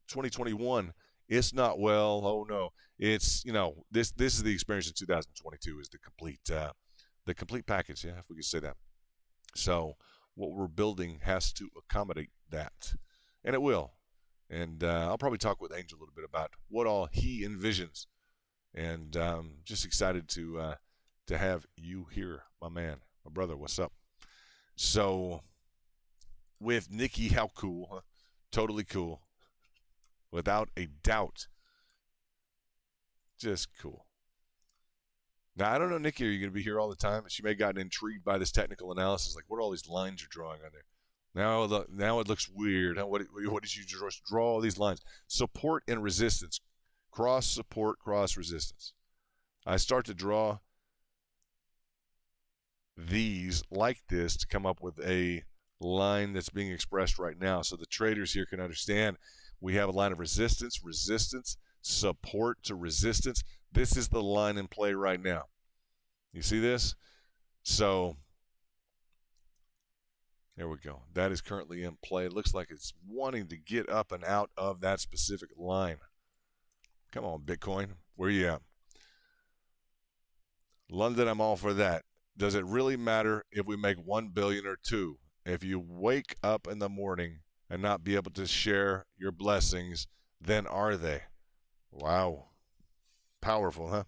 2021. It's not, well, oh no. It's, this is the experience in 2022 is the complete package, yeah, if we could say that. So what we're building has to accommodate that. And it will. And I'll probably talk with Angel a little bit about what all he envisions. And just excited to have you here, my man, my brother. What's up? So with Nikki, how cool, huh? Totally cool. Without a doubt. Just cool. Now, I don't know, Nikki, are you going to be here all the time? She may have gotten intrigued by this technical analysis, like what are all these lines you're drawing on there? Now it looks weird. What did you just draw all these lines? Support and resistance. Cross support, cross resistance. I start to draw these like this to come up with a line that's being expressed right now so the traders here can understand we have a line of resistance, support to resistance. This is the line in play right now. You see this? So there we go. That is currently in play. It looks like it's wanting to get up and out of that specific line. Come on, Bitcoin. Where you at? London, I'm all for that. Does it really matter if we make 1 billion or 2? If you wake up in the morning and not be able to share your blessings, then are they? Wow. Powerful, huh?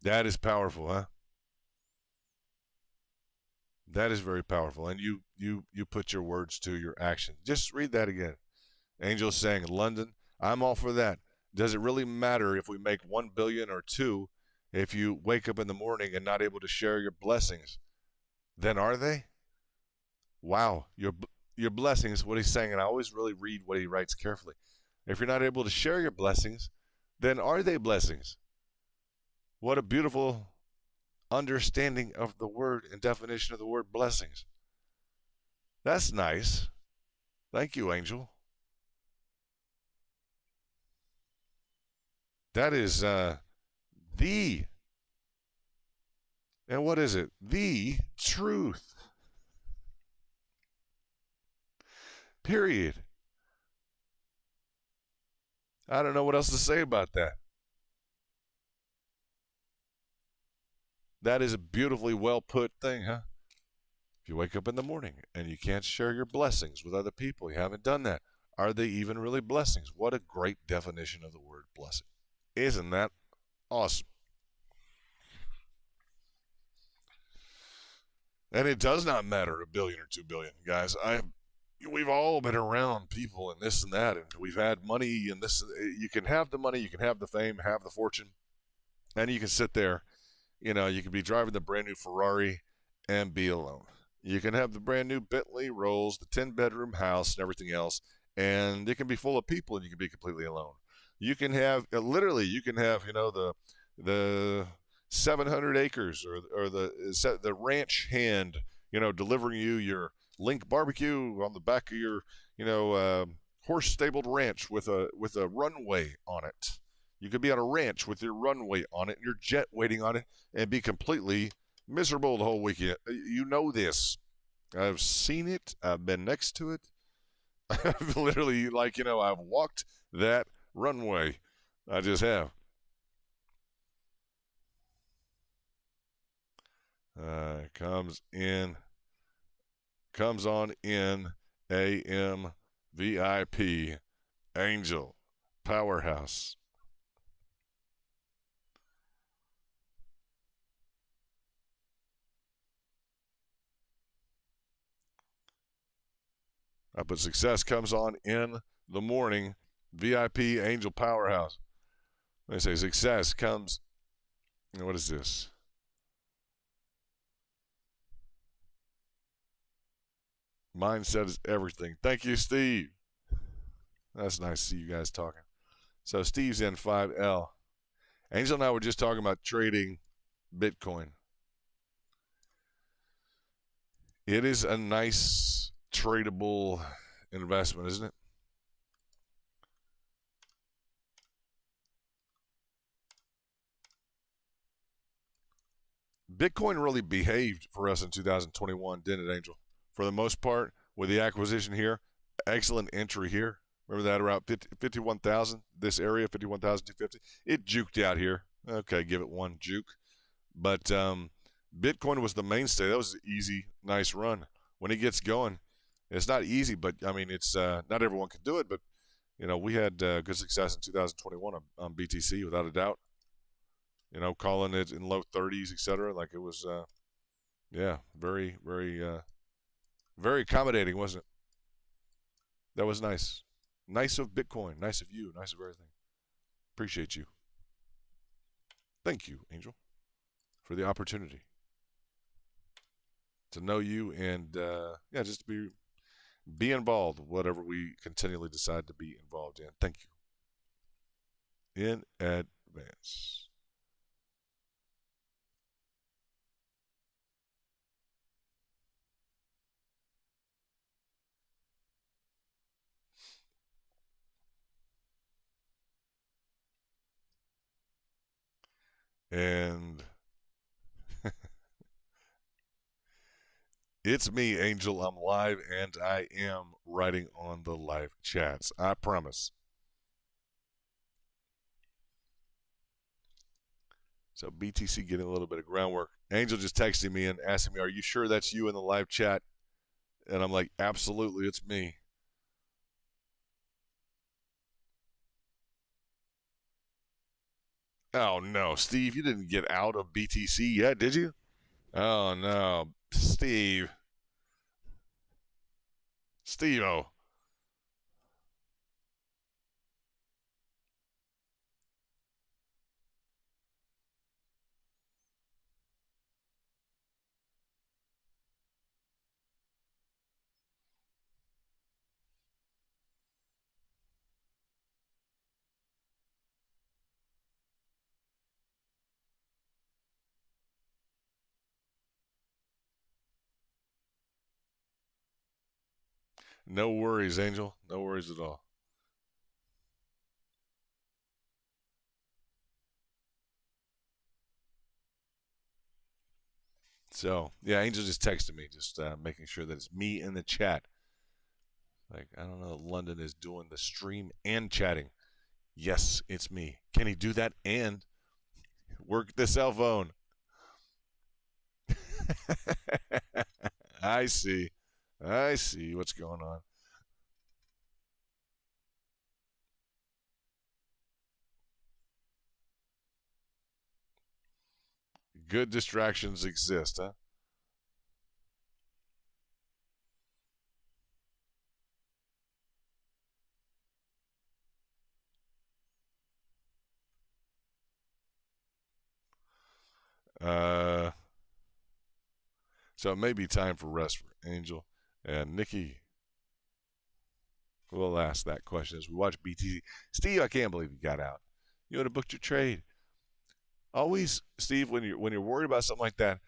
That is powerful, huh? That is very powerful. And you put your words to your action. Just read that again. Angel saying, London, I'm all for that. Does it really matter if we make 1 billion or 2 if you wake up in the morning and not able to share your blessings? Then are they? Wow. Your blessings, what he's saying, and I always really read what he writes carefully. If you're not able to share your blessings, then are they blessings? What a beautiful understanding of the word and definition of the word blessings. That's nice. Thank you, Angel. That is the, and what is it? The truth. Period. I don't know what else to say about that. That is a beautifully well put thing, huh? If you wake up in the morning and you can't share your blessings with other people, you haven't done that. Are they even really blessings? What a great definition of the word blessing. Isn't that awesome? And it does not matter a billion or 2 billion, guys. We've all been around people and this and that, and we've had money and this. You can have the money, you can have the fame, have the fortune, and you can sit there. You can be driving the brand new Ferrari and be alone. You can have the brand new Bentley Rolls, the 10-bedroom house, and everything else, and it can be full of people, and you can be completely alone. You can have literally, you can have the 700 acres or the ranch hand, delivering you your Link barbecue on the back of your, horse stabled ranch with a runway on it. You could be on a ranch with your runway on it and your jet waiting on it and be completely miserable the whole weekend. You know this. I've seen it. I've been next to it. I've literally, I've walked that runway. I just have. Comes on in AM VIP Angel Powerhouse. But success comes on in the morning. VIP Angel Powerhouse. They say success comes. What is this? Mindset is everything. Thank you, Steve. That's nice to see you guys talking. So Steve's in 5L. Angel and I were just talking about trading Bitcoin. It is a nice tradable investment, isn't it? Bitcoin really behaved for us in 2021, didn't it, Angel? For the most part, with the acquisition here, excellent entry here. Remember that around 51,000, this area, 51,250. It juked out here. Okay, give it one juke. But Bitcoin was the mainstay. That was an easy, nice run. When it gets going, it's not easy, but I mean, it's not everyone can do it. But we had good success in 2021 on BTC without a doubt. Calling it in low 30s, etc. Like it was, yeah, very, very, very accommodating, wasn't it? That was nice. Nice of Bitcoin. Nice of you. Nice of everything. Appreciate you. Thank you, Angel, for the opportunity to know you and yeah, just to be involved, whatever we continually decide to be involved in. Thank you in advance. And it's me, Angel. I'm live and I am writing on the live chats. I promise. So BTC getting a little bit of groundwork. Angel just texted me and asking me, "Are you sure that's you in the live chat?" And I'm like, "Absolutely, it's me." Oh no, Steve, you didn't get out of BTC yet, did you? Oh no, Steve. Steve, oh. No worries, Angel. No worries at all. So, yeah, Angel just texted me, just making sure that it's me in the chat. Like, I don't know, London is doing the stream and chatting. Yes, it's me. Can he do that and work the cell phone? I see. I see what's going on. Good distractions exist, huh? So it may be time for rest for Angel and Nikki. We'll ask that question as we watch BTC. Steve, I can't believe you got out. You would have booked your trade. Always, Steve, when you're worried about something like that,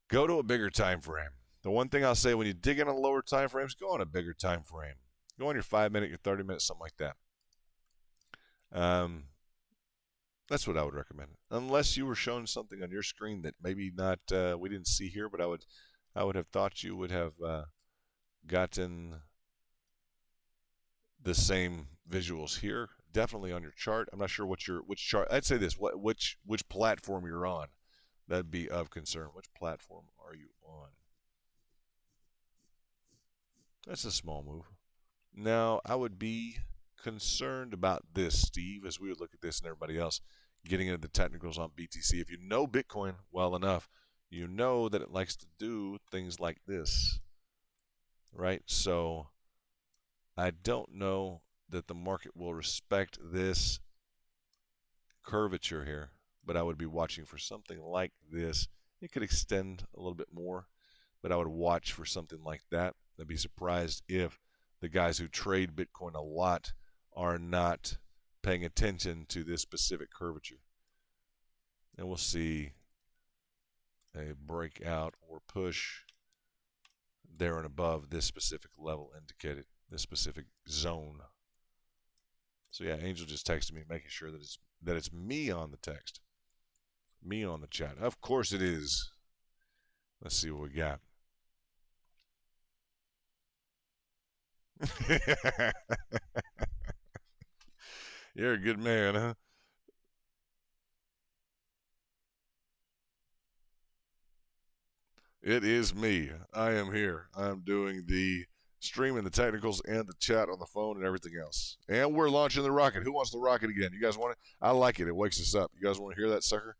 go to a bigger time frame. The one thing I'll say when you dig in on lower time frames, go on a bigger time frame. Go on your 5 minute, your 30 minutes, something like that. That's what I would recommend. Unless you were showing something on your screen that maybe not we didn't see here, but I would have thought you would have gotten the same visuals here. Definitely on your chart. I'm not sure which chart. I'd say this. Which platform you're on. That'd be of concern. Which platform are you on? That's a small move. Now, I would be concerned about this, Steve, as we would look at this and everybody else getting into the technicals on BTC. If you know Bitcoin well enough, you know that it likes to do things like this, right? So I don't know that the market will respect this curvature here, but I would be watching for something like this. It could extend a little bit more, but I would watch for something like that. I'd be surprised if the guys who trade Bitcoin a lot are not paying attention to this specific curvature. And we'll see a breakout or push there and above this specific level indicated, this specific zone. So yeah, Angel just texted me, making sure that it's me on the text, me on the chat. Of course it is. Let's see what we got. You're a good man, huh? It is me. I am here. I'm doing the stream and the technicals and the chat on the phone and everything else. And we're launching the rocket. Who wants the rocket again? You guys want it? I like it. It wakes us up. You guys want to hear that sucker?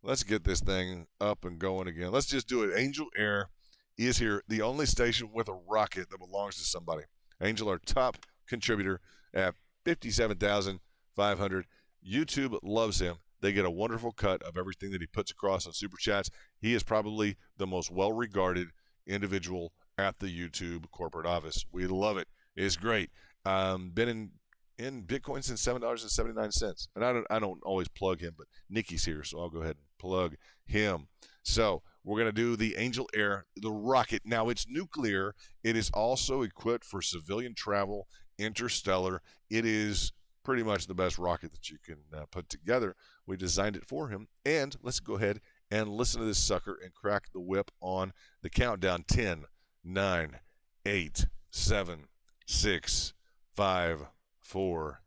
Let's get this thing up and going again. Let's just do it. Angel Air is here, the only station with a rocket that belongs to somebody. Angel, our top contributor at 57,500. YouTube loves him. They get a wonderful cut of everything that he puts across on Super Chats. He is probably the most well-regarded individual at the YouTube corporate office. We love it. It's great. Been in Bitcoin since $7.79. And I don't always plug him, but Nikki's here, so I'll go ahead and plug him. So we're going to do the Angel Air, the rocket. Now, it's nuclear. It is also equipped for civilian travel, interstellar. It is pretty much the best rocket that you can put together. We designed it for him. And let's go ahead and listen to this sucker and crack the whip on the countdown. 10, 9, 8, 7, 6, 5, 4,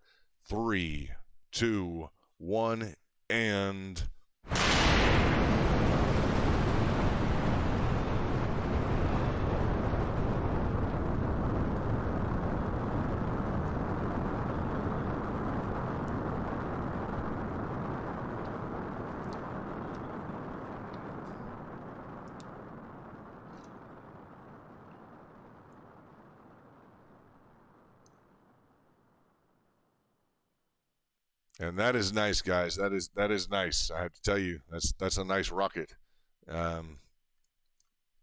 3, 2, 1, and... And that is nice, guys. That is nice. I have to tell you, that's a nice rocket.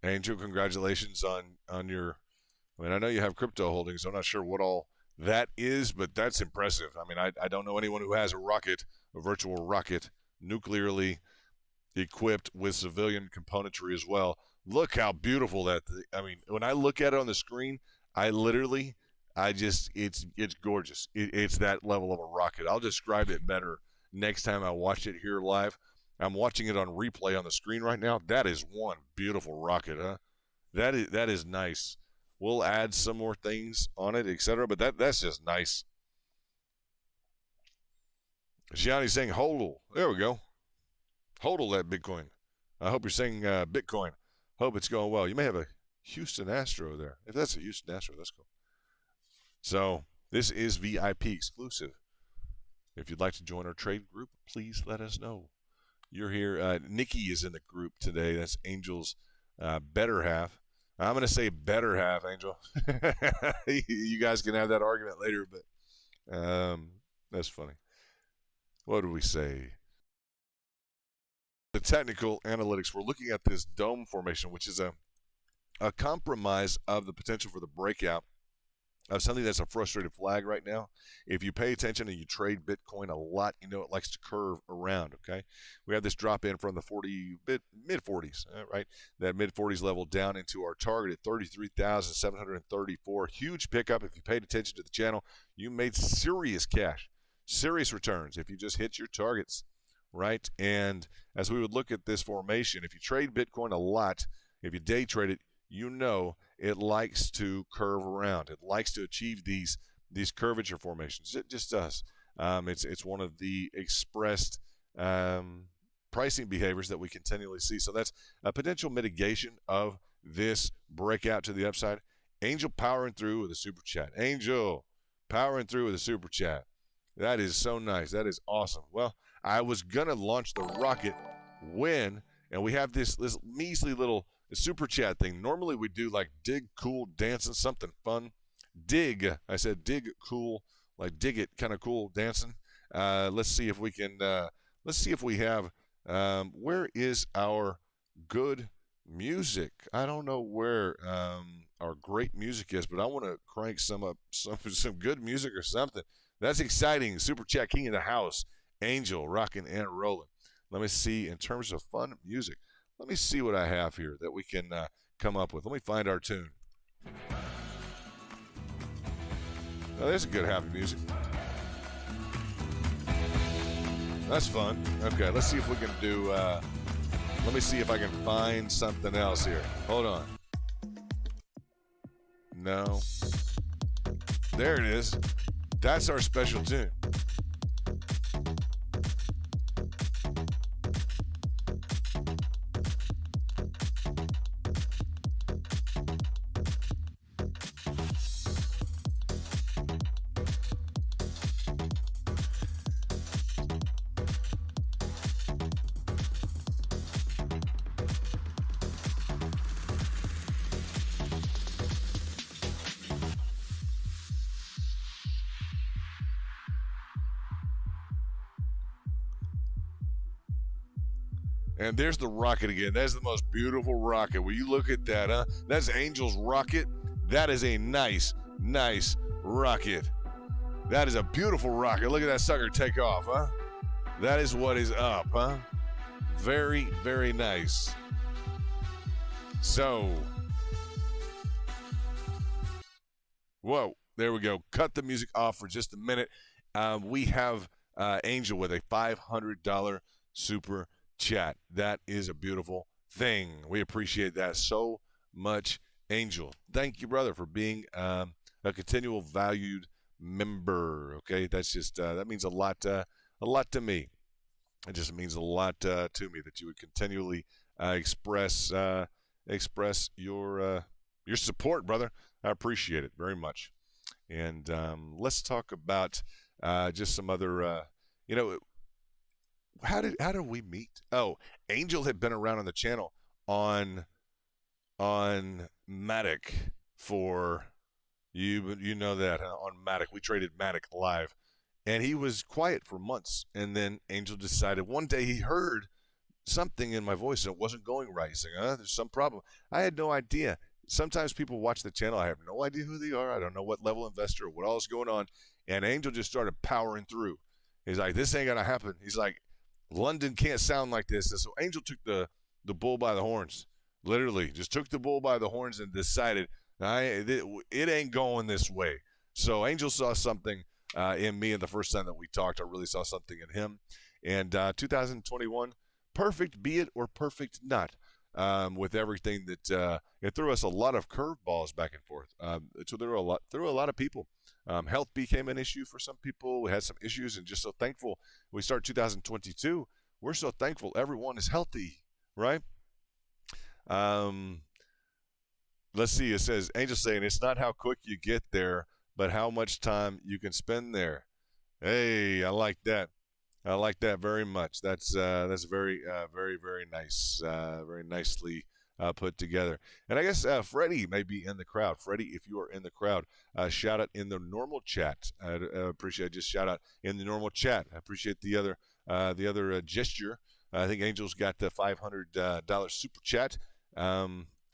Angel, congratulations on your. I mean, I know you have crypto holdings. I'm not sure what all that is, but that's impressive. I mean, I don't know anyone who has a rocket, a virtual rocket, nuclearly equipped with civilian componentry as well. Look how beautiful that. I mean, when I look at it on the screen, it's gorgeous. It's that level of a rocket. I'll describe it better next time I watch it here live. I'm watching it on replay on the screen right now. That is one beautiful rocket, huh? That is nice. We'll add some more things on it, etc. But that's just nice. Gianni's saying hodl. There we go. Hodl that Bitcoin. I hope you're saying Bitcoin. Hope it's going well. You may have a Houston Astro there. If that's a Houston Astro, that's cool. So this is VIP exclusive. If you'd like to join our trade group, please let us know. You're here. Nikki is in the group today. That's Angel's better half. I'm going to say better half, Angel. You guys can have that argument later, but that's funny. What did we say? technical analytics, we're looking at this dome formation, which is a compromise of the potential for the breakout of something that's a frustrated flag right now. If you pay attention and you trade Bitcoin a lot, you know it likes to curve around, okay? We have this drop in from the mid-40s, right? That mid-40s level down into our target at 33,734. Huge pickup. If you paid attention to the channel, you made serious cash, serious returns if you just hit your targets, right? And as we would look at this formation, if you trade Bitcoin a lot, if you day trade it, you know it likes to curve around. It likes to achieve these curvature formations. It just does. It's one of the expressed pricing behaviors that we continually see. So that's a potential mitigation of this breakout to the upside. Angel powering through with a super chat. Angel powering through with a super chat. That is so nice. That is awesome. Well, I was gonna launch the rocket when, and we have this measly little super chat thing. Normally we do like dig, cool, dancing, something fun. Dig. I said dig, cool, like dig it, kind of cool, dancing. Let's see if we can. Let's see if we have. Where is our good music? I don't know where our great music is, but I want to crank some up, some good music or something. That's exciting. Super chat king in the house. Angel rocking and rolling. Let me see in terms of fun music. Let me see what I have here that we can come up with. Let me find our tune. Oh, there's a good happy music. That's fun. Okay, let's see if we can do, let me see if I can find something else here. Hold on. No. There it is. That's our special tune. And there's the rocket again. That's the most beautiful rocket. Will you look at that, huh? That's Angel's rocket. That is a nice, nice rocket. That is a beautiful rocket. Look at that sucker take off, huh? That is what is up, huh? Very, very nice. So, whoa, there we go. Cut the music off for just a minute. We have Angel with a $500 super chat. That is a beautiful thing. We appreciate that so much, Angel. Thank you, brother, for being a continual valued member. Okay, that's just that means a lot to me. It just means a lot to me that you would continually express your support, brother. I appreciate it very much. And let's talk about just some other how did we meet? Oh, Angel had been around on the channel on Matic for you know that, huh? On Matic. We traded Matic live. And he was quiet for months. And then Angel decided one day he heard something in my voice and it wasn't going right. He's like, there's some problem. I had no idea. Sometimes people watch the channel. I have no idea who they are. I don't know what level investor or what all is going on. And Angel just started powering through. He's like, this ain't going to happen. He's like, London can't sound like this. And so Angel took the bull by the horns. Literally, just took the bull by the horns and decided, it ain't going this way. So Angel saw something in me, and the first time that we talked, I really saw something in him. And 2021, perfect be it or perfect not, with everything that it threw us a lot of curveballs back and forth. So threw a lot of people. Health became an issue for some people. We had some issues, and just so thankful we start 2022. We're so thankful everyone is healthy, right? Let's see. It says Angel saying it's not how quick you get there, but how much time you can spend there. Hey, I like that. I like that very much. That's very, very, very nice. Very nicely put together. And I guess Freddie may be in the crowd. Freddie, if you are in the crowd, shout out in the normal chat. I appreciate just shout out in the normal chat. I appreciate the other gesture I think Angel's got the $500 super chat. I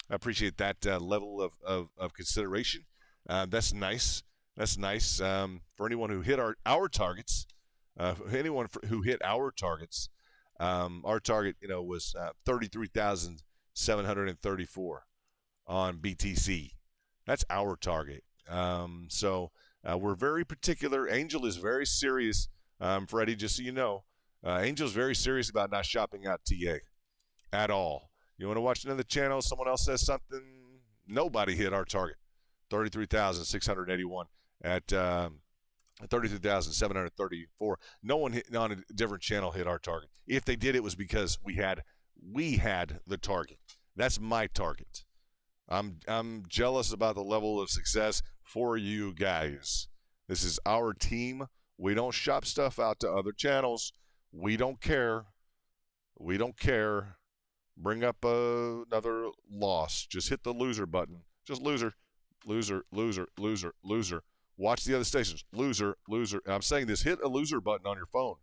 appreciate that level of consideration. That's nice. That's nice. For anyone who hit our targets, who hit our targets, our target, was 33,734 on BTC. That's our target. So we're very particular. Angel is very serious, Freddie, just so you know. Angel's very serious about not shopping out TA at all. You want to watch another channel, someone else says something, nobody hit our target. 33,681 at 33,734. No one on a different channel hit our target. If they did, it was because we had the target. That's my target. I'm jealous about the level of success for you guys. This is our team. We don't shop stuff out to other channels. We don't care. We don't care. Bring up another loss. Just hit the loser button. Just loser, loser, loser, loser, loser. Watch the other stations. Loser, loser. And I'm saying this, hit a loser button on your phone.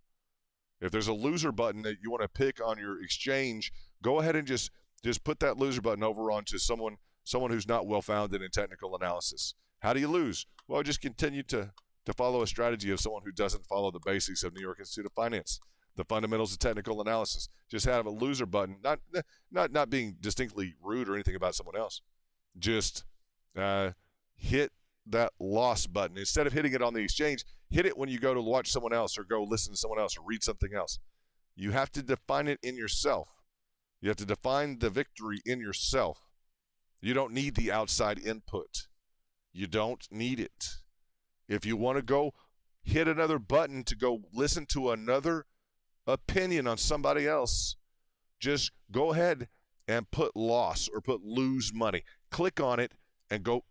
If there's a loser button that you want to pick on your exchange, go ahead and just put that loser button over onto someone who's not well-founded in technical analysis. How do you lose? Well, just continue to follow a strategy of someone who doesn't follow the basics of New York Institute of Finance, the fundamentals of technical analysis. Just have a loser button, not being distinctly rude or anything about someone else. Just hit that loss button. Instead of hitting it on the exchange, hit it when you go to watch someone else or go listen to someone else or read something else. You have to define it in yourself. You have to define the victory in yourself. You don't need the outside input. You don't need it. If you want to go hit another button to go listen to another opinion on somebody else, just go ahead and put loss or put lose money. Click on it and go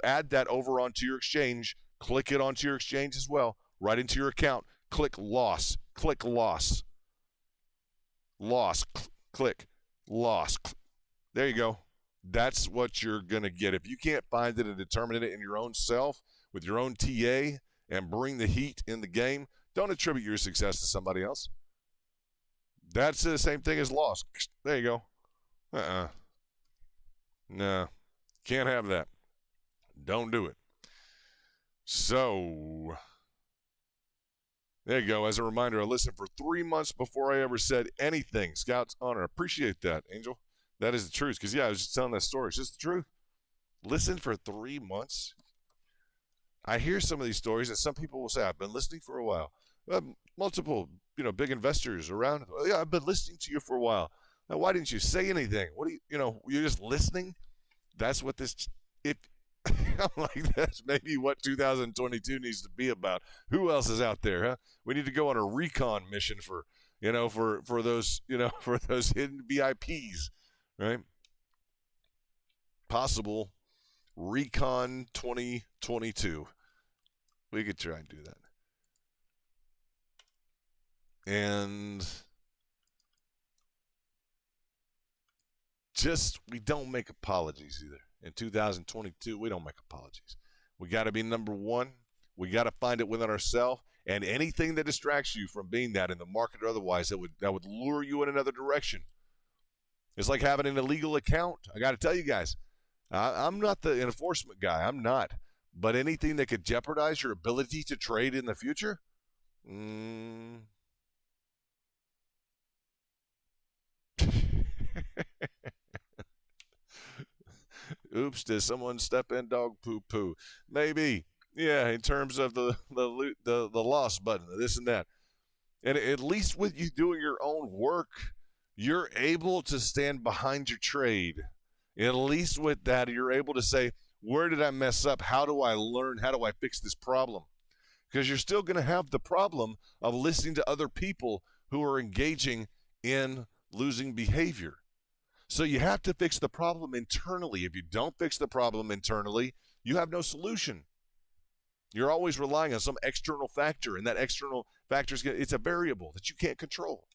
add that over onto your exchange. Click it onto your exchange as well, right into your account. Click loss. Click loss. Loss. Click loss. There you go. That's what you're going to get. If you can't find it and determine it in your own self with your own TA and bring the heat in the game, don't attribute your success to somebody else. That's the same thing as loss. There you go. No. Can't have that. Don't do it. So, there you go. As a reminder, I listened for 3 months before I ever said anything. Scout's honor. Appreciate that, Angel. That is the truth. Because, yeah, I was just telling that story. It's just the truth. Listen for 3 months. I hear some of these stories, and some people will say, I've been listening for a while. Multiple, big investors around. Oh, yeah, I've been listening to you for a while. Now, why didn't you say anything? What do you're just listening? That's what this, I'm like, that's maybe what 2022 needs to be about. Who else is out there, huh? We need to go on a recon mission for those, for those hidden VIPs, right? Possible recon 2022. We could try and do that. And we don't make apologies either. In 2022, we don't make apologies. We got to be number one. We got to find it within ourselves. And anything that distracts you from being that in the market or otherwise that would lure you in another direction. It's like having an illegal account. I got to tell you guys, I'm not the enforcement guy. I'm not. But anything that could jeopardize your ability to trade in the future, oops, did someone step in dog poo poo? Maybe. Yeah, in terms of the loss button, this and that. And at least with you doing your own work, you're able to stand behind your trade. At least with that, you're able to say, where did I mess up? How do I learn? How do I fix this problem? Because you're still going to have the problem of listening to other people who are engaging in losing behavior. So you have to fix the problem internally. If you don't fix the problem internally, you have no solution. You're always relying on some external factor, and that external factor it's a variable that you can't control.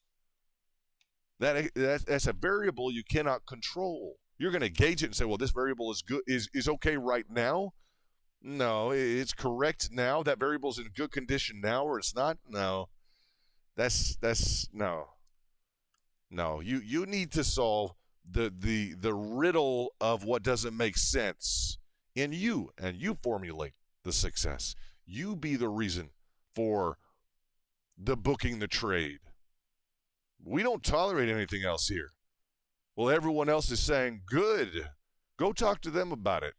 That's a variable you cannot control. You're going to gauge it and say, well, this variable is good, is okay right now. No, it's correct now. That variable is in good condition now, or it's not. No, that's no. No, you need to solve the riddle of what doesn't make sense in you, and you formulate the success. You be the reason for the booking the trade. We don't tolerate anything else here. Well, everyone else is saying, good. Go talk to them about it.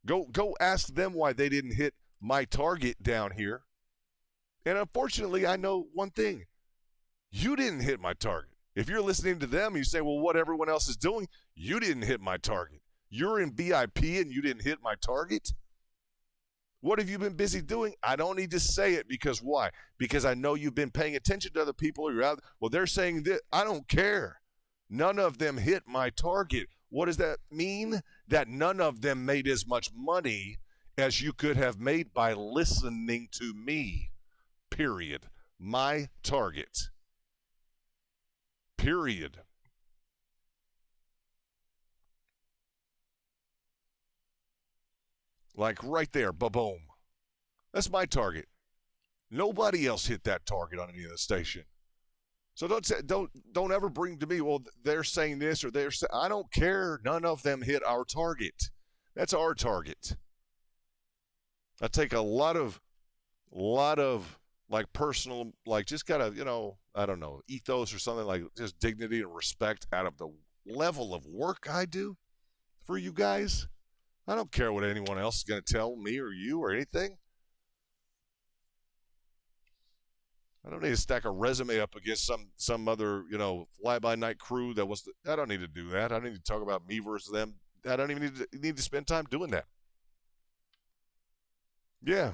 Go ask them why they didn't hit my target down here. And unfortunately, I know one thing. You didn't hit my target. If you're listening to them, you say, well, what everyone else is doing, you didn't hit my target. You're in VIP and you didn't hit my target. What have you been busy doing? I don't need to say it because why? Because I know you've been paying attention to other people. Or you're out. Well, they're saying that. I don't care. None of them hit my target. What does that mean? That none of them made as much money as you could have made by listening to me. Period. My target. Period. Like right there, ba-boom. That's my target. Nobody else hit that target on any other station. So don't ever bring to me, well, they're saying this or they're saying, I don't care. None of them hit our target. That's our target. I take a lot of like personal, like just gotta, I don't know, ethos or something, like just dignity and respect out of the level of work I do for you guys. I don't care what anyone else is going to tell me or you or anything. I don't need to stack a resume up against some other, fly-by-night crew that was. I don't need to do that. I don't need to talk about me versus them. I don't even need to spend time doing that. Yeah.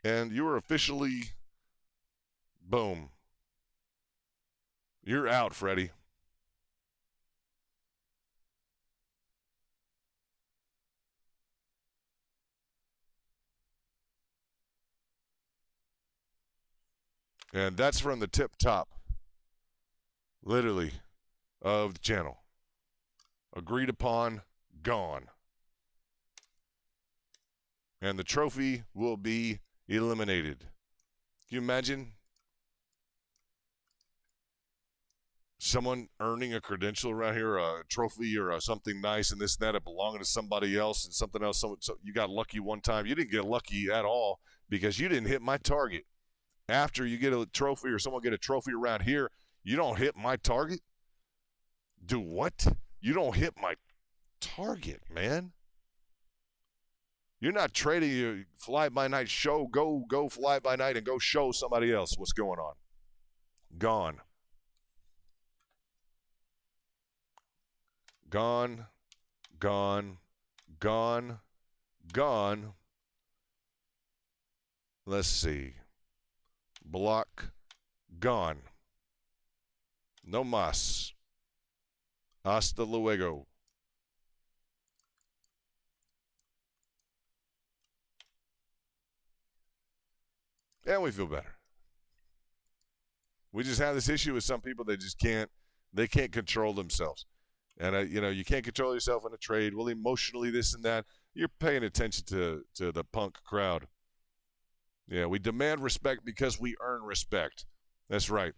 And you are officially, boom. You're out, Freddie. And that's from the tip top, literally, of the channel. Agreed upon, gone. And the trophy will be eliminated. Can you imagine someone earning a credential around here, a trophy or something nice and this and that, it belonging to somebody else and something else? So you got lucky one time. You didn't get lucky at all because you didn't hit my target. After you get a trophy or someone get a trophy around here, you don't hit my target? Do what? You don't hit my target, man. You're not trading your fly-by-night show. Go fly-by-night and go show somebody else what's going on. Gone. Gone. Gone. Gone. Gone. Let's see. Block. Gone. No mas. Hasta luego. And we feel better. We just have this issue with some people that just can't control themselves. And, you can't control yourself in a trade. Well, emotionally, this and that. You're paying attention to the punk crowd. Yeah, we demand respect because we earn respect. That's right.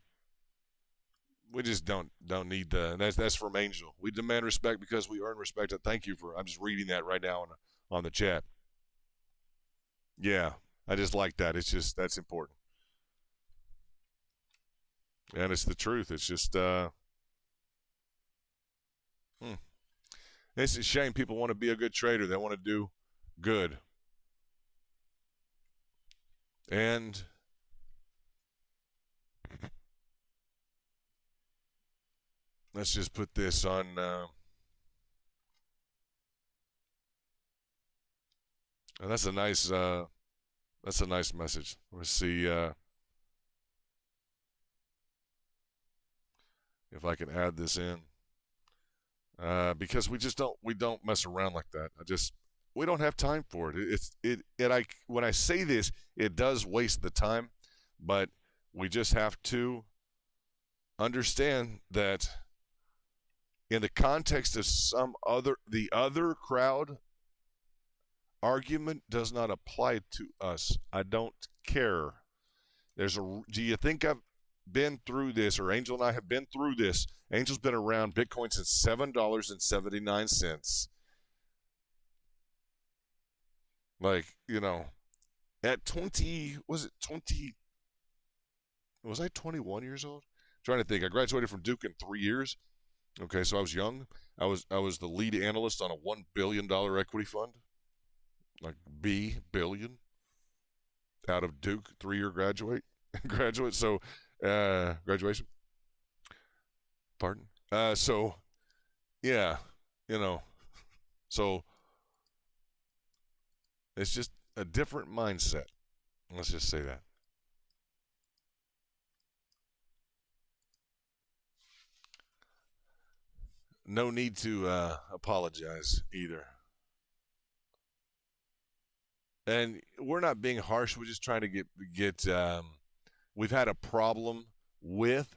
We just don't need that's from Angel. We demand respect because we earn respect. Thank you I'm just reading that right now on the chat. Yeah, I just like that. It's just, that's important. And it's the truth. It's just, it's a shame people want to be a good trader. They want to do good. And let's just put this on. And that's a nice message. Let's see if I can add this in. Because we don't mess around like that. We don't have time for it. When I say this, it does waste the time, but we just have to understand that in the context of the other crowd, argument does not apply to us. I don't care Do you think I've been through this, or Angel and I have been through this? Angel's been around Bitcoin since $7.79. Like, at 20, was I 21 years old? I'm trying to think. I graduated from Duke in 3 years. Okay, so I was young. I was the lead analyst on a $1 billion equity fund, like billion, out of Duke, 3-year graduate. So, graduation. Pardon. So yeah, you know, so it's just a different mindset. Let's just say that. No need to apologize either. And we're not being harsh. We're just trying to get. We've had a problem with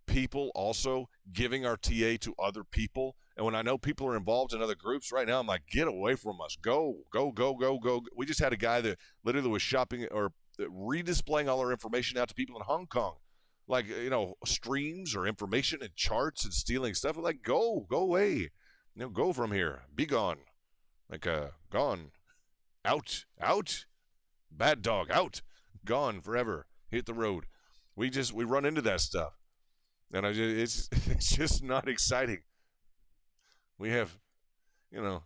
people also giving our TA to other people. And when I know people are involved in other groups right now, I'm like, get away from us. Go, go, go, go, go. We just had a guy that literally was shopping or redisplaying all our information out to people in Hong Kong. Like, streams or information and charts and stealing stuff. I'm like, go away. Go from here. Be gone. Like, gone. Out. Bad dog, out. Gone forever. Hit the road. We run into that stuff. And it's just not exciting. We have, we're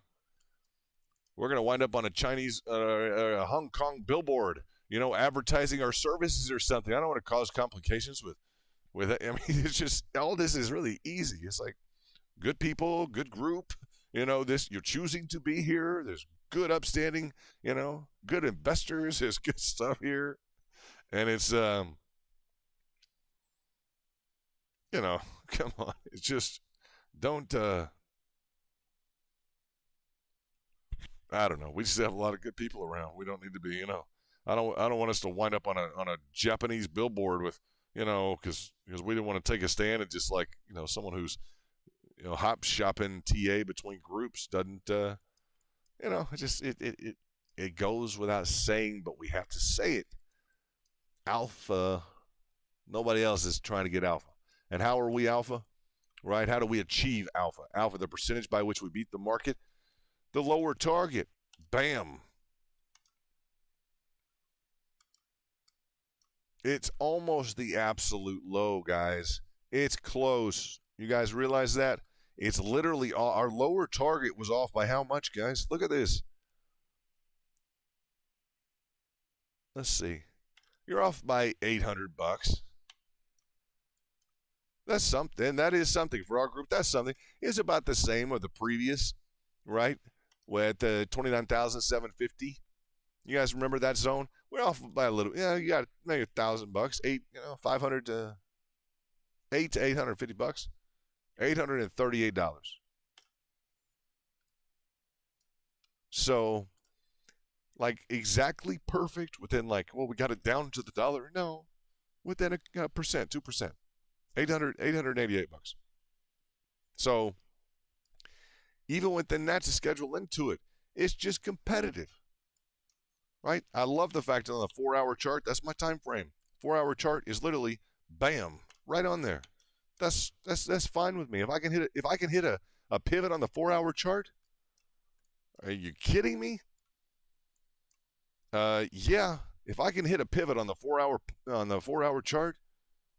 going to wind up on a Chinese, Hong Kong billboard, advertising our services or something. I don't want to cause complications with it. I mean, it's just, all this is really easy. It's like good people, good group, this, you're choosing to be here. There's good upstanding, good investors. There's good stuff here. And it's, come on. It's just, don't, I don't know. We just have a lot of good people around. We don't need to be, I don't want us to wind up on a Japanese billboard with, because we didn't want to take a stand and just like, someone who's, hop shopping TA between groups doesn't, it goes without saying, but we have to say it. Alpha. Nobody else is trying to get alpha. And how are we alpha? Right? How do we achieve alpha? Alpha, the percentage by which we beat the market. The lower target. Bam. It's almost the absolute low, guys. It's close. You guys realize that? It's literally our lower target was off by how much, guys? Look at this. Let's see. You're off by $800. That's something. That is something for our group. That's something. It's about the same of the previous, right? With 29,750. You guys remember that zone? We're off by a little. Yeah, you got maybe $1,000, 500 to $850, $838. So, like exactly perfect within we got it down to the dollar. No, within a percent, 2%, $888. So, even within that, to schedule into it, it's just competitive, right? I love the fact that on the 4-hour chart, that's my time frame. 4-hour chart is literally, bam, right on there. That's fine with me. If I can hit a pivot on the 4-hour chart, are you kidding me? Yeah. If I can hit a pivot on the 4-hour chart,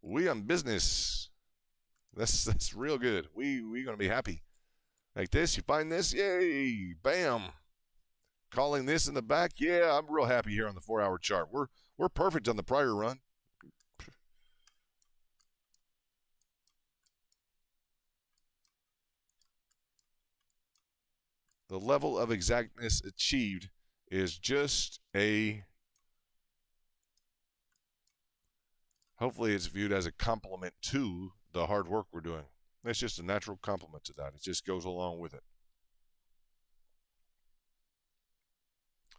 we on business. That's real good. We gonna be happy. Like this, you find this, yay, bam. Calling this in the back, yeah, I'm real happy here on the 4-hour chart. We're perfect on the prior run. The level of exactness achieved is just hopefully it's viewed as a compliment to the hard work we're doing. It's just a natural compliment to that. It just goes along with it.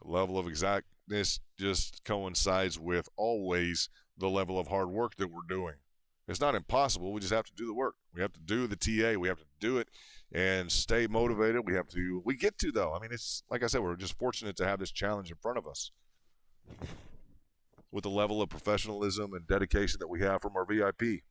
The level of exactness just coincides with always the level of hard work that we're doing. It's not impossible. We just have to do the work. We have to do the TA. We have to do it and stay motivated. We get to, though. I mean, it's like I said, we're just fortunate to have this challenge in front of us. with the level of professionalism and dedication that we have from our VIP.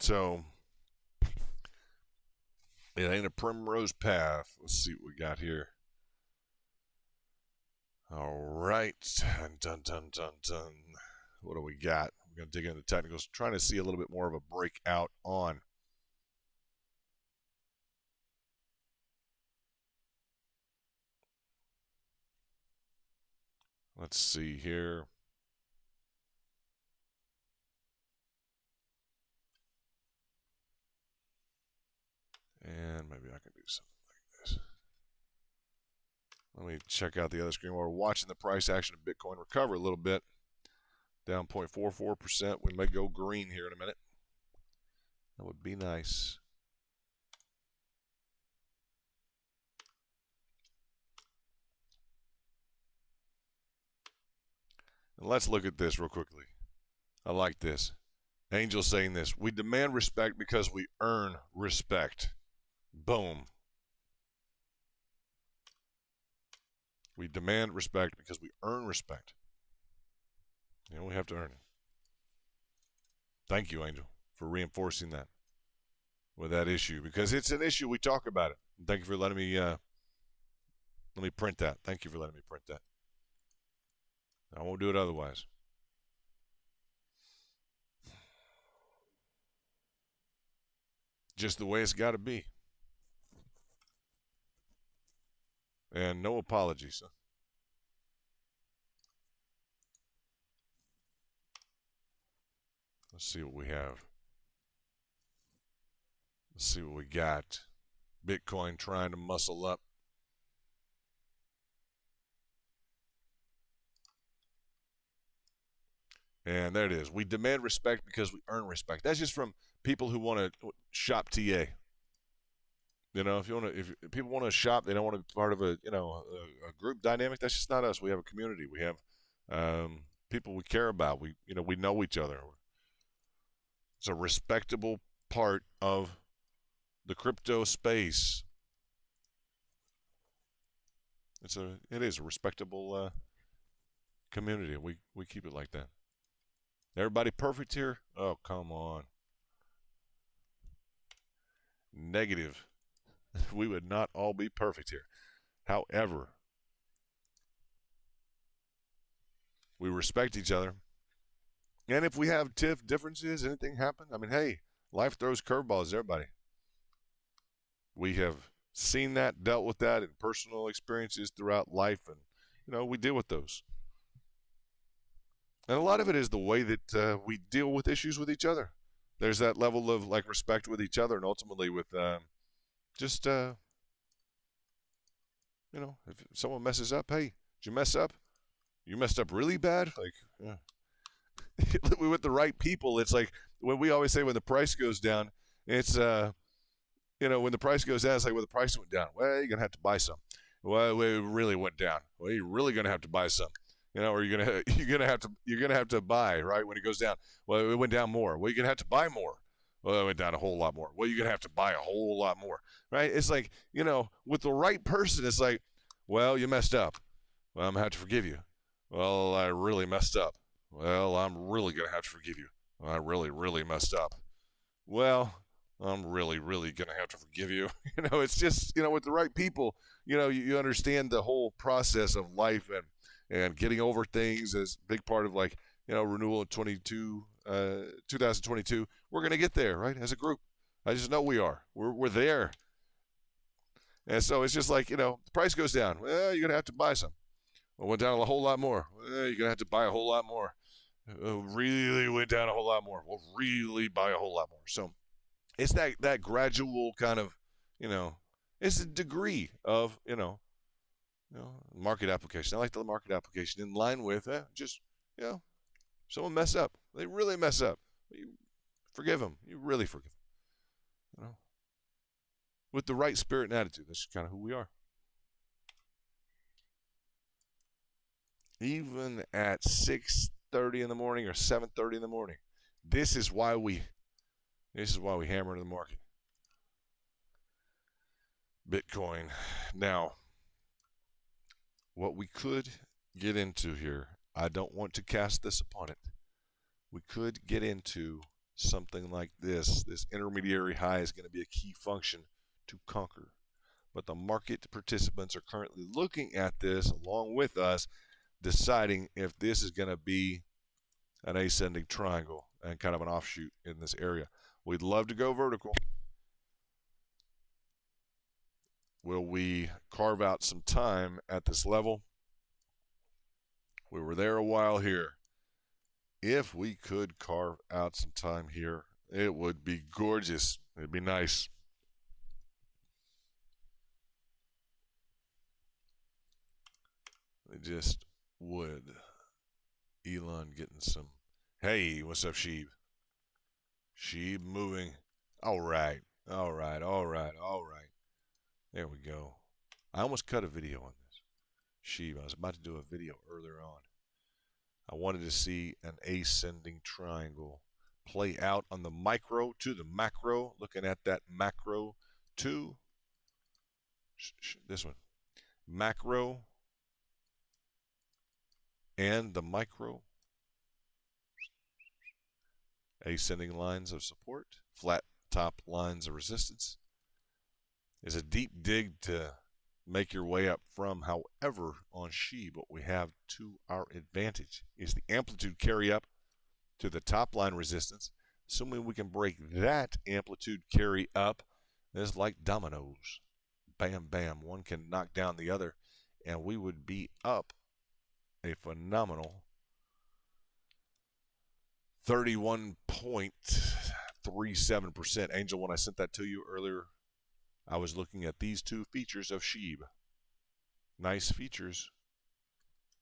So it ain't a primrose path. Let's see what we got here. All right. Dun, dun, dun, dun. What do we got? We're going to dig into the technicals, trying to see a little bit more of a breakout on. Let's see here. And maybe I can do something like this. Let me check out the other screen while we're watching the price action of Bitcoin recover a little bit. Down 0.44%. We may go green here in a minute. That would be nice. And let's look at this real quickly. I like this. Angel saying this. We demand respect because we earn respect. Boom. We demand respect because we earn respect. You know, we have to earn it. Thank you, Angel, for reinforcing that with that issue, because it's an issue. We talk about it. Thank you for letting me print that. Thank you for letting me print that. I won't do it otherwise. Just the way it's got to be. And no apologies. Let's see what we have. Let's see what we got. Bitcoin trying to muscle up. And there it is. We demand respect because we earn respect. That's just from people who want to shop TA. You know, if people want to shop, they don't want to be part of a group dynamic. That's just not us. We have a community. We have people we care about. We know each other. It's a respectable part of the crypto space. It is a respectable community. We keep it like that. Everybody perfect here? Oh, come on. Negative. We would not all be perfect here. However, we respect each other. And if we have differences, anything happen, I mean, hey, life throws curveballs, everybody. We have seen that, dealt with that in personal experiences throughout life, and, we deal with those. And a lot of it is the way that we deal with issues with each other. There's that level of, respect with each other, and ultimately with if someone messes up, hey, did you mess up? You messed up really bad? With the right people, it's like when we always say when the price goes down, it's, when the price goes down, it's like, well, the price went down. Well, you're going to have to buy some. Well, it really went down. Well, you're really going to have to buy some. Or you're gonna have to buy, right, when it goes down. Well, it went down more. Well, you're gonna have to buy more. Well, it went down a whole lot more. Well, you're gonna have to buy a whole lot more, right? It's like, with the right person, it's like, well, you messed up. Well, I'm gonna have to forgive you. Well, I really messed up. Well, I'm really gonna have to forgive you. Well, I really, really messed up. Well, I'm really, really gonna have to forgive you. It's just, with the right people, you understand the whole process of life and getting over things is a big part of renewal of 2022. We're going to get there, right? As a group. I just know we are. We're there. And so it's just like, the price goes down. Well, you're going to have to buy some. Well, went down a whole lot more. Well, you're going to have to buy a whole lot more. Really went down a whole lot more. We'll really buy a whole lot more. So it's that gradual kind of, it's a degree of, market application. I like the market application in line with someone mess up. They really mess up. You forgive them. You really forgive them. with the right spirit and attitude. That's kind of who we are. Even at 6:30 in the morning or 7:30 in the morning, this is why we hammer into the market. Bitcoin. Now, what we could get into here, I don't want to cast this upon it. We could get into something like this. This intermediary high is going to be a key function to conquer. But the market participants are currently looking at this along with us, deciding if this is going to be an ascending triangle and kind of an offshoot in this area. We'd love to go vertical. Will we carve out some time at this level? We were there a while here. If we could carve out some time here, it would be gorgeous. It'd be nice. It just would. Elon getting some. Hey, what's up, Sheeb? Sheeb moving. All right. All right. All right. All right. There we go. I almost cut a video on this. Sheeb, I was about to do a video earlier on. I wanted to see an ascending triangle play out on the micro to the macro, looking at that macro to this one. Macro and the micro. Ascending lines of support, flat top lines of resistance. Is a deep dig to make your way up from. However, on Sheeb, what we have to our advantage is the amplitude carry up to the top line resistance. Assuming we can break that amplitude carry up, it's like dominoes. Bam, bam. One can knock down the other, and we would be up a phenomenal 31.37%. Angel, when I sent that to you earlier, I was looking at these two features of Sheeb. Nice features.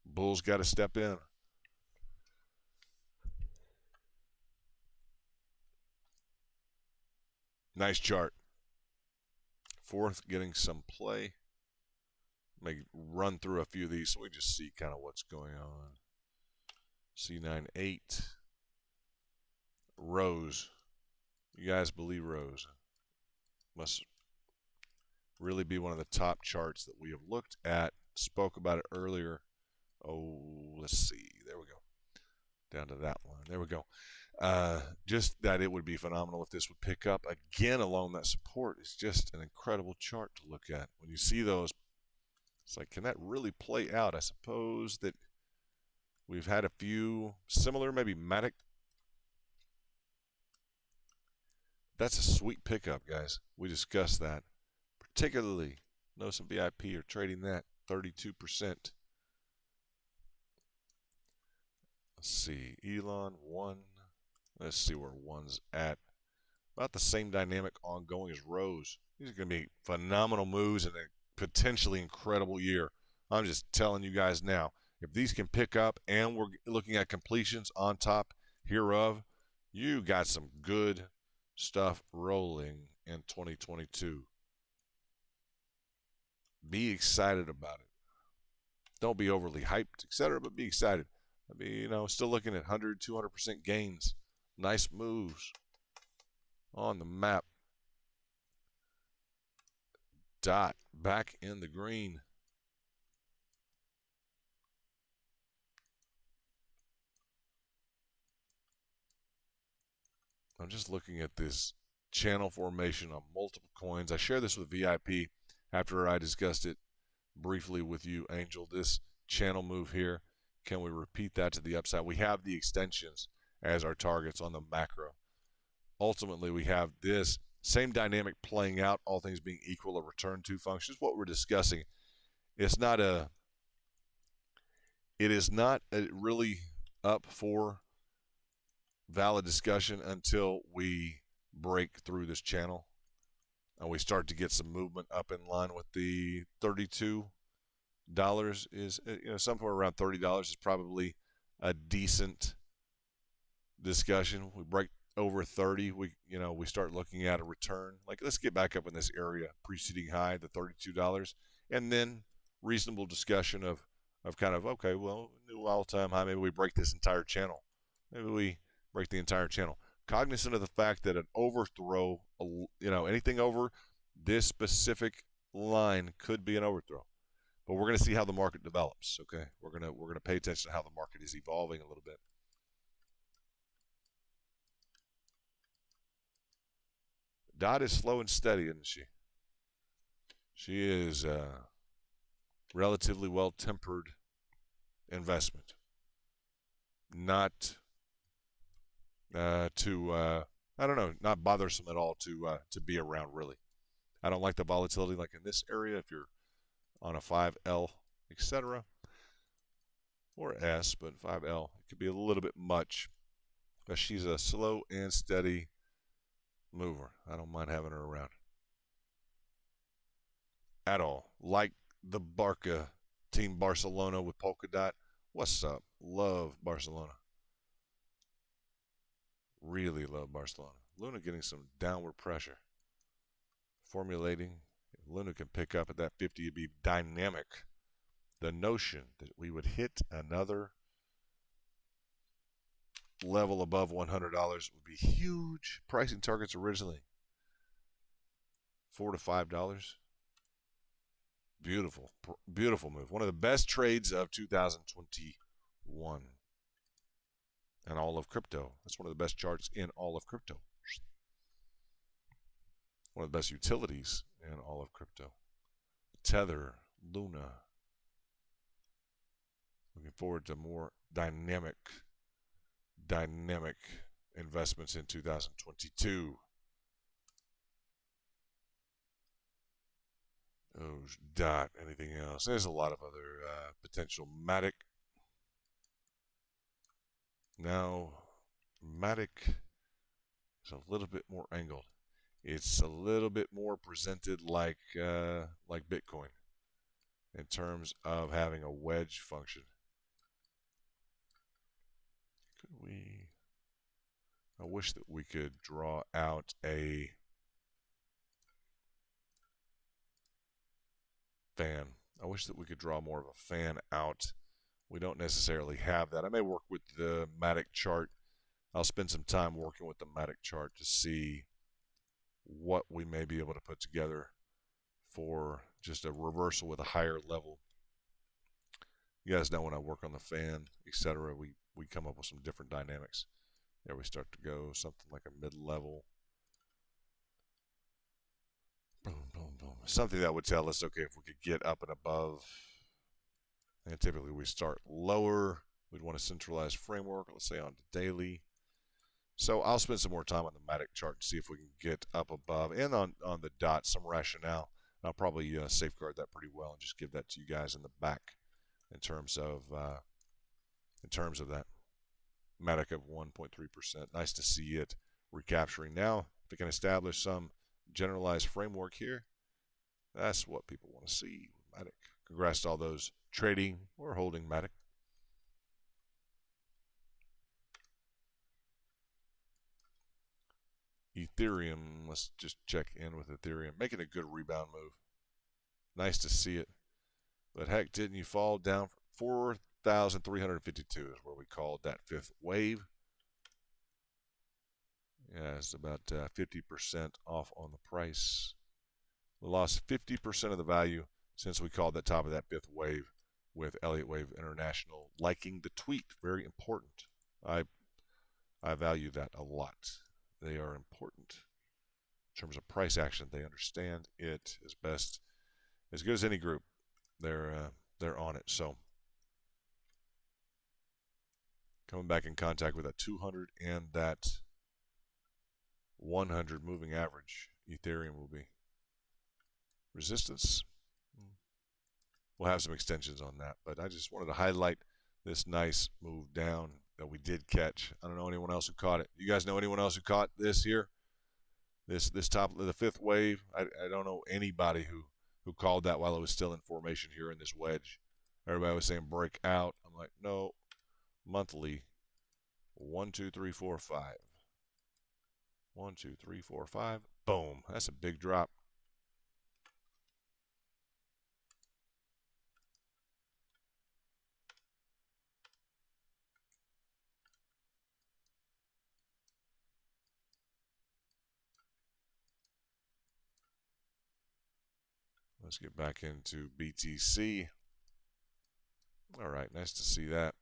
Bulls got to step in. Nice chart. Fourth getting some play. May run through a few of these so we just see kind of what's going on. C98. Rose. You guys believe Rose? Must really be one of the top charts that we have looked at. Spoke about it earlier. Oh, let's see. There we go. Down to that one. There we go. Just that it would be phenomenal if this would pick up again along that support. It's just an incredible chart to look at. When you see those, it's like, can that really play out? I suppose that we've had a few similar, maybe Matic. That's a sweet pickup, guys. We discussed that. Particularly, know some VIP are trading that 32%. Let's see. Elon, 1. Let's see where 1's at. About the same dynamic ongoing as Rose. These are going to be phenomenal moves and a potentially incredible year. I'm just telling you guys now. If these can pick up and we're looking at completions on top hereof, you got some good stuff rolling in 2022. Be excited about it. Don't be overly hyped, etc., but be excited. I mean, still looking at 100, 200% gains. Nice moves on the map. Dot back in the green. I'm just looking at this channel formation on multiple coins. I share this with VIP after I discussed it briefly with you, Angel. This channel move here, can we repeat that to the upside? We have the extensions as our targets on the macro. Ultimately, we have this same dynamic playing out, all things being equal, a return to function is what we're discussing. It is not really up for valid discussion until we break through this channel and we start to get some movement up in line with the $32 is, somewhere around $30 is probably a decent discussion. We break over 30, we start looking at a return. Like, let's get back up in this area, preceding high, the $32, and then reasonable discussion of kind of, okay, well, new all-time high. Maybe we break this entire channel. Maybe we break the entire channel. Cognizant of the fact that an overthrow, anything over this specific line could be an overthrow. But we're going to see how the market develops. Okay, we're gonna pay attention to how the market is evolving a little bit. Dot is slow and steady, isn't she? She is a relatively well-tempered investment. Not not bothersome at all to be around, really. I don't like the volatility like in this area if you're on a 5L, etc. or S, but 5L, it could be a little bit much. But she's a slow and steady mover. I don't mind having her around at all. Like the Barca Team Barcelona with Polka Dot. What's up? Love Barcelona. Really love Barcelona. Luna getting some downward pressure. Formulating. If Luna can pick up at that 50, it'd be dynamic. The notion that we would hit another level above $100 would be huge. Pricing targets originally $4 to $5. Beautiful, beautiful move. One of the best trades of 2021 and all of crypto. That's one of the best charts in all of crypto. One of the best utilities in all of crypto. Tether, Luna. Looking forward to more dynamic investments in 2022. Oh, Dot. Anything else? There's a lot of other potential. Matic. Now, Matic is a little bit more angled. It's a little bit more presented like Bitcoin in terms of having a wedge function. I wish that we could draw out a fan. I wish that we could draw more of a fan out. We don't necessarily have that. I may work with the Matic chart. I'll spend some time working with the Matic chart to see what we may be able to put together for just a reversal with a higher level. You guys know when I work on the fan, etc., we come up with some different dynamics. There we start to go something like a mid-level. Boom, boom, boom. Something that would tell us, okay, if we could get up and above. And typically we start lower. We'd want a centralized framework, let's say on the daily. So I'll spend some more time on the Matic chart and see if we can get up above. And on the dot, some rationale. I'll probably safeguard that pretty well and just give that to you guys in the back in terms of that. Matic of 1.3%. Nice to see it recapturing. Now, if we can establish some generalized framework here, that's what people want to see with Matic. Congrats to all those trading or holding Matic. Ethereum, let's just check in with Ethereum. Making a good rebound move. Nice to see it. But heck, didn't you fall down? 4,352 is where we called that fifth wave. Yeah, it's about 50% off on the price. We lost 50% of the value since we called the top of that fifth wave with Elliott Wave International liking the tweet. Very important. I value that a lot. They are important in terms of price action. They understand it as best, as good as any group. They're on it. So coming back in contact with that 200 and that 100 moving average, Ethereum will be resistance. We'll have some extensions on that, but I just wanted to highlight this nice move down that we did catch. I don't know anyone else who caught it. You guys know anyone else who caught this here? This top of the fifth wave? I don't know anybody who called that while it was still in formation here in this wedge. Everybody was saying break out. I'm like, no, monthly, 1, 2, 3, 4, 5. 1, 2, 3, 4, 5. Boom. That's a big drop. Let's get back into BTC. All right, nice to see that.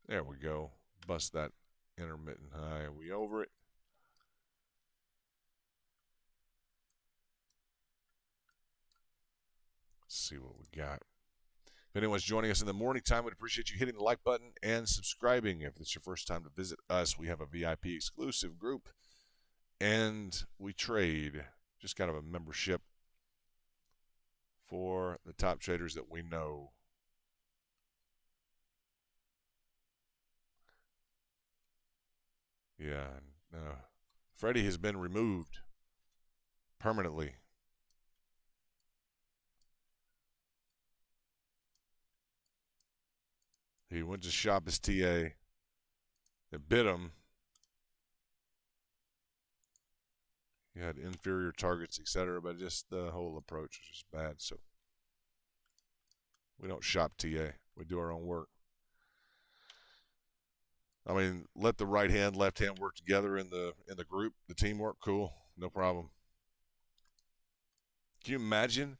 There we go. Bust that intermittent high. Are we over it? Let's see what we got. If anyone's joining us in the morning time, we'd appreciate you hitting the like button and subscribing. If it's your first time to visit us, we have a VIP exclusive group, and we trade just kind of a membership for the top traders that we know. Yeah, Freddie has been removed permanently. He went to shop his TA. They bid him. He had inferior targets, etc., but just the whole approach was just bad. So we don't shop TA. We do our own work. I mean, let the right hand, left hand work together in the group, the teamwork. Cool, no problem. Can you imagine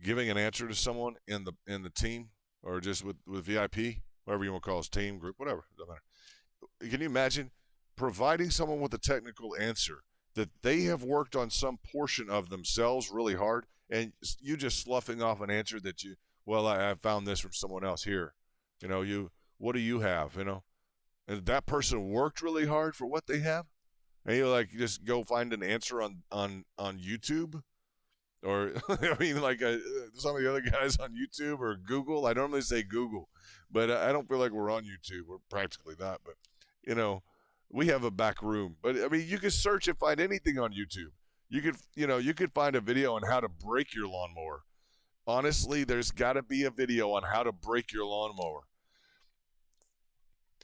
giving an answer to someone in the team or just with VIP, whatever you want to call it, team, group, whatever, doesn't matter. Can you imagine providing someone with a technical answer that they have worked on some portion of themselves really hard, and you just sloughing off an answer that I found this from someone else here. What do you have? And that person worked really hard for what they have, and you just go find an answer on YouTube, or I mean some of the other guys on YouTube or Google. I normally say Google, but I don't feel like we're on YouTube. We're practically not, but we have a back room. But I mean, you can search and find anything on YouTube. You could find a video on how to break your lawnmower. Honestly, there's got to be a video on how to break your lawnmower.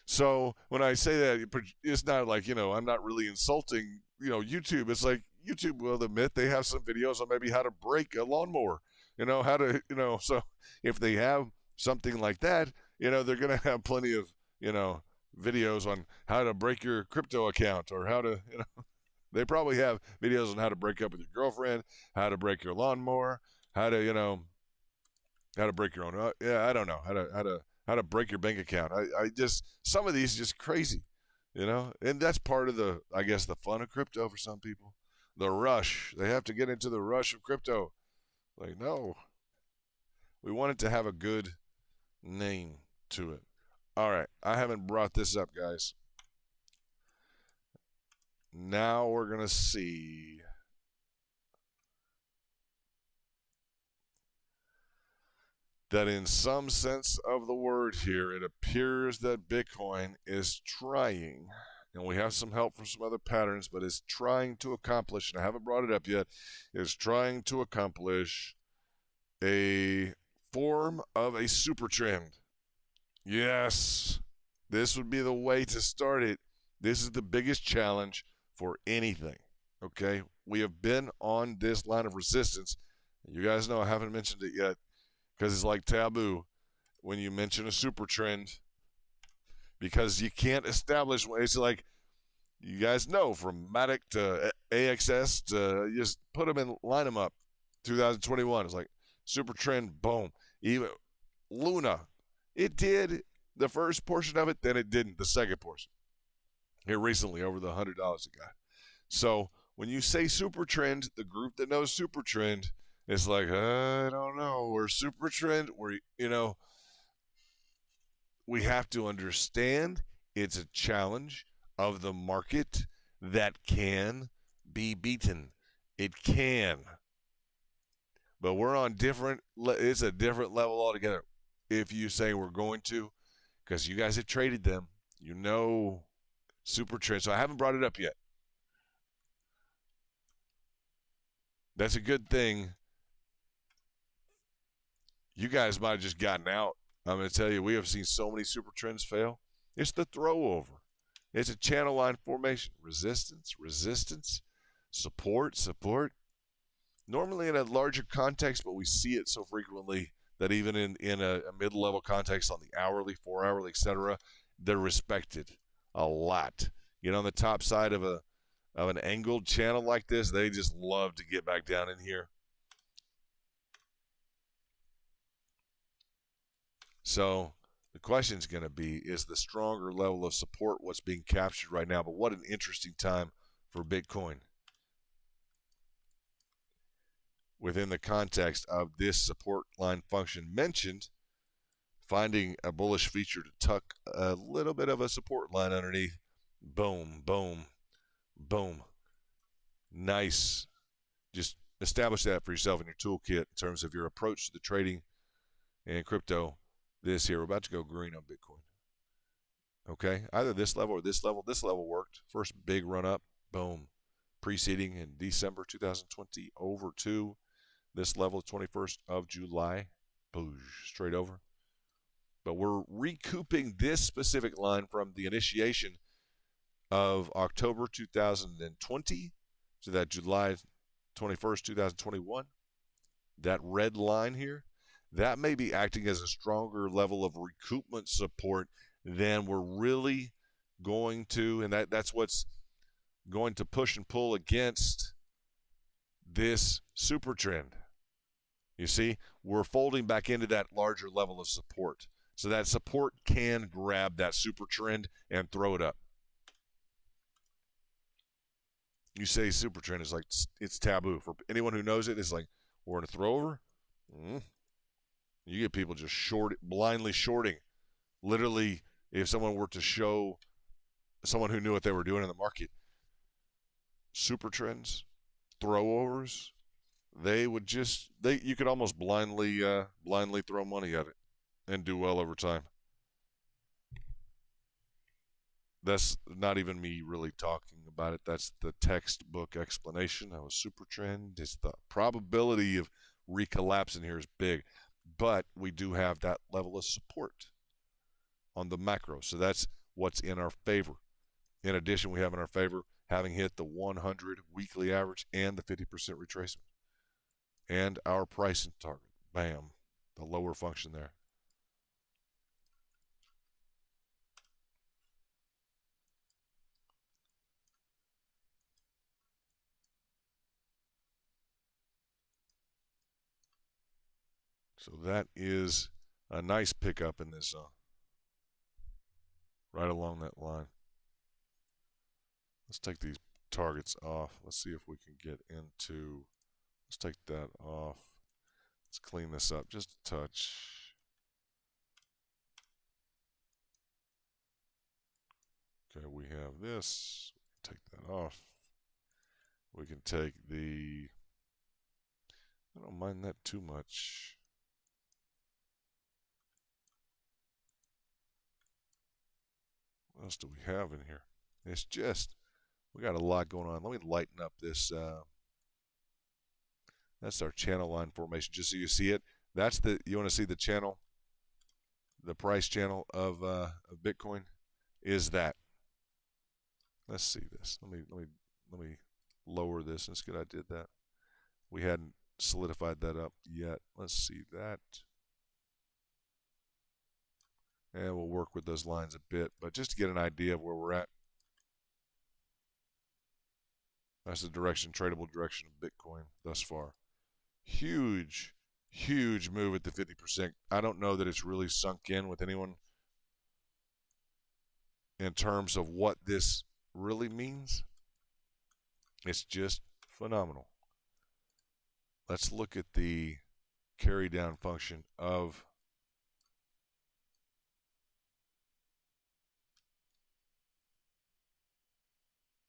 So when I say that, it's not like, I'm not really insulting, YouTube. It's like YouTube will admit they have some videos on maybe how to break a lawnmower, so if they have something like that, they're going to have plenty of, videos on how to break your crypto account, or how to, they probably have videos on how to break up with your girlfriend, how to break your lawnmower, how to, how to break your own. I don't know how to break your bank account. I just, some of these just crazy, and that's part of the fun of crypto for some people. The rush, they have to get into the rush of crypto. Like, no, we want it to have a good name to it. All right, I haven't brought this up, guys. Now we're going to see that in some sense of the word here, it appears that Bitcoin is trying, and we have some help from some other patterns, but is trying to accomplish, and I haven't brought it up yet, is trying to accomplish a form of a super trend. Yes, this would be the way to start it. This is the biggest challenge for anything, okay? We have been on this line of resistance. You guys know I haven't mentioned it yet, because it's like taboo when you mention a super trend, because you can't establish. It's like, you guys know, from Matic to AXS to just put them in, line them up. 2021 is like super trend, boom. Even Luna, it did the first portion of it, then it didn't the second portion. Here recently, over the $100 it got. So when you say super trend, the group that knows super trend, it's like, I don't know, we're super trend. We have to understand it's a challenge of the market that can be beaten. It can. But we're on it's a different level altogether. If you say we're going to, because you guys have traded them, super trend. So I haven't brought it up yet. That's a good thing. You guys might have just gotten out. I'm going to tell you, we have seen so many super trends fail. It's the throw over. It's a channel line formation. Resistance, resistance, support, support. Normally in a larger context, but we see it so frequently that even in a mid-level context on the hourly, 4-hourly, etc., they're respected a lot. You know, on the top side of an angled channel like this, they just love to get back down in here. So the question is going to be, is the stronger level of support what's being captured right now? But what an interesting time for Bitcoin within the context of this support line function mentioned, finding a bullish feature to tuck a little bit of a support line underneath. Boom, boom, boom. Nice. Just establish that for yourself in your toolkit in terms of your approach to the trading and crypto. This here, we're about to go green on Bitcoin. Okay, either this level or this level. This level worked. First big run up, boom. Preceding in December 2020 over to this level, 21st of July, boosh, straight over. But we're recouping this specific line from the initiation of October 2020 to that July 21st, 2021. That red line here, that may be acting as a stronger level of recoupment support than we're really going to, and that's what's going to push and pull against this super trend. You see, we're folding back into that larger level of support. So that support can grab that super trend and throw it up. You say super trend is like, it's taboo. For anyone who knows it, it's like, we're in a throwover. You get people just blindly shorting. Literally, if someone were to show someone who knew what they were doing in the market, super trends, throwovers, you could almost blindly throw money at it and do well over time. That's not even me really talking about it. That's the textbook explanation of a super trend. It's the probability of recollapsing here is big, but we do have that level of support on the macro. So that's what's in our favor. In addition, we have in our favor having hit the 100 weekly average and the 50% retracement. And our pricing target. Bam. The lower function there. So that is a nice pickup in this right along that line. Let's take these targets off. Let's see if we can get into, let's take that off. Let's clean this up just a touch. Okay, we have this. Take that off. We can take the, I don't mind that too much. What else do we have in here? It's just, we got a lot going on. Let me lighten up this. That's our channel line formation, just so you see it. That's the, you want to see the channel, the price channel of Bitcoin is that. Let's see this. Let me lower this. It's good I did that. We hadn't solidified that up yet. Let's see that. And we'll work with those lines a bit, but just to get an idea of where we're at. That's the direction, tradable direction of Bitcoin thus far. Huge, huge move at the 50%. I don't know that it's really sunk in with anyone in terms of what this really means. It's just phenomenal. Let's look at the carry down function of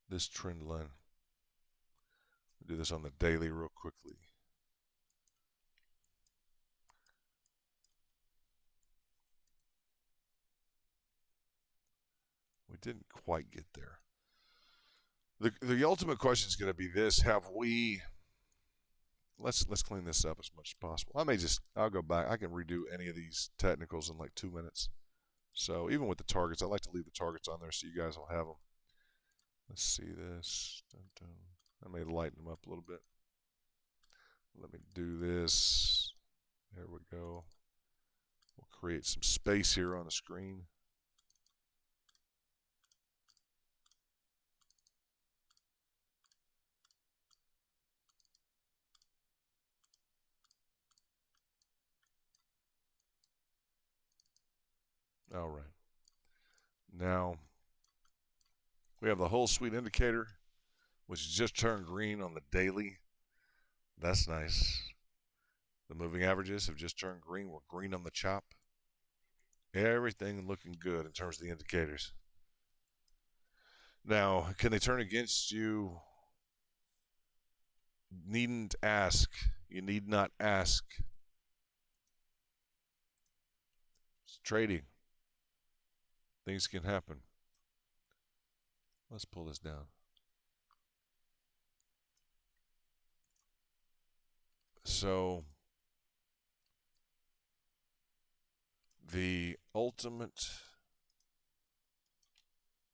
this trend line. We'll do this on the daily real quickly. We didn't quite get there. The ultimate question is going to be this: have we? Let's clean this up as much as possible. I'll go back. I can redo any of these technicals in like 2 minutes. So even with the targets, I like to leave the targets on there so you guys will have them. Let's see this. Dun, dun. I may lighten them up a little bit. Let me do this. There we go. We'll create some space here on the screen. All right. Now, we have the whole suite indicator, which just turned green on the daily. That's nice. The moving averages have just turned green. We're green on the chop. Everything looking good in terms of the indicators. Now, can they turn against you? Needn't ask. You need not ask. It's trading. Things can happen. Let's pull this down. So, the ultimate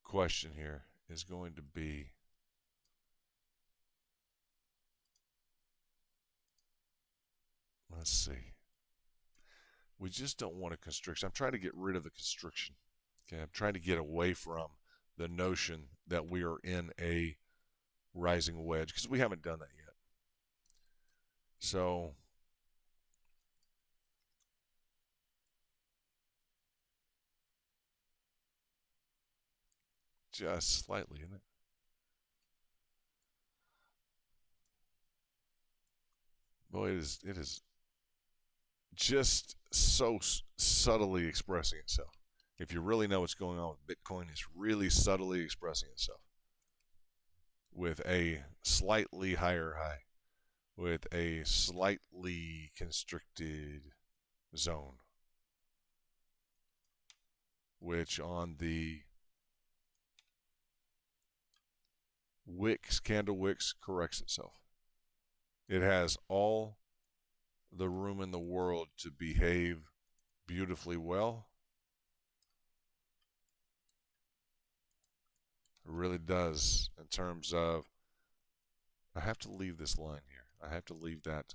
question here is going to be, let's see. We just don't want a constriction. I'm trying to get rid of the constriction. Okay, I'm trying to get away from the notion that we are in a rising wedge because we haven't done that yet. So just slightly, isn't it? Boy, it is just so subtly expressing itself. If you really know what's going on with Bitcoin, it's really subtly expressing itself with a slightly higher high, with a slightly constricted zone, which on the wicks, candle wicks, corrects itself. It has all the room in the world to behave beautifully well. It really does in terms of, I have to leave this line here. I have to leave that.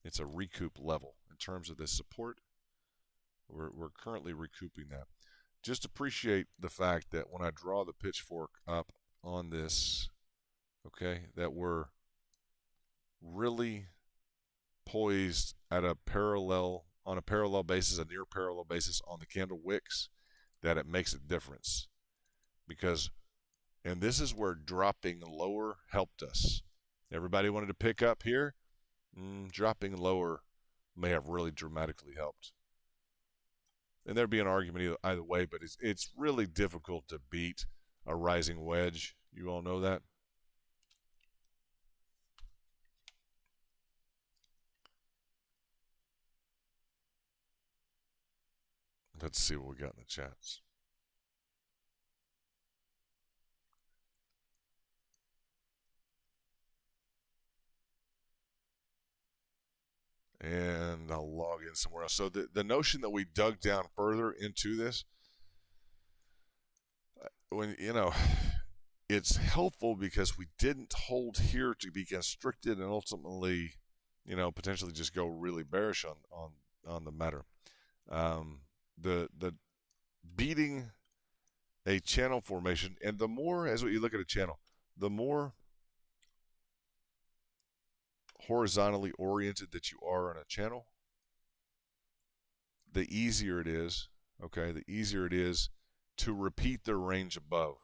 It's a recoup level. In terms of this support, we're currently recouping that. Just appreciate the fact that when I draw the pitchfork up on this, okay, that we're really poised at a parallel, on a parallel basis, a near parallel basis on the candle wicks, that it makes a difference. Because, and this is where dropping lower helped us. Everybody wanted to pick up here. Dropping lower may have really dramatically helped. And there'd be an argument either way, but it's really difficult to beat a rising wedge. You all know that. Let's see what we got in the chats. And I'll log in somewhere else. So the notion that we dug down further into this, when, you know, it's helpful because we didn't hold here to be constricted and ultimately, you know, potentially just go really bearish on the matter. The beating a channel formation, and the more, as you look at a channel, the more horizontally oriented that you are on a channel, the easier it is, okay, the easier it is to repeat the range above.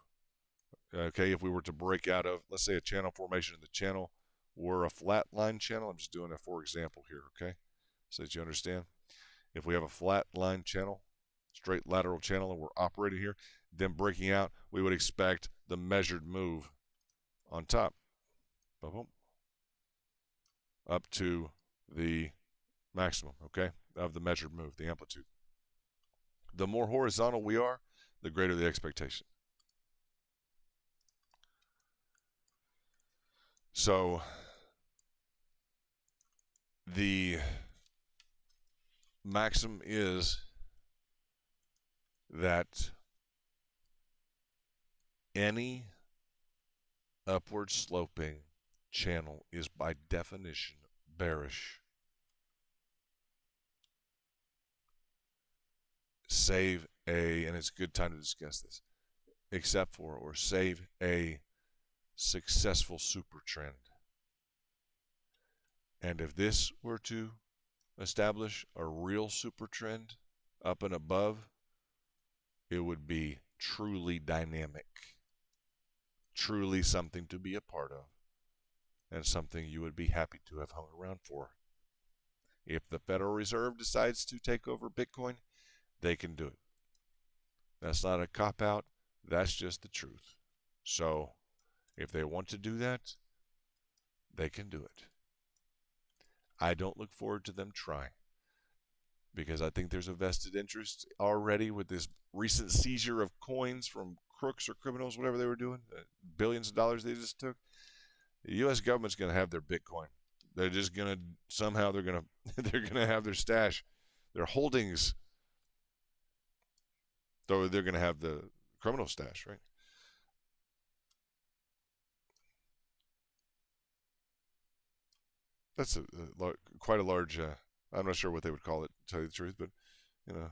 Okay, if we were to break out of, let's say, a channel formation in the channel were a flat line channel, I'm just doing a for example here, okay, so that you understand. If we have a flat line channel, straight lateral channel, and we're operating here, then breaking out, we would expect the measured move on top. Boom, up to the maximum, okay, of the measured move, the amplitude. The more horizontal we are, the greater the expectation. So the maxim is that any upward sloping channel is by definition bearish. Save a, and it's a good time to discuss this, except for or save a successful super trend. And if this were to establish a real super trend up and above, it would be truly dynamic, truly something to be a part of, and something you would be happy to have hung around for. If the Federal Reserve decides to take over Bitcoin, they can do it. That's not a cop-out. That's just the truth. So if they want to do that, they can do it. I don't look forward to them trying, because I think there's a vested interest already with this recent seizure of coins from crooks or criminals, whatever they were doing, billions of dollars they just took. The U.S. government's going to have their Bitcoin. They're just going to, somehow they're going to have their stash, their holdings. Though they're going to have the criminal stash, right? That's quite a large, I'm not sure what they would call it, to tell you the truth, but, you know,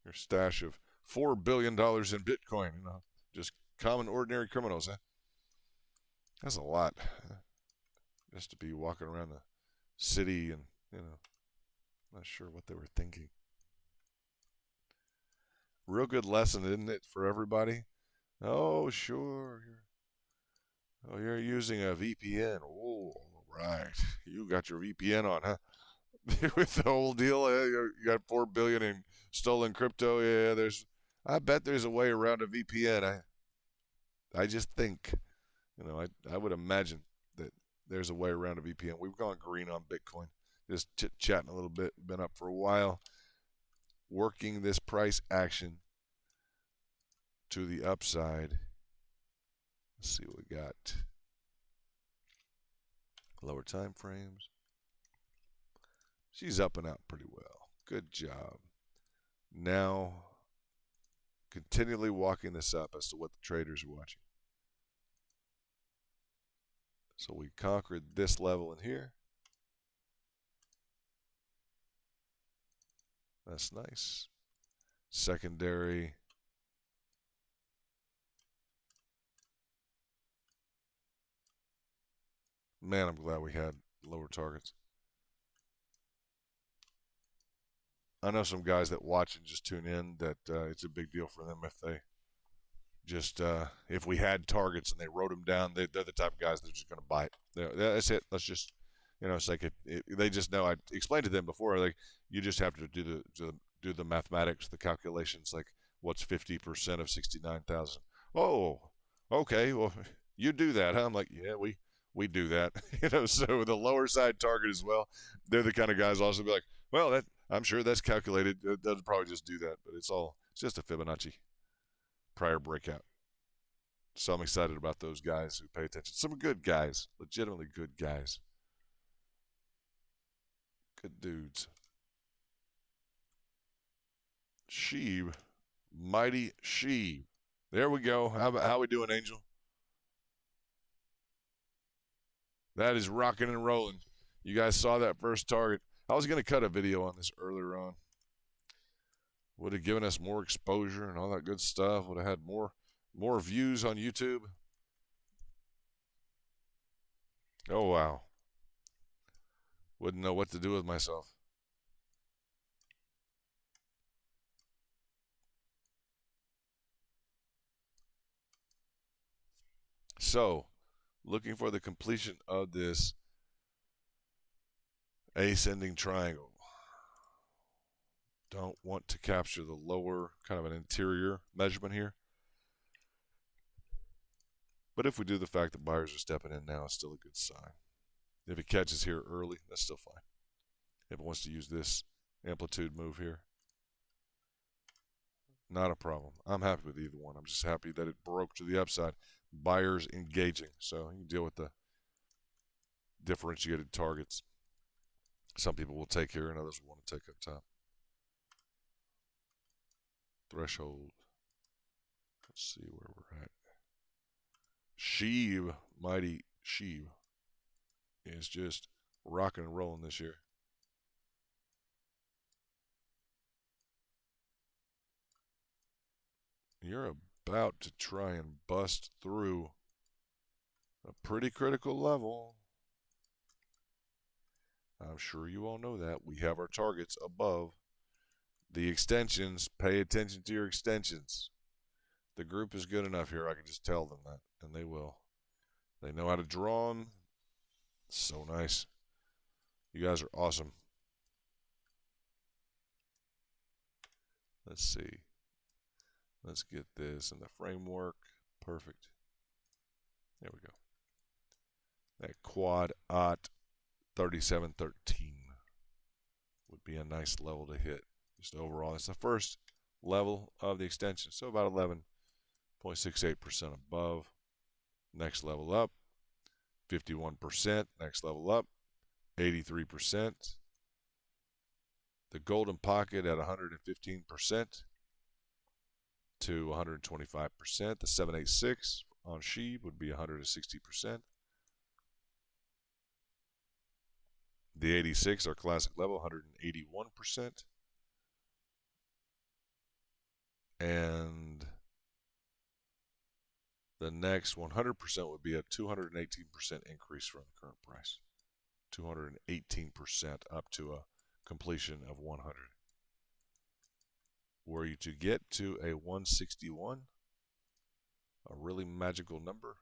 your stash of $4 billion in Bitcoin, just common, ordinary criminals, huh? That's a lot, just to be walking around the city and, not sure what they were thinking. Real good lesson, isn't it, for everybody? Oh, sure. You're using a VPN. Oh, right. You got your VPN on, huh? With the whole deal, you got $4 billion in stolen crypto. Yeah, I bet there's a way around a VPN. I just think, I would imagine that there's a way around a VPN. We've gone green on Bitcoin, just chit-chatting a little bit. Been up for a while, working this price action to the upside. Let's see what we got. Lower time frames. She's up and out pretty well. Good job. Now, continually walking this up as to what the traders are watching. So we conquered this level in here. That's nice. Secondary. Man, I'm glad we had lower targets. I know some guys that watch and just tune in that it's a big deal for them if they just, if we had targets and they wrote them down, they're the type of guys that are just going to buy it. That's it. Let's just, it's like they just know. I explained to them before, like, you just have to do the mathematics, the calculations, like what's 50% of 69,000. Oh, okay. Well, you do that, huh? I'm like, yeah, we do that. So the lower side target as well. They're the kind of guys also be like, well, I'm sure that's calculated. They'll probably just do that, but it's just a Fibonacci prior breakout. So I'm excited about those guys who pay attention. Some good guys, legitimately good guys. Good dudes. Sheeb. Mighty Sheeb. There we go. How we doing, Angel? That is rocking and rolling. You guys saw that first target. I was going to cut a video on this earlier on. Would have given us more exposure and all that good stuff. Would have had more views on YouTube. Oh, wow. Wouldn't know what to do with myself. So, looking for the completion of this ascending triangle. Don't want to capture the lower, kind of an interior measurement here. But if we do, the fact that buyers are stepping in now is still a good sign. If it catches here early, that's still fine. If it wants to use this amplitude move here, not a problem. I'm happy with either one. I'm just happy that it broke to the upside. Buyers engaging. So you can deal with the differentiated targets. Some people will take here and others will want to take up top. threshold. Let's see where we're at. Sheeb, mighty Sheeb, is just rocking and rolling this year. You're about to try and bust through a pretty critical level. I'm sure you all know that. We have our targets above the extensions. Pay attention to your extensions. The group is good enough here. I can just tell them that, and they will. They know how to draw them. So nice. You guys are awesome. Let's see. Let's get this in the framework. Perfect. There we go. That quad ot 3713 would be a nice level to hit. Just overall, it's the first level of the extension, so about 11.68% above. Next level up, 51%. Next level up, 83%. The golden pocket at 115% to 125%. The 786 on Sheeb would be 160%. The 86, our classic level, 181%. And the next 100% would be a 218% increase from the current price. 218% up to a completion of 100. Were you to get to a 161, a really magical number,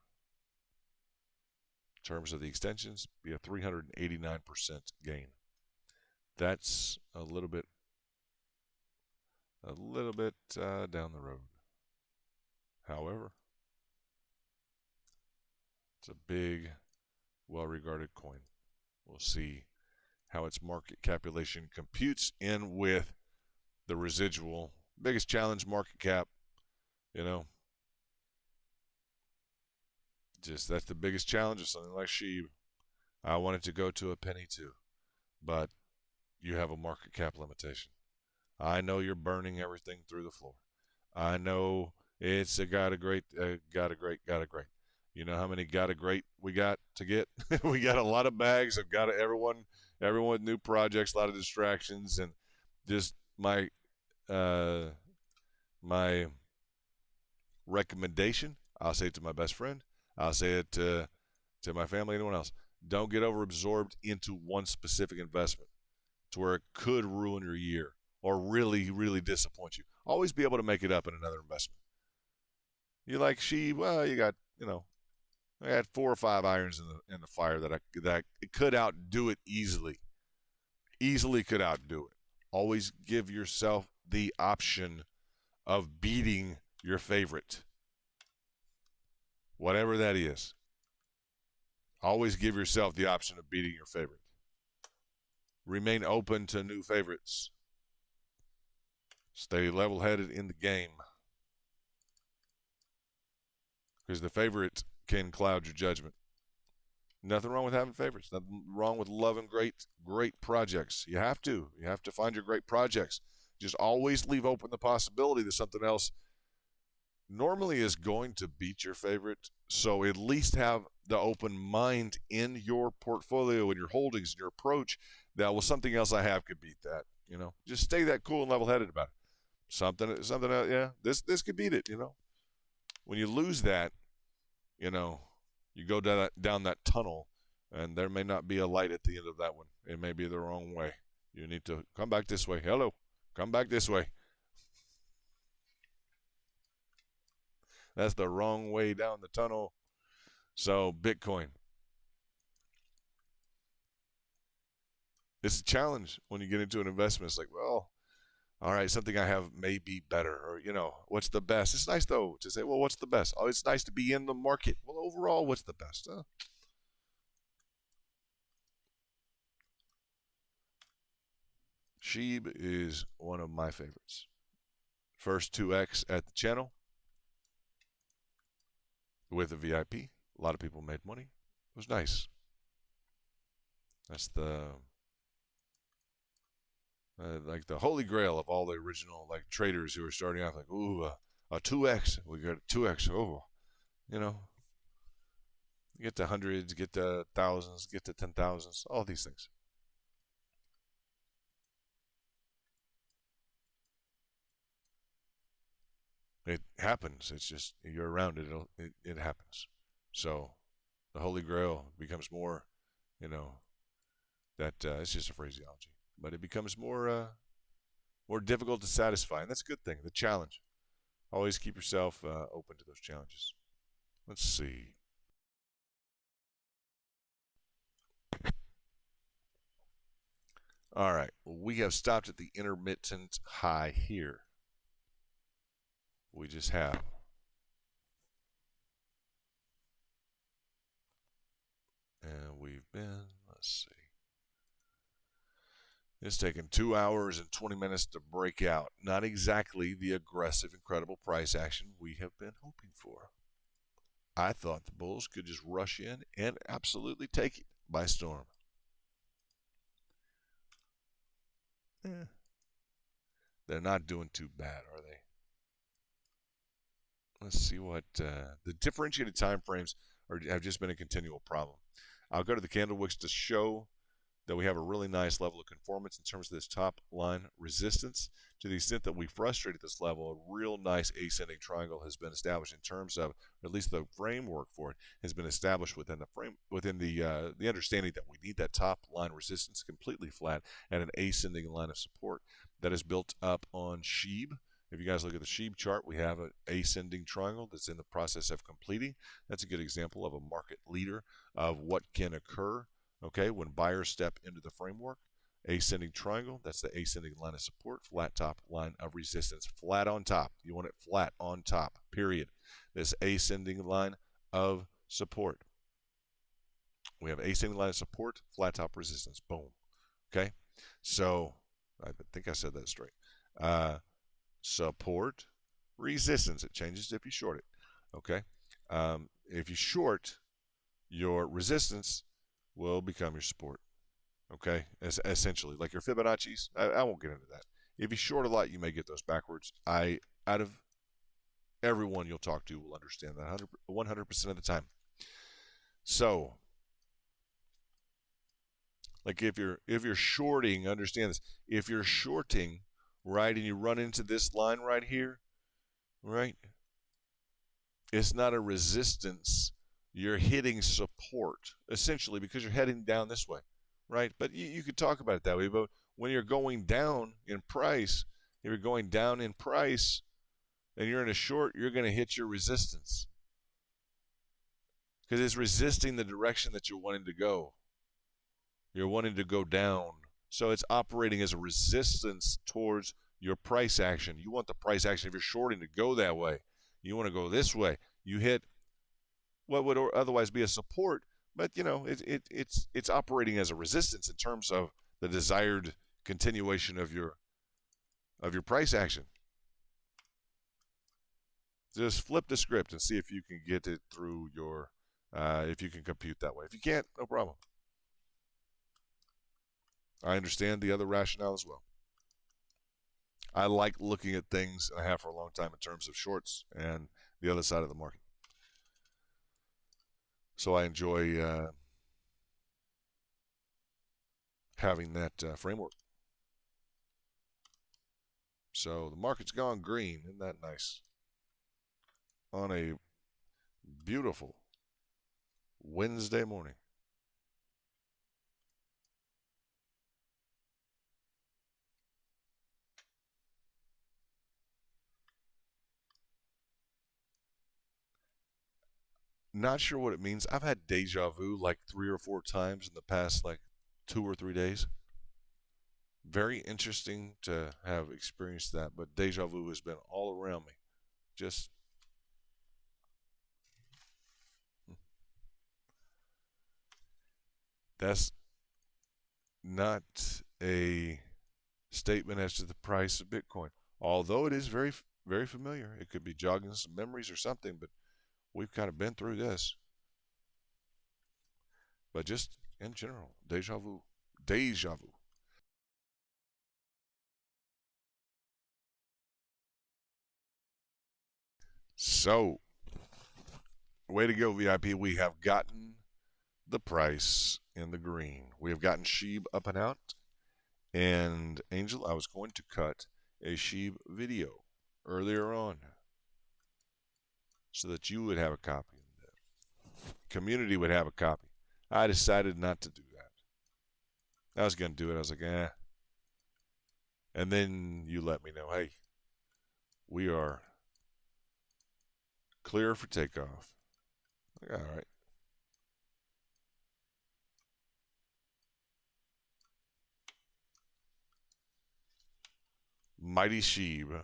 in terms of the extensions, be a 389% gain. That's a little bit down the road. However, it's a big, well-regarded coin. We'll see how its market capitalization computes in with the residual. Biggest challenge, market cap, you know. Just that's the biggest challenge of something like Sheeb. I wanted to go to a penny too, but you have a market cap limitation. I know you're burning everything through the floor. I know it's a got a great. You know how many got a great we got to get? We got a lot of bags. I've got everyone with new projects, a lot of distractions, and just my recommendation. I'll say it to my best friend. I'll say it to my family, anyone else. Don't get overabsorbed into one specific investment to where it could ruin your year or really, really disappoint you. Always be able to make it up in another investment. You like Sheeb? Well, you got, I had 4 or 5 irons in the fire that it could outdo it easily. Easily could outdo it. Always give yourself the option of beating your favorite. Whatever that is. Always give yourself the option of beating your favorite. Remain open to new favorites. Stay level-headed in the game. Because the favorite can cloud your judgment. Nothing wrong with having favorites. Nothing wrong with loving great projects. You have to. You have to find your great projects. Just always leave open the possibility that something else normally is going to beat your favorite. So at least have the open mind in your portfolio and your holdings and your approach that, well, something else I have could beat that. Just stay that cool and level-headed about it. Something else, yeah, this could beat it. When you lose that, you go down that tunnel, and there may not be a light at the end of that one. It may be the wrong way. You need to come back this way. Hello, come back this way. That's the wrong way down the tunnel. So Bitcoin. It's a challenge when you get into an investment. It's like, well, all right, something I have may be better, or, what's the best? It's nice, though, to say, well, what's the best? Oh, it's nice to be in the market. Well, overall, what's the best? Sheeb is one of my favorites. First 2x at the channel with a VIP. A lot of people made money. It was nice. That's like the holy grail of all the original like traders who are starting off like, ooh, a 2x. We got a 2x. Oh, you know, get to hundreds, get to thousands, get to 10,000s, all these things. It happens. It's just you're around it. It happens. So the holy grail becomes more, you know, that it's just a phraseology, but it becomes more difficult to satisfy, and that's a good thing. The challenge. Always keep yourself open to those challenges. Let's see. All right, we have stopped at the intermittent high here. We just have. And we've been, let's see. It's taken 2 hours and 20 minutes to break out. Not exactly the aggressive, incredible price action we have been hoping for. I thought the bulls could just rush in and absolutely take it by storm. They're not doing too bad, are they? Let's see what the differentiated time frames have just been a continual problem. I'll go to the candle wicks to show that we have a really nice level of conformance in terms of this top line resistance. To the extent that we frustrated this level, a real nice ascending triangle has been established in terms of, or at least the framework for it has been established within the understanding that we need that top line resistance completely flat and an ascending line of support that is built up on SHIB. If you guys look at the SHIB chart, we have an ascending triangle that's in the process of completing. That's a good example of a market leader of what can occur. Okay, when buyers step into the framework, ascending triangle, that's the ascending line of support, flat top line of resistance, flat on top. You want it flat on top, period. This ascending line of support. We have ascending line of support, flat top resistance, boom. Okay, so I think I said that straight. Support, resistance, it changes if you short it. Okay, if you short, your resistance will become your support. Okay, essentially, like your Fibonacci's. I won't get into that. If you short a lot, you may get those backwards. Out of everyone you'll talk to will understand that 100% of the time. So, like if you're shorting, understand this. If you're shorting, right, and you run into this line right here, right, it's not a resistance. You're hitting support essentially because you're heading down this way, right? But you could talk about it that way. But when you're going down in price, if you're going down in price and you're in a short, you're going to hit your resistance because it's resisting the direction that you're wanting to go. You're wanting to go down. So it's operating as a resistance towards your price action. You want the price action, if you're shorting, to go that way. You want to go this way. You hit what would otherwise be a support, but you know it's operating as a resistance in terms of the desired continuation of your price action. Just flip the script and see if you can get it through your if you can compute that way. If you can't, no problem. I understand the other rationale as well. I like looking at things, and I have for a long time, in terms of shorts and the other side of the market. So I enjoy having that framework. So the market's gone green. Isn't that nice? On a beautiful Wednesday morning. Not sure what it means. I've had deja vu like 3 or 4 times in the past like 2 or 3 days. Very interesting to have experienced that, but deja vu has been all around me. Just that's not a statement as to the price of Bitcoin, although it is very, very familiar. It could be jogging some memories or something, but we've kind of been through this. But just in general, deja vu. Deja vu. So, way to go, VIP. We have gotten the price in the green. We have gotten Sheeb up and out. And Angel, I was going to cut a Sheeb video earlier on so that you would have a copy and the community would have a copy. I decided not to do that. I was going to do it. I was like, eh. And then you let me know, hey, we are clear for takeoff. Like, all right. Mighty Sheeb.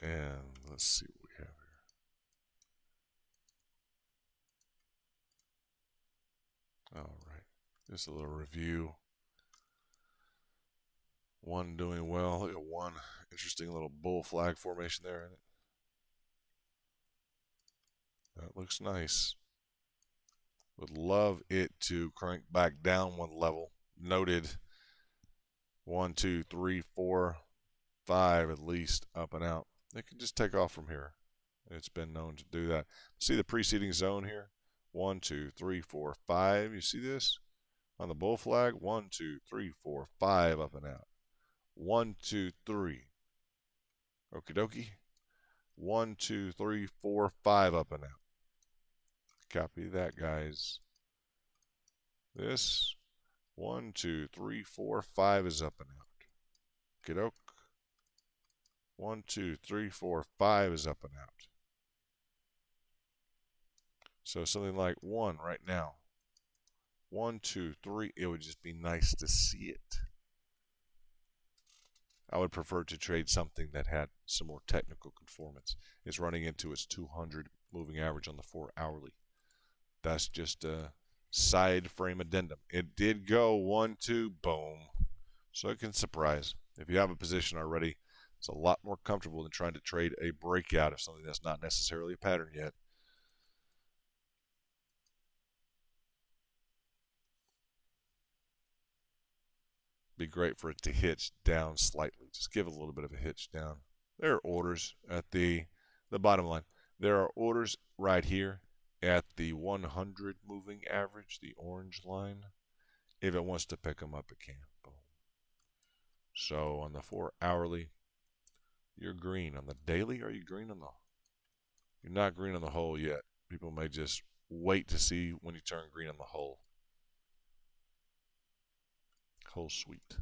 And let's see what we have here. All right. Just a little review. One doing well. Look at one interesting little bull flag formation there in it. That looks nice. Would love it to crank back down one level. Noted 1, 2, 3, 4, 5 at least up and out. It can just take off from here. It's been known to do that. See the preceding zone here? 1, 2, 3, 4, 5. You see this? On the bull flag, 1, 2, 3, 4, 5 up and out. 1, 2, 3. Okie dokie. 1, 2, 3, 4, 5 up and out. Copy that, guys. This 1, 2, 3, 4, 5 is up and out. Okey-doke. 1, 2, 3, 4, 5 is up and out. So something like 1 right now. 1, 2, 3. It would just be nice to see it. I would prefer to trade something that had some more technical conformance. It's running into its 200 moving average on the 4 hourly. That's just a side frame addendum. It did go 1, 2, boom. So it can surprise. If you have a position already, it's a lot more comfortable than trying to trade a breakout of something that's not necessarily a pattern yet. Be great for it to hitch down slightly. Just give it a little bit of a hitch down. There are orders at the bottom line. There are orders right here at the 100 moving average, the orange line. If it wants to pick them up, it can. Boom. So on the 4 hourly, you're green. On the daily, are you green on the? You're not green on the whole yet. People may just wait to see when you turn green on the whole. Whole sweet.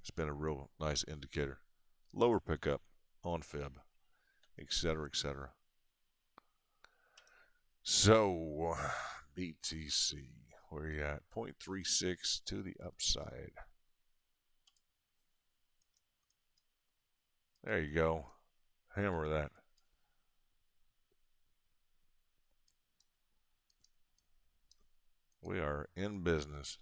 It's been a real nice indicator. Lower pickup on Fib, etc., etc. So, BTC, where are you at? 0.36 to the upside. There you go. Hammer that. We are in business.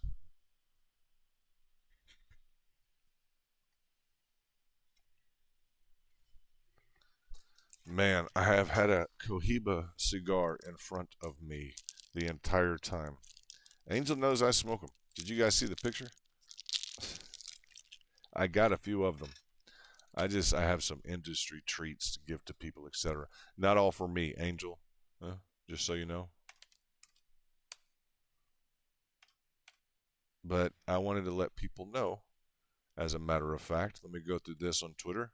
Man, I have had a Cohiba cigar in front of me the entire time. Angel knows I smoke them. Did you guys see the picture? I got a few of them. I have some industry treats to give to people, etc. Not all for me, Angel. Just so you know. But I wanted to let people know, as a matter of fact. Let me go through this on Twitter.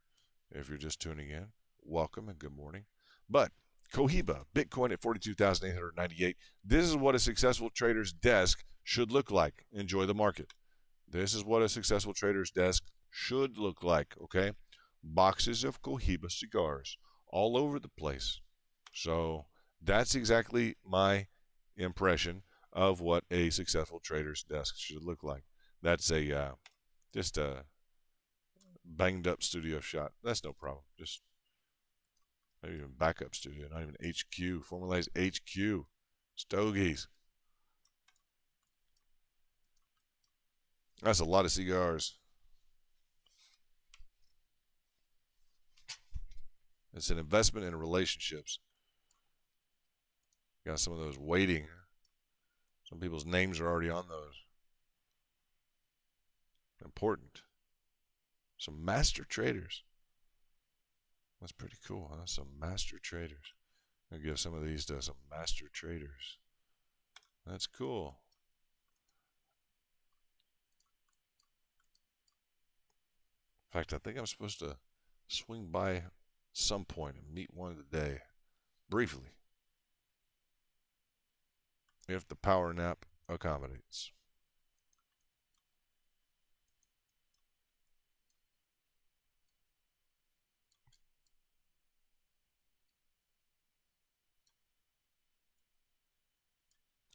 If you're just tuning in, welcome and good morning. But Cohiba, Bitcoin at 42,898. This is what a successful trader's desk should look like. Enjoy the market. This is what a successful trader's desk should look like, okay? Boxes of Cohiba cigars all over the place. So that's exactly my impression of what a successful trader's desk should look like. That's just a banged up studio shot. That's no problem. Just not even backup studio, not even HQ. Formalize HQ. Stogies. That's a lot of cigars. It's an investment in relationships. Got some of those waiting. Some people's names are already on those. Important. Some master traders. That's pretty cool, huh? Some master traders. I'll give some of these to some master traders. That's cool. In fact, I think I'm supposed to swing by some point and meet one today, briefly, if the power nap accommodates.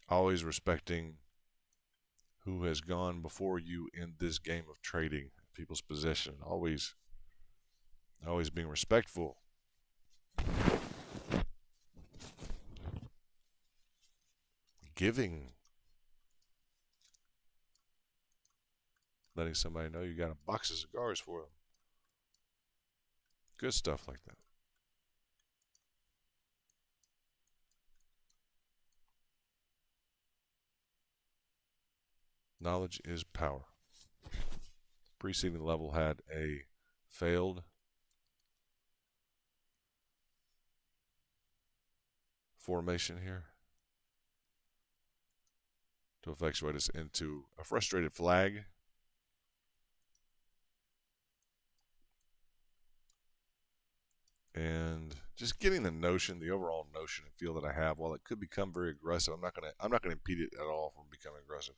Always respecting who has gone before you in this game of trading, people's position. Always being respectful. Giving. Letting somebody know you got a box of cigars for them. Good stuff like that. Knowledge is power. Preceding level had a failed formation here to effectuate us into a frustrated flag. And just getting the notion, the overall notion and feel that I have, while it could become very aggressive, I'm not gonna impede it at all from becoming aggressive.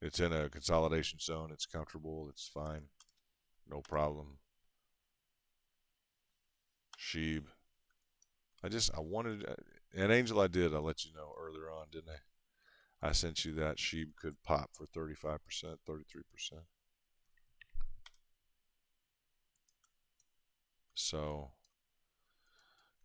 It's in a consolidation zone. It's comfortable. It's fine. No problem. Sheeb. I wanted, an Angel I did, I let you know earlier on, didn't I? I sent you that Sheeb could pop for 35%, 33%. So,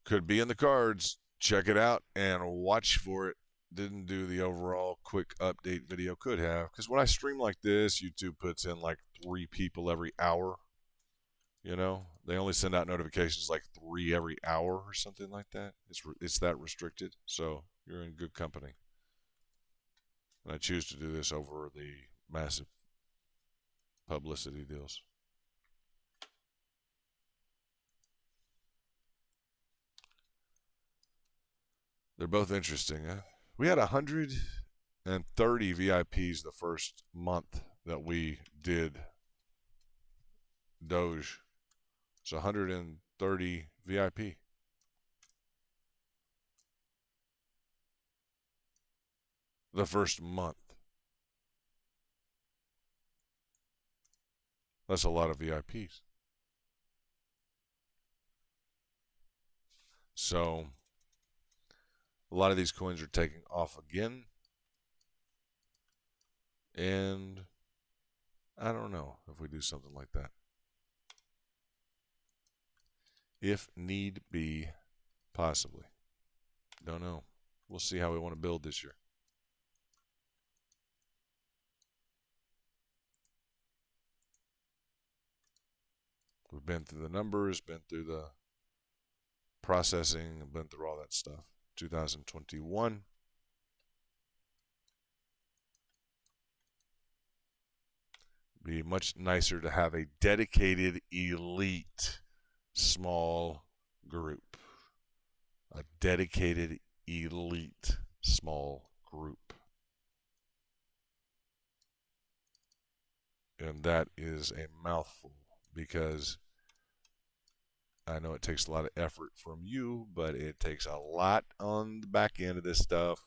could be in the cards. Check it out and watch for it. Didn't do the overall quick update video. Could have, because when I stream like this, YouTube puts in like 3 people every hour. You know, they only send out notifications like 3 every hour or something like that. It's that restricted. So you're in good company. And I choose to do this over the massive publicity deals. They're both interesting. Huh? We had 130 VIPs the first month that we did Doge. It's 130 VIP. The first month. That's a lot of VIPs. So a lot of these coins are taking off again. And I don't know if we do something like that. If need be, possibly. Don't know. We'll see how we want to build this year. We've been through the numbers, been through the processing, and been through all that stuff. 2021. Be much nicer to have a dedicated elite small group. A dedicated elite small group. And that is a mouthful, because I know it takes a lot of effort from you, but it takes a lot on the back end of this stuff.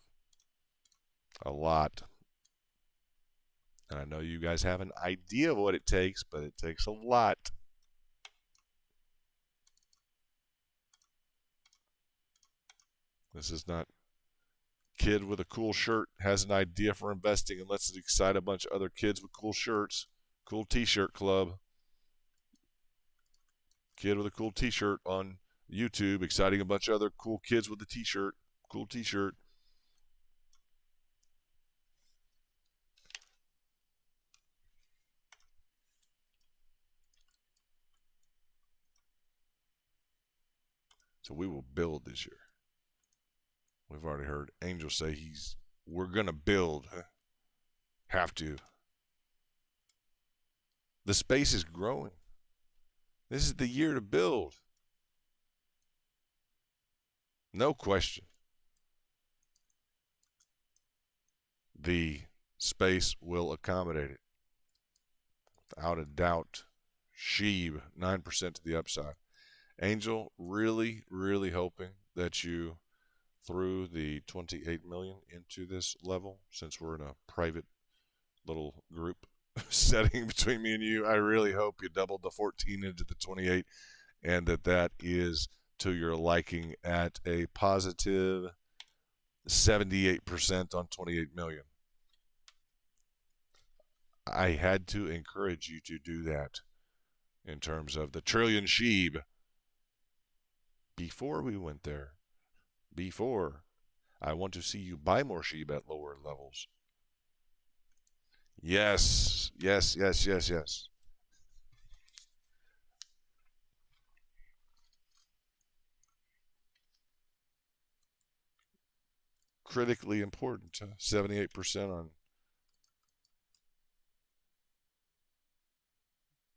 A lot. And I know you guys have an idea of what it takes, but it takes a lot. This is not kid with a cool shirt has an idea for investing and lets it excite a bunch of other kids with cool shirts. Cool t-shirt club. Kid with a cool t-shirt on YouTube exciting a bunch of other cool kids with a t-shirt. Cool t-shirt. So we will build this year. We've already heard Angel say we're going to build. Have to. The space is growing. This is the year to build. No question. The space will accommodate it. Without a doubt. Sheeb, 9% to the upside. Angel, really, really hoping that you threw the 28 million into this level, since we're in a private little group setting between me and you. I really hope you doubled the 14 into the 28, and that is to your liking at a positive 78% on 28 million. I had to encourage you to do that in terms of the trillion sheeb. Before we went there, I want to see you buy more sheeb at lower levels. Yes. Critically important. 78% on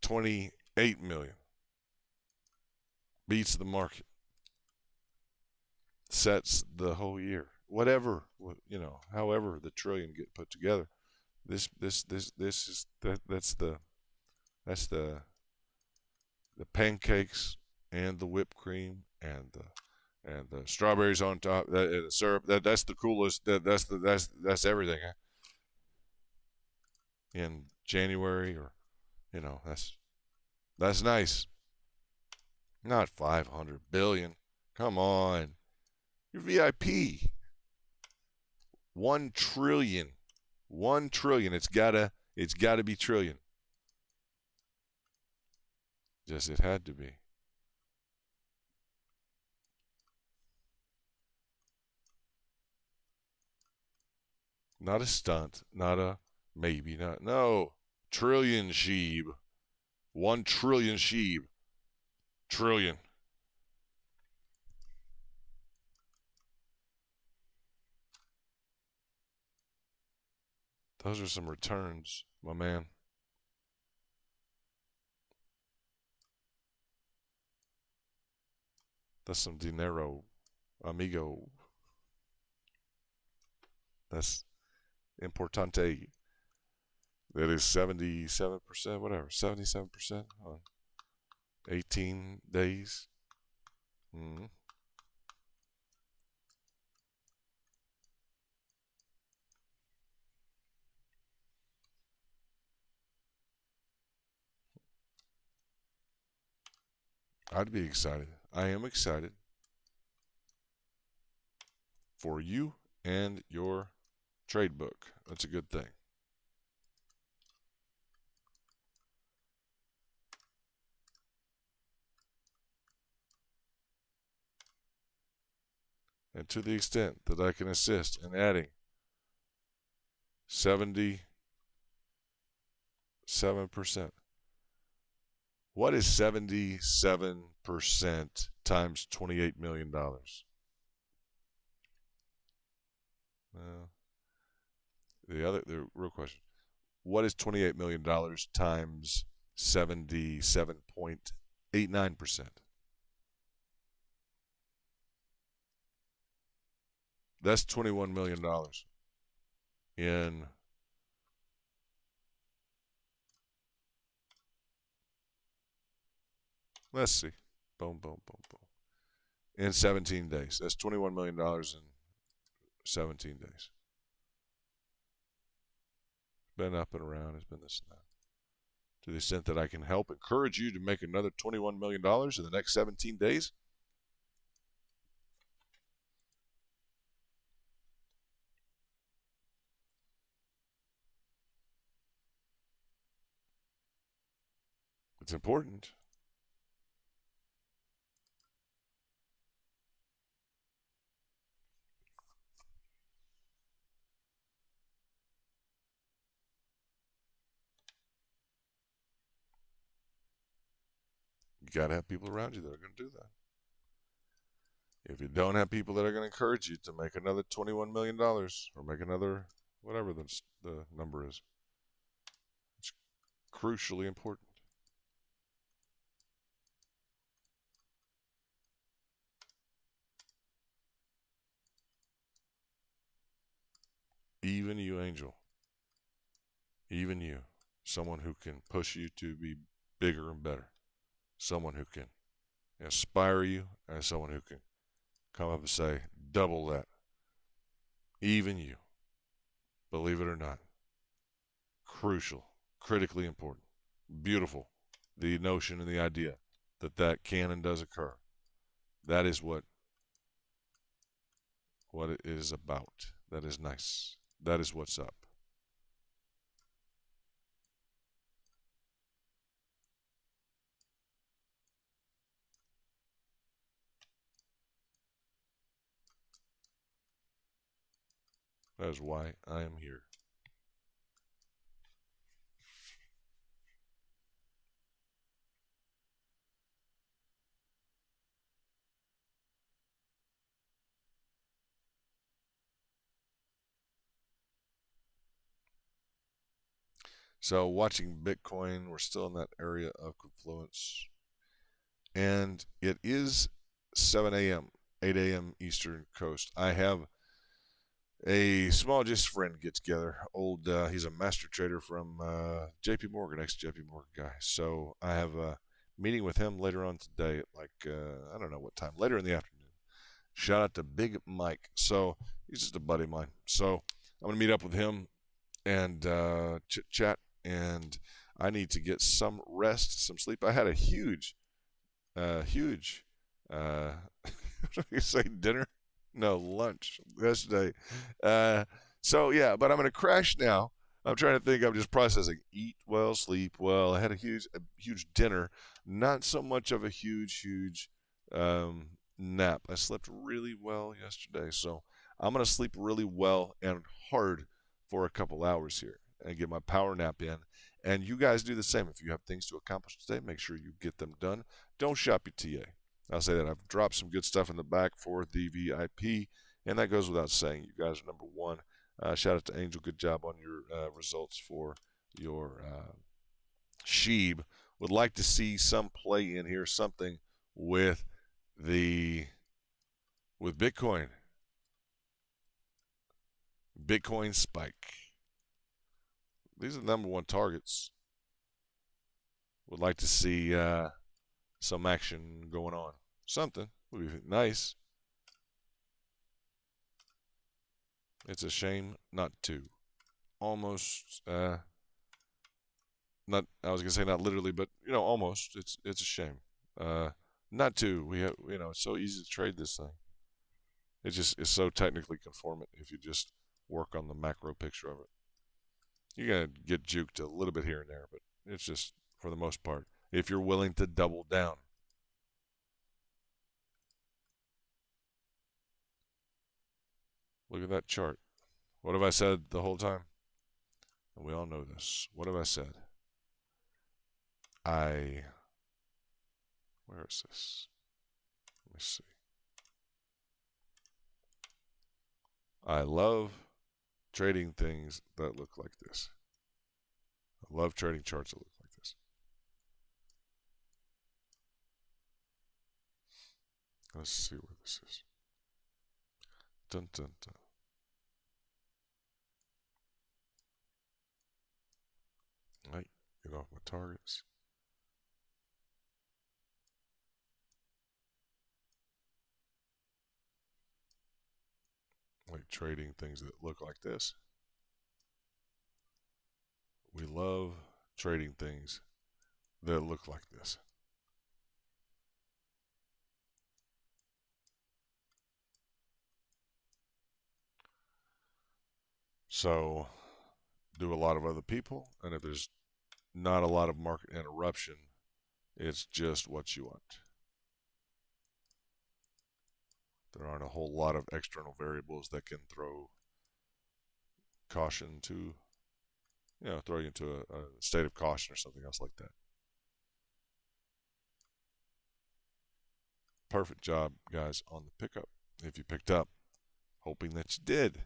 28 million. Beats the market. Sets the whole year. Whatever, however the trillion get put together. This is that's the pancakes and the whipped cream and the strawberries on top. The syrup. That's the coolest. That's everything. Huh? In January, or that's nice. Not 500 billion. Come on, you're VIP. 1 trillion. 1 trillion. It's gotta be trillion. Just it had to be. Not a stunt. Not a maybe. Not no. Trillion sheeb. 1 trillion sheeb. Trillion. Those are some returns, my man. That's some dinero, amigo. That's importante. That is 77%, whatever, 77% on 18 days. Mm-hmm. I'd be excited. I am excited for you and your trade book. That's a good thing. And to the extent that I can assist in adding 77%. What is 77% times $28 million? The real question. What is $28 million times 77.89%? That's $21 million in let's see. Boom. In 17 days. That's $21 million in 17 days. Been up and around. It's been this and that. To the extent that I can help encourage you to make another $21 million in the next 17 days, it's important. You got to have people around you that are going to do that. If you don't have people that are going to encourage you to make another $21 million or make another whatever the number is, it's crucially important. Even you, Angel, even you, someone who can push you to be bigger and better, someone who can inspire you, and someone who can come up and say, double that. Even you, believe it or not, crucial, critically important, beautiful. The notion and the idea that that can and does occur. That is what it is about. That is nice. That is what's up. That is why I am here. So, watching Bitcoin, we're still in that area of confluence. And it is 7 a.m., 8 a.m. Eastern Coast. I have a small just friend get together. He's a master trader from JP Morgan, ex JP Morgan guy. So I have a meeting with him later on today at I don't know what time, later in the afternoon. Shout out to Big Mike. So he's just a buddy of mine. So I'm going to meet up with him and chit chat. And I need to get some rest, some sleep. I had a huge, uh, what do you say, dinner? No, lunch yesterday. So yeah, but I'm going to crash now. I'm trying to think. I'm just processing. Eat well, sleep well. I had a huge dinner. Not so much of a huge nap. I slept really well yesterday, so I'm going to sleep really well and hard for a couple hours here and get my power nap in. And you guys do the same. If you have things to accomplish today, make sure you get them done. Don't shop your TA. I'll say that I've dropped some good stuff in the back for the VIP, and that goes without saying. You guys are number one. Shout out to Angel. Good job on your results for your Sheeb. Would like to see some play in here, something with Bitcoin. Bitcoin spike. These are the number one targets. Would like to see some action going on. Something would be nice. It's a shame not to. Almost, not. I was gonna say not literally, but almost. It's a shame. Not to. We have, it's so easy to trade this thing. It just is so technically conformant if you just work on the macro picture of it. You're gonna get juked a little bit here and there, but it's just for the most part. If you're willing to double down. Look at that chart. What have I said the whole time? And we all know this. What have I said? Where is this? Let me see. I love trading things that look like this. I love trading charts that look like this. Let's see where this is. Dun dun dun. Right, get off my targets. Like trading things that look like this. We love trading things that look like this. So, do a lot of other people, and if there's not a lot of market interruption, it's just what you want. There aren't a whole lot of external variables that can throw caution to, throw you into a state of caution or something else like that. Perfect job, guys, on the pickup. If you picked up, hoping that you did.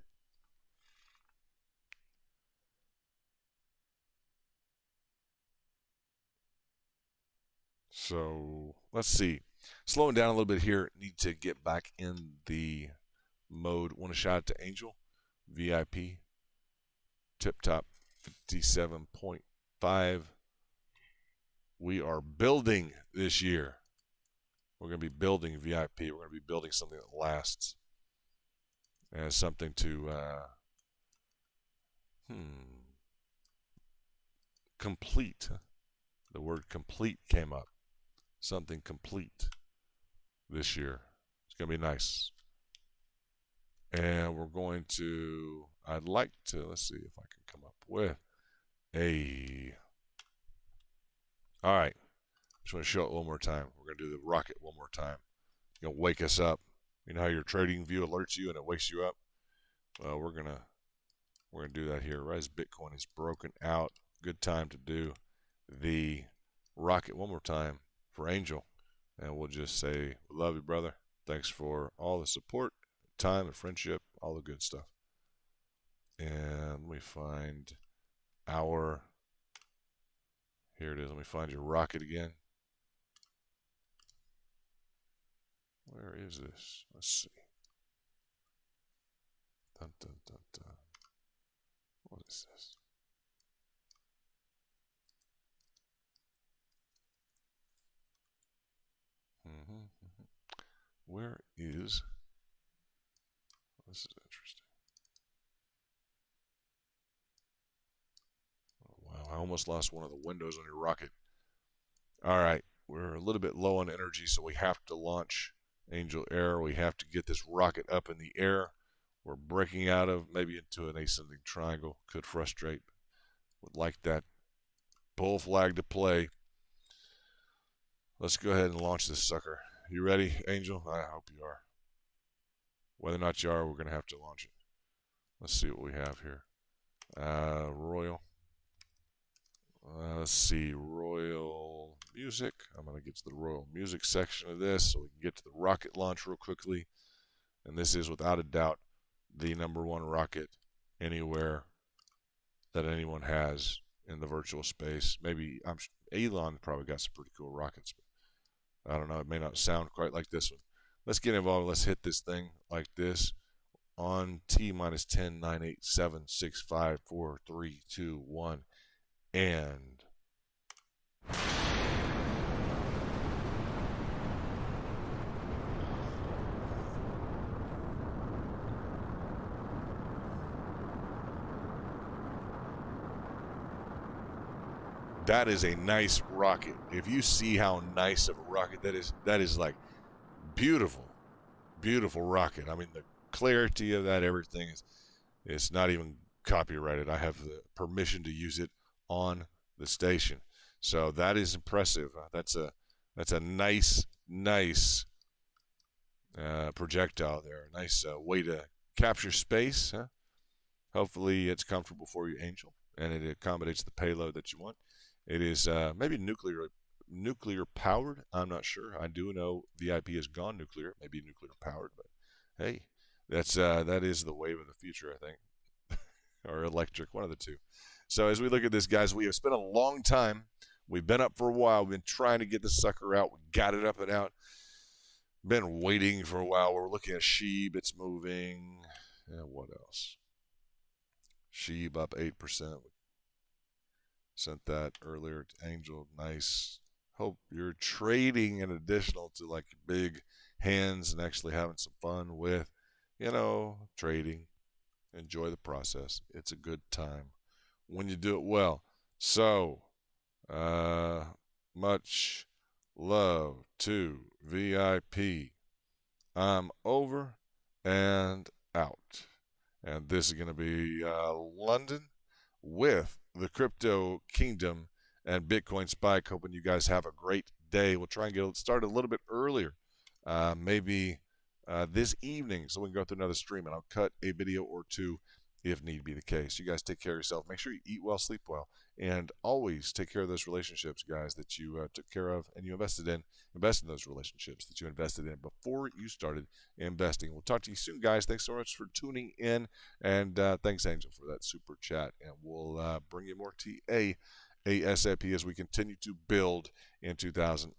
So let's see. Slowing down a little bit here. Need to get back in the mode. Want to shout out to Angel, VIP, tip top 57.5. We are building this year. We're going to be building VIP. We're going to be building something that lasts. And something to complete. The word complete came up. Something complete this year. It's going to be nice. And we're going to, I'd like to, let's see if I can come up with all right. Just want to show it one more time. We're going to do the rocket one more time. It's going to wake us up. You know how your trading view alerts you and it wakes you up? Well, we're going to do that here. Right as Bitcoin is broken out. Good time to do the rocket one more time for Angel. And we'll just say, we love you, brother. Thanks for all the support, time, and friendship, all the good stuff. And we find our, here it is. Let me find your rocket again. Where is this? Let's see. Dun, dun, dun, dun. What is this? Where is, this is interesting. Oh, wow, I almost lost one of the windows on your rocket. All right, we're a little bit low on energy, so we have to launch Angel Air. We have to get this rocket up in the air. We're breaking out of maybe into an ascending triangle. Could frustrate. Would like that bull flag to play. Let's go ahead and launch this sucker. You ready, Angel? I hope you are. Whether or not you are, we're going to have to launch it. Let's see what we have here. Royal. Let's see. Royal Music. I'm going to get to the Royal Music section of this so we can get to the rocket launch real quickly. And this is, without a doubt, the #1 rocket anywhere that anyone has in the virtual space. Maybe Elon probably got some pretty cool rockets, but I don't know. It may not sound quite like this one. Let's get involved. Let's hit this thing like this. On T minus 10, 9, 8, 7, 6, 5, 4, 3, 2, 1, and that is a nice rocket. If you see how nice of a rocket that is like beautiful, beautiful rocket. I mean, the clarity of that, everything it's not even copyrighted. I have the permission to use it on the station. So that is impressive. That's a nice projectile there. Nice way to capture space. Huh? Hopefully it's comfortable for you, Angel, and it accommodates the payload that you want. It is maybe nuclear powered. I'm not sure. I do know VIP has gone nuclear, maybe nuclear powered, but hey, that is the wave of the future, I think, or electric, one of the two. So as we look at this, guys, we have spent a long time. We've been up for a while. We've been trying to get this sucker out. We got it up and out. Been waiting for a while. We're looking at Sheeb. It's moving. And what else? Sheeb up 8%. Sent that earlier to Angel. Nice. Hope you're trading in additional to like big hands and actually having some fun with, trading. Enjoy the process. It's a good time when you do it well. So, much love to VIP. I'm over and out. And this is going to be London with the Crypto Kingdom and Bitcoin Spike. Hoping you guys have a great day. We'll try and get it started a little bit earlier, maybe this evening, so we can go through another stream, and I'll cut a video or two if need be the case. You guys take care of yourself. Make sure you eat well, sleep well, and always take care of those relationships, guys, that you took care of and you invested in. Invest in those relationships that you invested in before you started investing. We'll talk to you soon, guys. Thanks so much for tuning in, and thanks, Angel, for that super chat. And we'll bring you more TA ASAP as we continue to build in 2020.